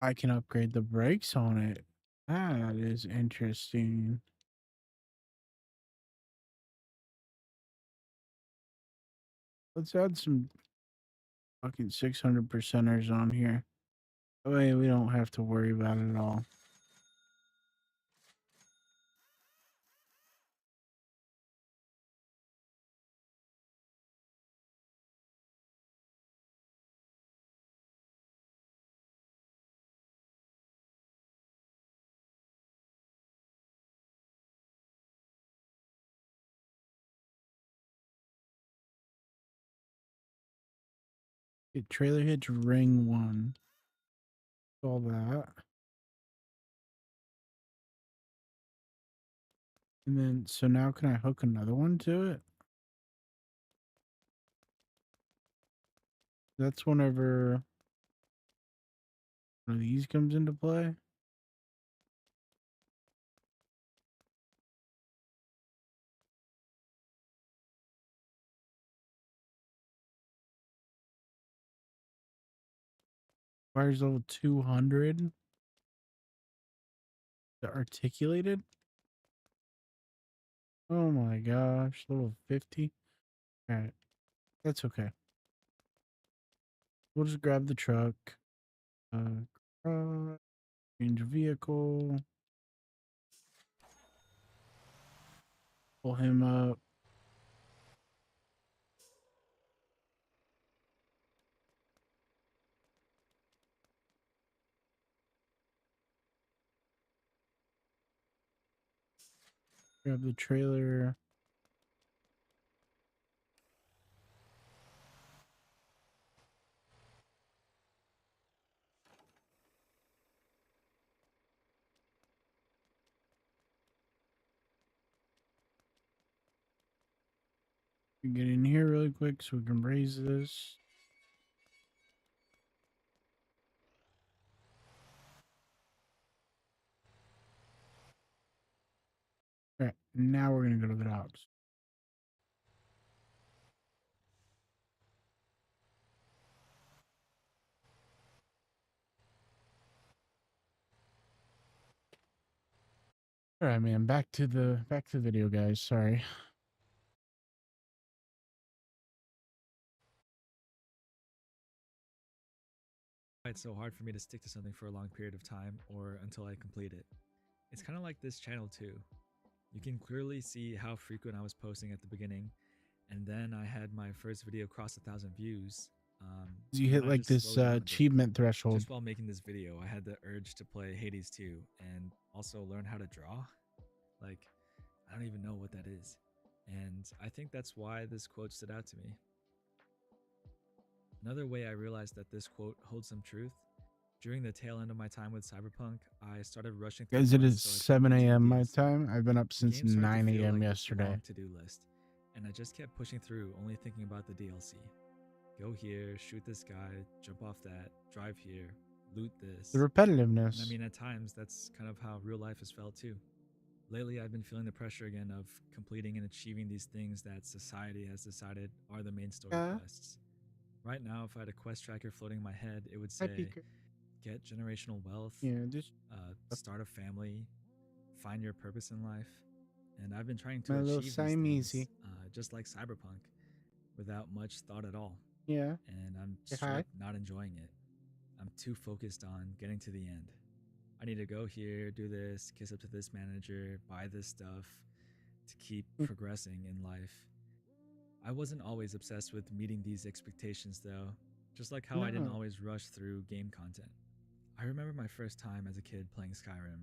I can upgrade the brakes on it. That is interesting. Let's add some fucking 600 percenters on here. That way we don't have to worry about it at all. Okay, trailer hitch ring 1. All that. And then, so now can I hook another one to it? That's whenever one of these comes into play. Fires level 200. The articulated. Oh my gosh, level 50. All right, that's okay. We'll just grab the truck. Change vehicle. Pull him up. Grab the trailer. Get in here really quick so we can raise this. All right, now we're gonna go to the docks. All right, man. Back to the video, guys. Sorry. Why it's so hard for me to stick to something for a long period of time or until I complete it. It's kind of like this channel too. You can clearly see how frequent I was posting at the beginning, and then I had my first video cross 1,000 views. You and hit then I like just this slowed down a bit. achievement threshold. Just while making this video, I had the urge to play Hades 2 and also learn how to draw. Like, I don't even know what that is. And I think that's why this quote stood out to me. Another way I realized that this quote holds some truth, during the tail end of my time with Cyberpunk, I started rushing through Guys, it is quests so I could 7 complete a.m. my DLC. time. I've been up The since game started to 9 feel a.m. like this yesterday. long to-do list, and I just kept pushing through, only thinking about the DLC. Go here, shoot this guy, jump off that, drive here, loot this. The repetitiveness. And I mean, at times, that's kind of how real life has felt too. Lately, I've been feeling the pressure again of completing and achieving these things that society has decided are the main story quests. Right now, if I had a quest tracker floating in my head, it would say, get generational wealth, start a family, find your purpose in life. And I've been trying to My little achieve these things, Siamese. just like Cyberpunk, without much thought at all. Yeah. And I'm Say straight hi. up not enjoying it. I'm too focused on getting to the end. I need to go here, do this, kiss up to this manager, buy this stuff to keep progressing in life. I wasn't always obsessed with meeting these expectations though, just like how I didn't No. always rush through game content. I remember my first time as a kid playing Skyrim,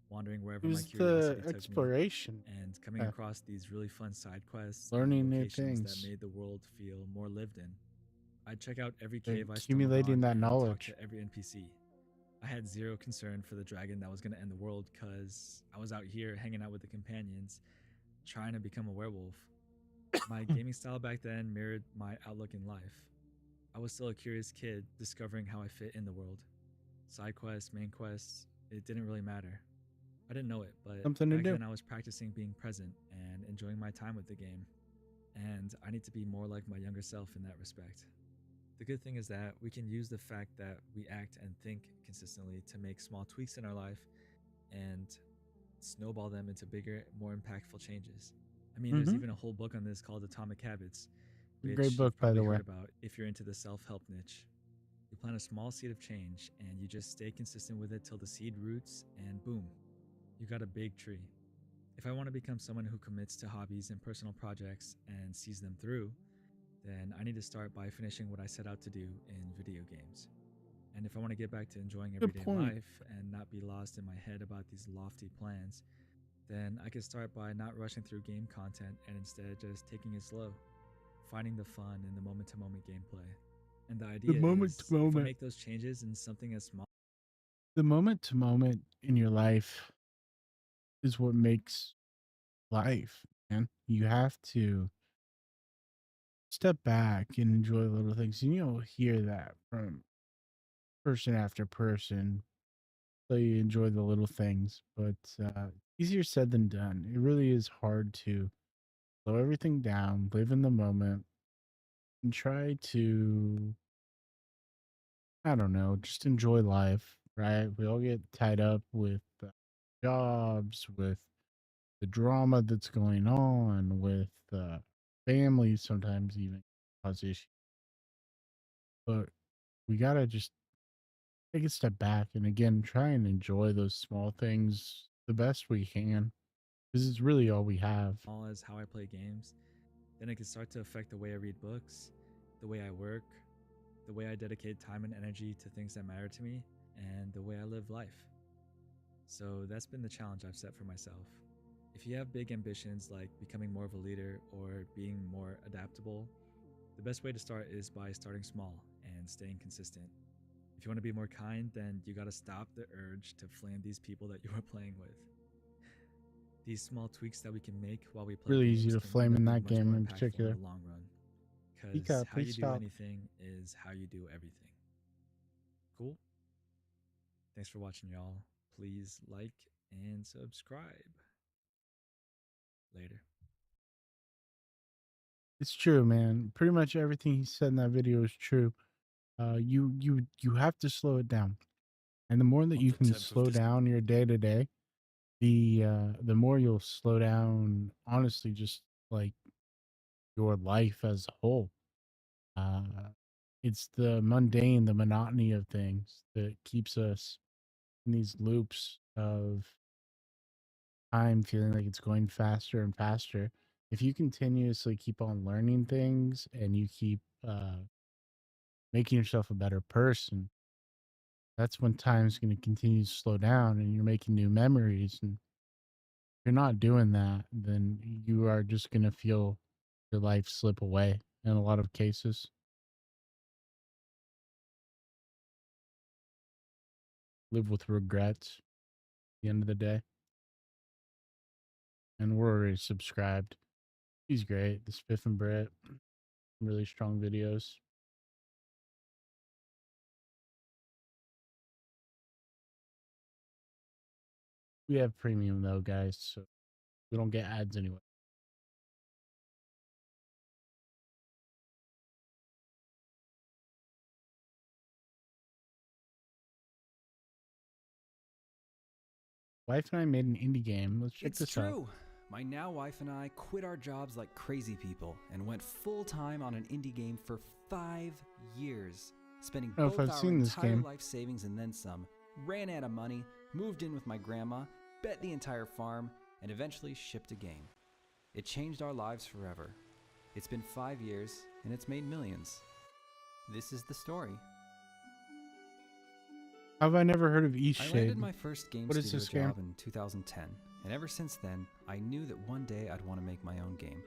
wandering wherever It my was the curiosity took me, exploration, and coming across these really fun side quests and learning new locations that things, made the world feel more lived in. I'd check out every and cave I stumbled accumulating on that and talk knowledge. to every NPC. I had zero concern for the dragon that was going to end the world because I was out here hanging out with the companions, trying to become a werewolf. My gaming style back then mirrored my outlook in life. I was still a curious kid discovering how I fit in the world. Side quests, main quests, it didn't really matter. I didn't know it, but Something to back do. then I was practicing being present and enjoying my time with the game. And I need to be more like my younger self in that respect. The good thing is that we can use the fact that we act and think consistently to make small tweaks in our life and snowball them into bigger, more impactful changes. I mean, there's even a whole book on this called Atomic Habits, Great which book, you've by probably the way. heard about if you're into the self help niche. You plant a small seed of change and you just stay consistent with it till the seed roots, and boom, you got a big tree. If I want to become someone who commits to hobbies and personal projects and sees them through, then I need to start by finishing what I set out to do in video games. And if I want to get back to enjoying Good everyday point. life and not be lost in my head about these lofty plans, then I can start by not rushing through game content and instead just taking it slow, finding the fun in the moment to moment gameplay. And the The idea moment is to if I moment. make those changes in something as small. The moment to moment in your life is what makes life, man. You have to step back and enjoy little things. And you'll hear that from person after person. So you enjoy the little things, but easier said than done. It really is hard to slow everything down, live in the moment, and try to, I don't know, just enjoy life, right? We all get tied up with jobs, with the drama that's going on, with families, sometimes even cause issues. But we got to just take a step back and again, try and enjoy those small things the best we can because it's really all we have. Small as how I play games, then it can start to affect the way I read books, the way I work, the way I dedicate time and energy to things that matter to me, and the way I live life. So that's been the challenge I've set for myself. If you have big ambitions like becoming more of a leader or being more adaptable, the best way to start is by starting small and staying consistent. If you want to be more kind, then you gotta stop the urge to flame these people that you are playing with. These small tweaks that we can make while we play Really games easy to can end flame up in being that much more game in impactful in particular. the long run. Because Pika, how you please do stop. anything is how you do everything. Cool? Thanks for watching, y'all. Please like and subscribe. Later. It's true, man. Pretty much everything he said in that video is true. You have to slow it down, and the more that you can slow down your day to day, the more you'll slow down. Honestly, just like your life as a whole. Uh, it's the mundane, the monotony of things that keeps us in these loops of time, feeling like it's going faster and faster. If you continuously keep on learning things and you keep making yourself a better person, that's when time's going to continue to slow down and you're making new memories. And if you're not doing that, then you are just going to feel your life slip away in a lot of cases. Live with regrets at the end of the day. And we're already subscribed. He's great. The Spiff and Brett, really strong videos. We have premium though, guys, so we don't get ads anyway. Wife and I made an indie game. Let's check It's this out. true. My now wife and I quit our jobs like crazy people and went full time on an indie game for 5 years, spending Oh, if both I've our seen this entire game. life savings and then some, ran out of money, moved in with my grandma, bet the entire farm, and eventually shipped a game. It changed our lives forever. It's been 5 years and it's made millions. This is the story. Have I never heard of East I Shade? landed my first game What is studio this game? job in 2010, and ever since then, I knew that one day I'd want to make my own game.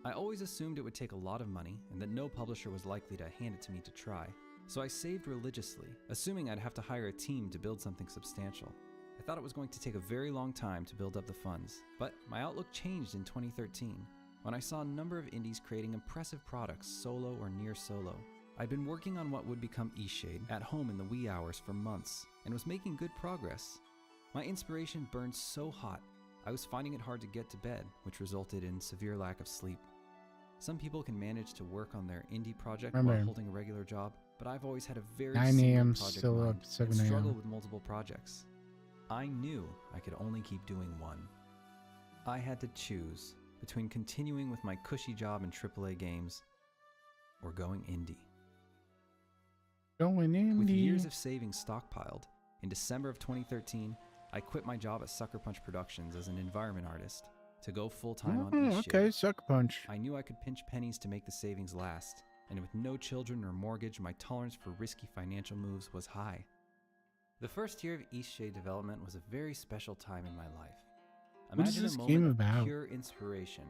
I always assumed it would take a lot of money and that no publisher was likely to hand it to me to try, so I saved religiously, assuming I'd have to hire a team to build something substantial. I thought it was going to take a very long time to build up the funds, but my outlook changed in 2013 when I saw a number of indies creating impressive products solo or near solo. I'd been working on what would become Eastshade at home in the wee hours for months and was making good progress. My inspiration burned so hot, I was finding it hard to get to bed, which resulted in severe lack of sleep. Some people can manage to work on their indie project while Remember, holding a regular job, but I've always had a very 9 single a.m. project still mind up, 7 and struggle a.m. with multiple projects. I knew I could only keep doing one. I had to choose between continuing with my cushy job in AAA games or going indie. Going indie. With years of savings stockpiled, in December of 2013, I quit my job at Sucker Punch Productions as an environment artist to go full-time on Eastshade. Okay, Sucker Punch. I knew I could pinch pennies to make the savings last, and with no children or mortgage, my tolerance for risky financial moves was high. The first year of Eastshade development was a very special time in my life. What is Imagine this a game moment of about? pure inspiration,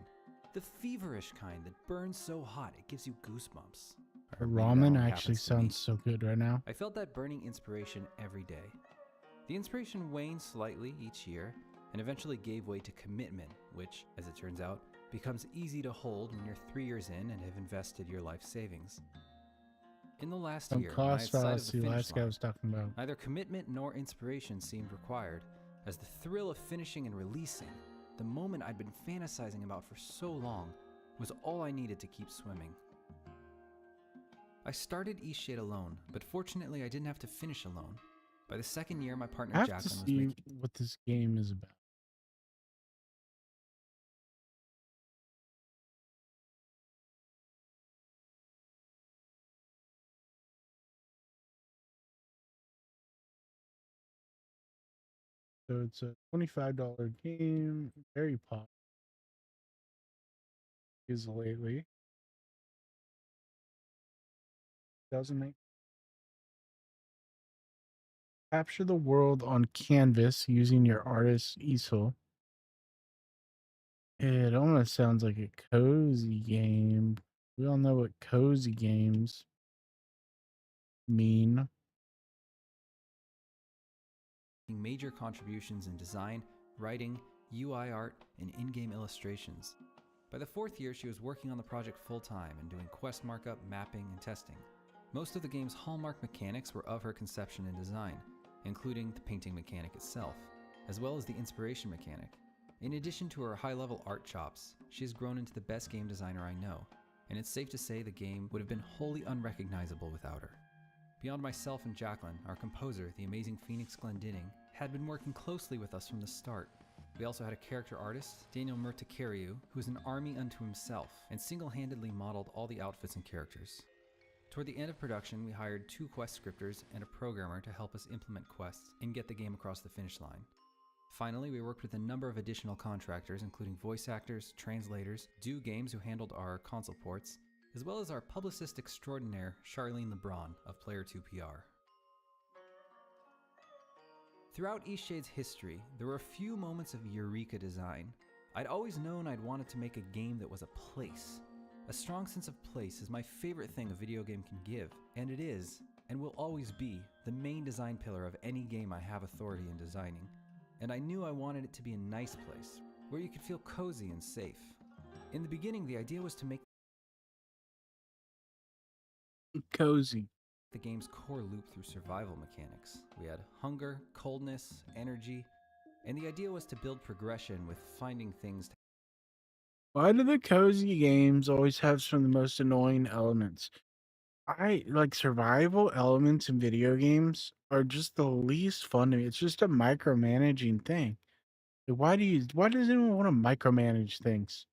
the feverish kind that burns so hot it gives you goosebumps. Or maybe that Ramen only actually happens to me. sounds so good right now. I felt that burning inspiration every day. The inspiration waned slightly each year and eventually gave way to commitment, which, as it turns out, becomes easy to hold when you're 3 years in and have invested your life savings. In the last Some year, when I had cost sight of the fallacy finish last guy line, was talking about. neither commitment nor inspiration seemed required, as the thrill of finishing and releasing, the moment I'd been fantasizing about for so long, was all I needed to keep swimming. I started Eastshade alone, but fortunately I didn't have to finish alone. By the second year, my partner I have to Jacqueline was see making... what this game is about. So it's a $25 game, very popular. Is lately 2008. Capture the world on canvas using your artist's easel. It almost sounds like a cozy game. We all know what cozy games mean. major contributions in design, writing, UI art, and in-game illustrations. By the fourth year, she was working on the project full-time and doing quest markup, mapping, and testing. Most of the game's hallmark mechanics were of her conception and design, including the painting mechanic itself, as well as the inspiration mechanic. In addition to her high-level art chops, she has grown into the best game designer I know, and it's safe to say the game would have been wholly unrecognizable without her. Beyond myself and Jacqueline, our composer, the amazing Phoenix Glendinning, had been working closely with us from the start. We also had a character artist, Daniel Murtakariu, who was an army unto himself and single-handedly modeled all the outfits and characters. Toward the end of production, we hired 2 quest scripters and a programmer to help us implement quests and get the game across the finish line. Finally, we worked with a number of additional contractors, including voice actors, translators, Do Games, who handled our console ports, as well as our publicist extraordinaire, Charlene LeBron of Player 2 PR. Throughout Eastshade's history, there were a few moments of eureka design. I'd always known I'd wanted to make a game that was a place. A strong sense of place is my favorite thing a video game can give, and it is, and will always be, the main design pillar of any game I have authority in designing. And I knew I wanted it to be a nice place, where you could feel cozy and safe. In the beginning, the idea was to make cozy the game's core loop through survival mechanics. We had hunger, coldness, energy, and the idea was to build progression with finding things to... Why do the cozy games always have some of the most annoying elements? I like survival elements in video games are just the least fun to me. It's just a micromanaging thing. Why does anyone want to micromanage things?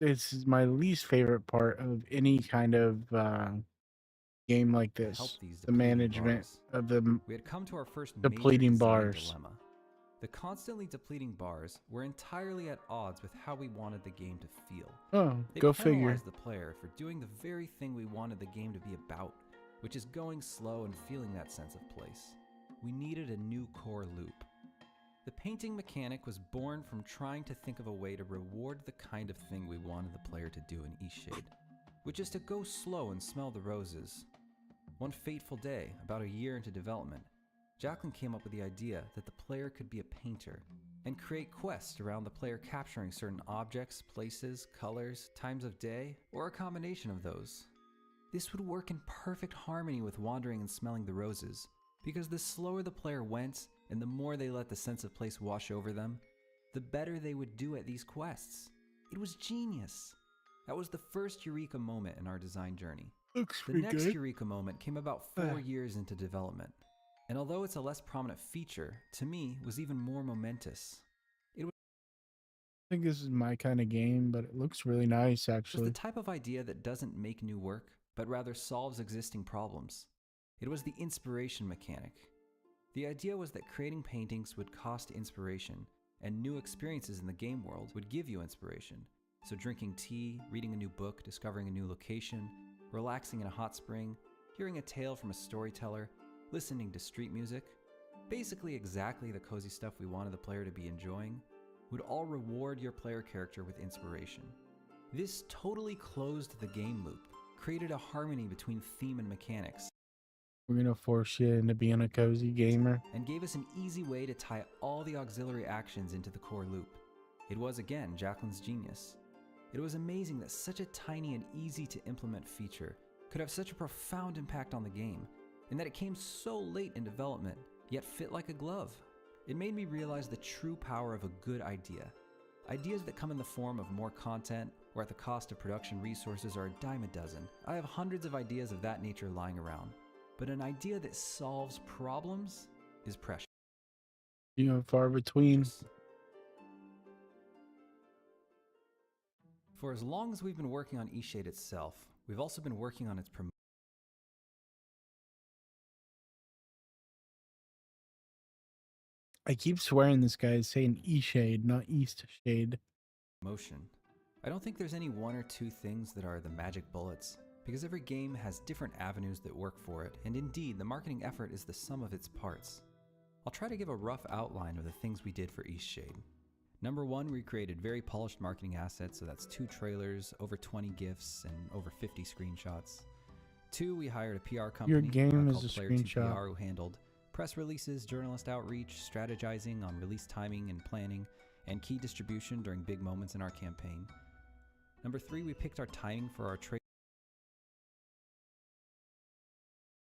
This is my least favorite part of any kind of game like help this. these The depleting management bars. of the We had come to our first depleting major design bars. dilemma. The constantly depleting bars were entirely at odds with how we wanted the game to feel. Oh, They go figure. penalized the player for doing the very thing we wanted the game to be about, which is going slow and feeling that sense of place. We needed a new core loop. The painting mechanic was born from trying to think of a way to reward the kind of thing we wanted the player to do in Eastshade, which is to go slow and smell the roses. One fateful day, about a year into development, Jacqueline came up with the idea that the player could be a painter and create quests around the player capturing certain objects, places, colors, times of day, or a combination of those. This would work in perfect harmony with wandering and smelling the roses, because the slower the player went and the more they let the sense of place wash over them, the better they would do at these quests. It was genius. That was the first eureka moment in our design journey. Looks The pretty next good. eureka moment came about 4 years into development, and although it's a less prominent feature, to me was even more momentous. I think this is my kind of game, but it looks really nice, It was actually. the type of idea that doesn't make new work, but rather solves existing problems. It was the inspiration mechanic. The idea was that creating paintings would cost inspiration, and new experiences in the game world would give you inspiration. So drinking tea, reading a new book, discovering a new location, relaxing in a hot spring, hearing a tale from a storyteller, listening to street music, basically exactly the cozy stuff we wanted the player to be enjoying, would all reward your player character with inspiration. This totally closed the game loop, created a harmony between theme and mechanics, We're going to force you into being a cozy gamer. and gave us an easy way to tie all the auxiliary actions into the core loop. It was, again, Jacqueline's genius. It was amazing that such a tiny and easy to implement feature could have such a profound impact on the game, and that it came so late in development, yet fit like a glove. It made me realize the true power of a good idea. Ideas that come in the form of more content or at the cost of production resources are a dime a dozen. I have hundreds of ideas of that nature lying around, but an idea that solves problems is precious. Far between. For as long as we've been working on Eastshade itself, we've also been working on its I keep swearing this guy is saying E-Shade, not East Shade. promotion. I don't think there's any one or two things that are the magic bullets, because every game has different avenues that work for it, and indeed, the marketing effort is the sum of its parts. I'll try to give a rough outline of the things we did for Eastshade. Number 1, we created very polished marketing assets, so that's 2 trailers, over 20 GIFs, and over 50 screenshots. 2, we hired a PR company Your game is called a Player 2 screenshot. PR, who handled press releases, journalist outreach, strategizing on release timing and planning, and key distribution during big moments in our campaign. Number 3, we picked our timing for our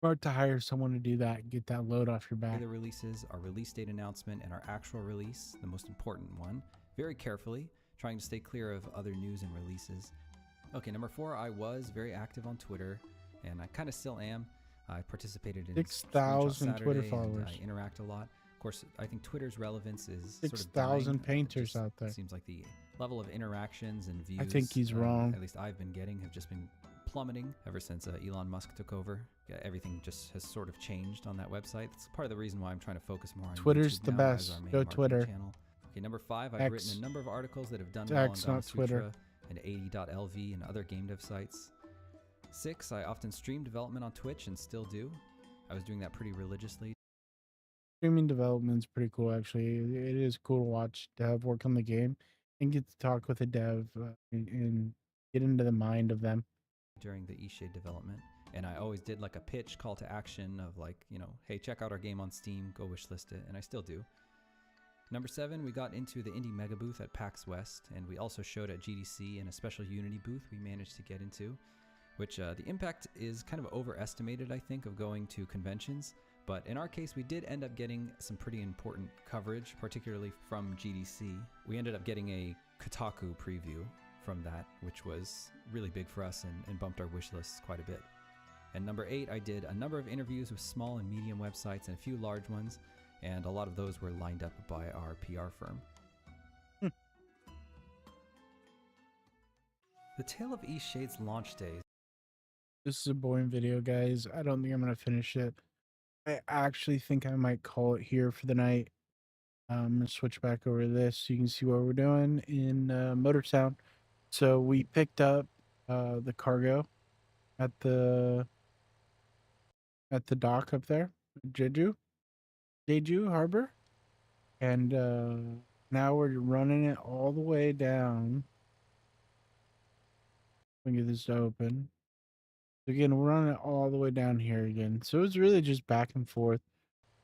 Hard to hire someone to do that and get that load off your back. trailer releases, our release date announcement, and our actual release, the most important one, very carefully, trying to stay clear of other news and releases. Okay, number 4, I was very active on Twitter, and I kind of still am. I participated in 6,000 Screenshot Twitter Saturday, followers. and I interact a lot. Of course, I think Twitter's relevance is 6,000 painters out there. It seems like the level of interactions and views, I think he's wrong. at least I've been getting, have just been plummeting ever since Elon Musk took over. Yeah, everything just has sort of changed on that website. That's part of the reason why I'm trying to focus more on Twitter's YouTube the now best. as our main Go marketing Twitter. channel. Okay, number 5, I've X. written a number of articles that have done It's well X, on not Twitter. Gamasutra and 80.lv and other game dev sites. 6, I often stream development on Twitch and still do. I was doing that pretty religiously. Streaming development's pretty cool, actually. It is cool to watch dev work on the game and get to talk with a dev and get into the mind of them. During the Eastshade development, and I always did like a pitch call to action of like, hey, check out our game on Steam, go wishlist it, and I still do. Number 7, we got into the Indie Mega booth at PAX West, and we also showed at GDC in a special Unity booth we managed to get into, which the impact is kind of overestimated, I think, of going to conventions, but in our case, we did end up getting some pretty important coverage, particularly from GDC. We ended up getting a Kotaku preview from that, which was really big for us and bumped our wish lists quite a bit. And number 8, I did a number of interviews with small and medium websites and a few large ones, and a lot of those were lined up by our PR firm. The tale of Eastshade's launch days. This is a boring video, guys. I don't think I'm going to finish it. I actually think I might call it here for the night. I'm going to switch back over to this so you can see what we're doing in MotorTown. So we picked up the cargo at the at the dock up there, Jeju Harbor, and now we're running it all the way down. Let me get this open. Again, we're running it all the way down here again. So it's really just back and forth.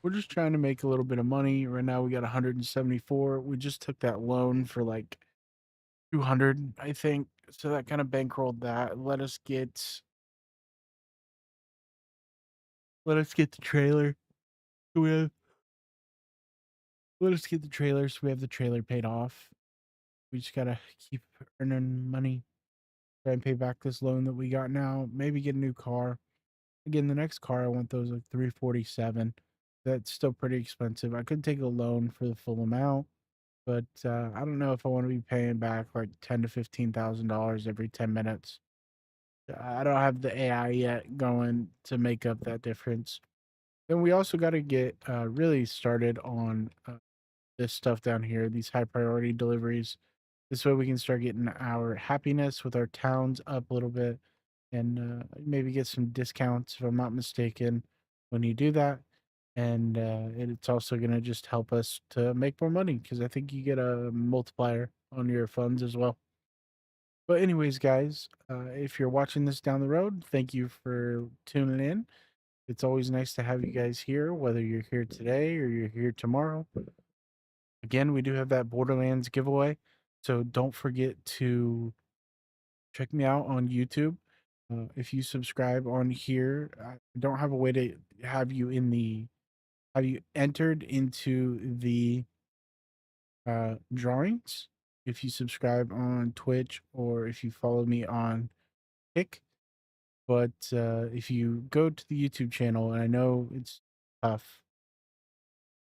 We're just trying to make a little bit of money. Right now we got 174. We just took that loan for like 200, I think. So that kind of bankrolled that. Let us get the trailer. So we have let us get the trailer so we have the trailer paid off. We just gotta keep earning money. Try and pay back this loan that we got now. Maybe get a new car. Again, the next car I want those like 347. That's still pretty expensive. I could take a loan for the full amount, but I don't know if I want to be paying back like $10,000 to $15,000 every 10 minutes. I don't have the AI yet going to make up that difference. Then we also got to get really started on this stuff down here, these high priority deliveries. This way we can start getting our happiness with our towns up a little bit and maybe get some discounts if I'm not mistaken when you do that. And it's also going to just help us to make more money because I think you get a multiplier on your funds as well. But anyways, guys, if you're watching this down the road, thank you for tuning in. It's always nice to have you guys here, whether you're here today or you're here tomorrow. Again, we do have that Borderlands giveaway, so don't forget to check me out on YouTube. If you subscribe on here, I don't have a way to have you entered into the drawings. If you subscribe on Twitch or if you follow me on Kick, but if you go to the YouTube channel, and I know it's tough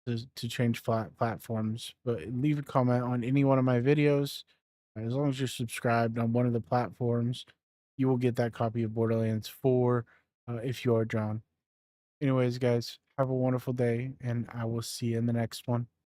to change platforms, but leave a comment on any one of my videos. As long as you're subscribed on one of the platforms, you will get that copy of Borderlands 4 if you are drawn. Anyways, guys, have a wonderful day, and I will see you in the next one.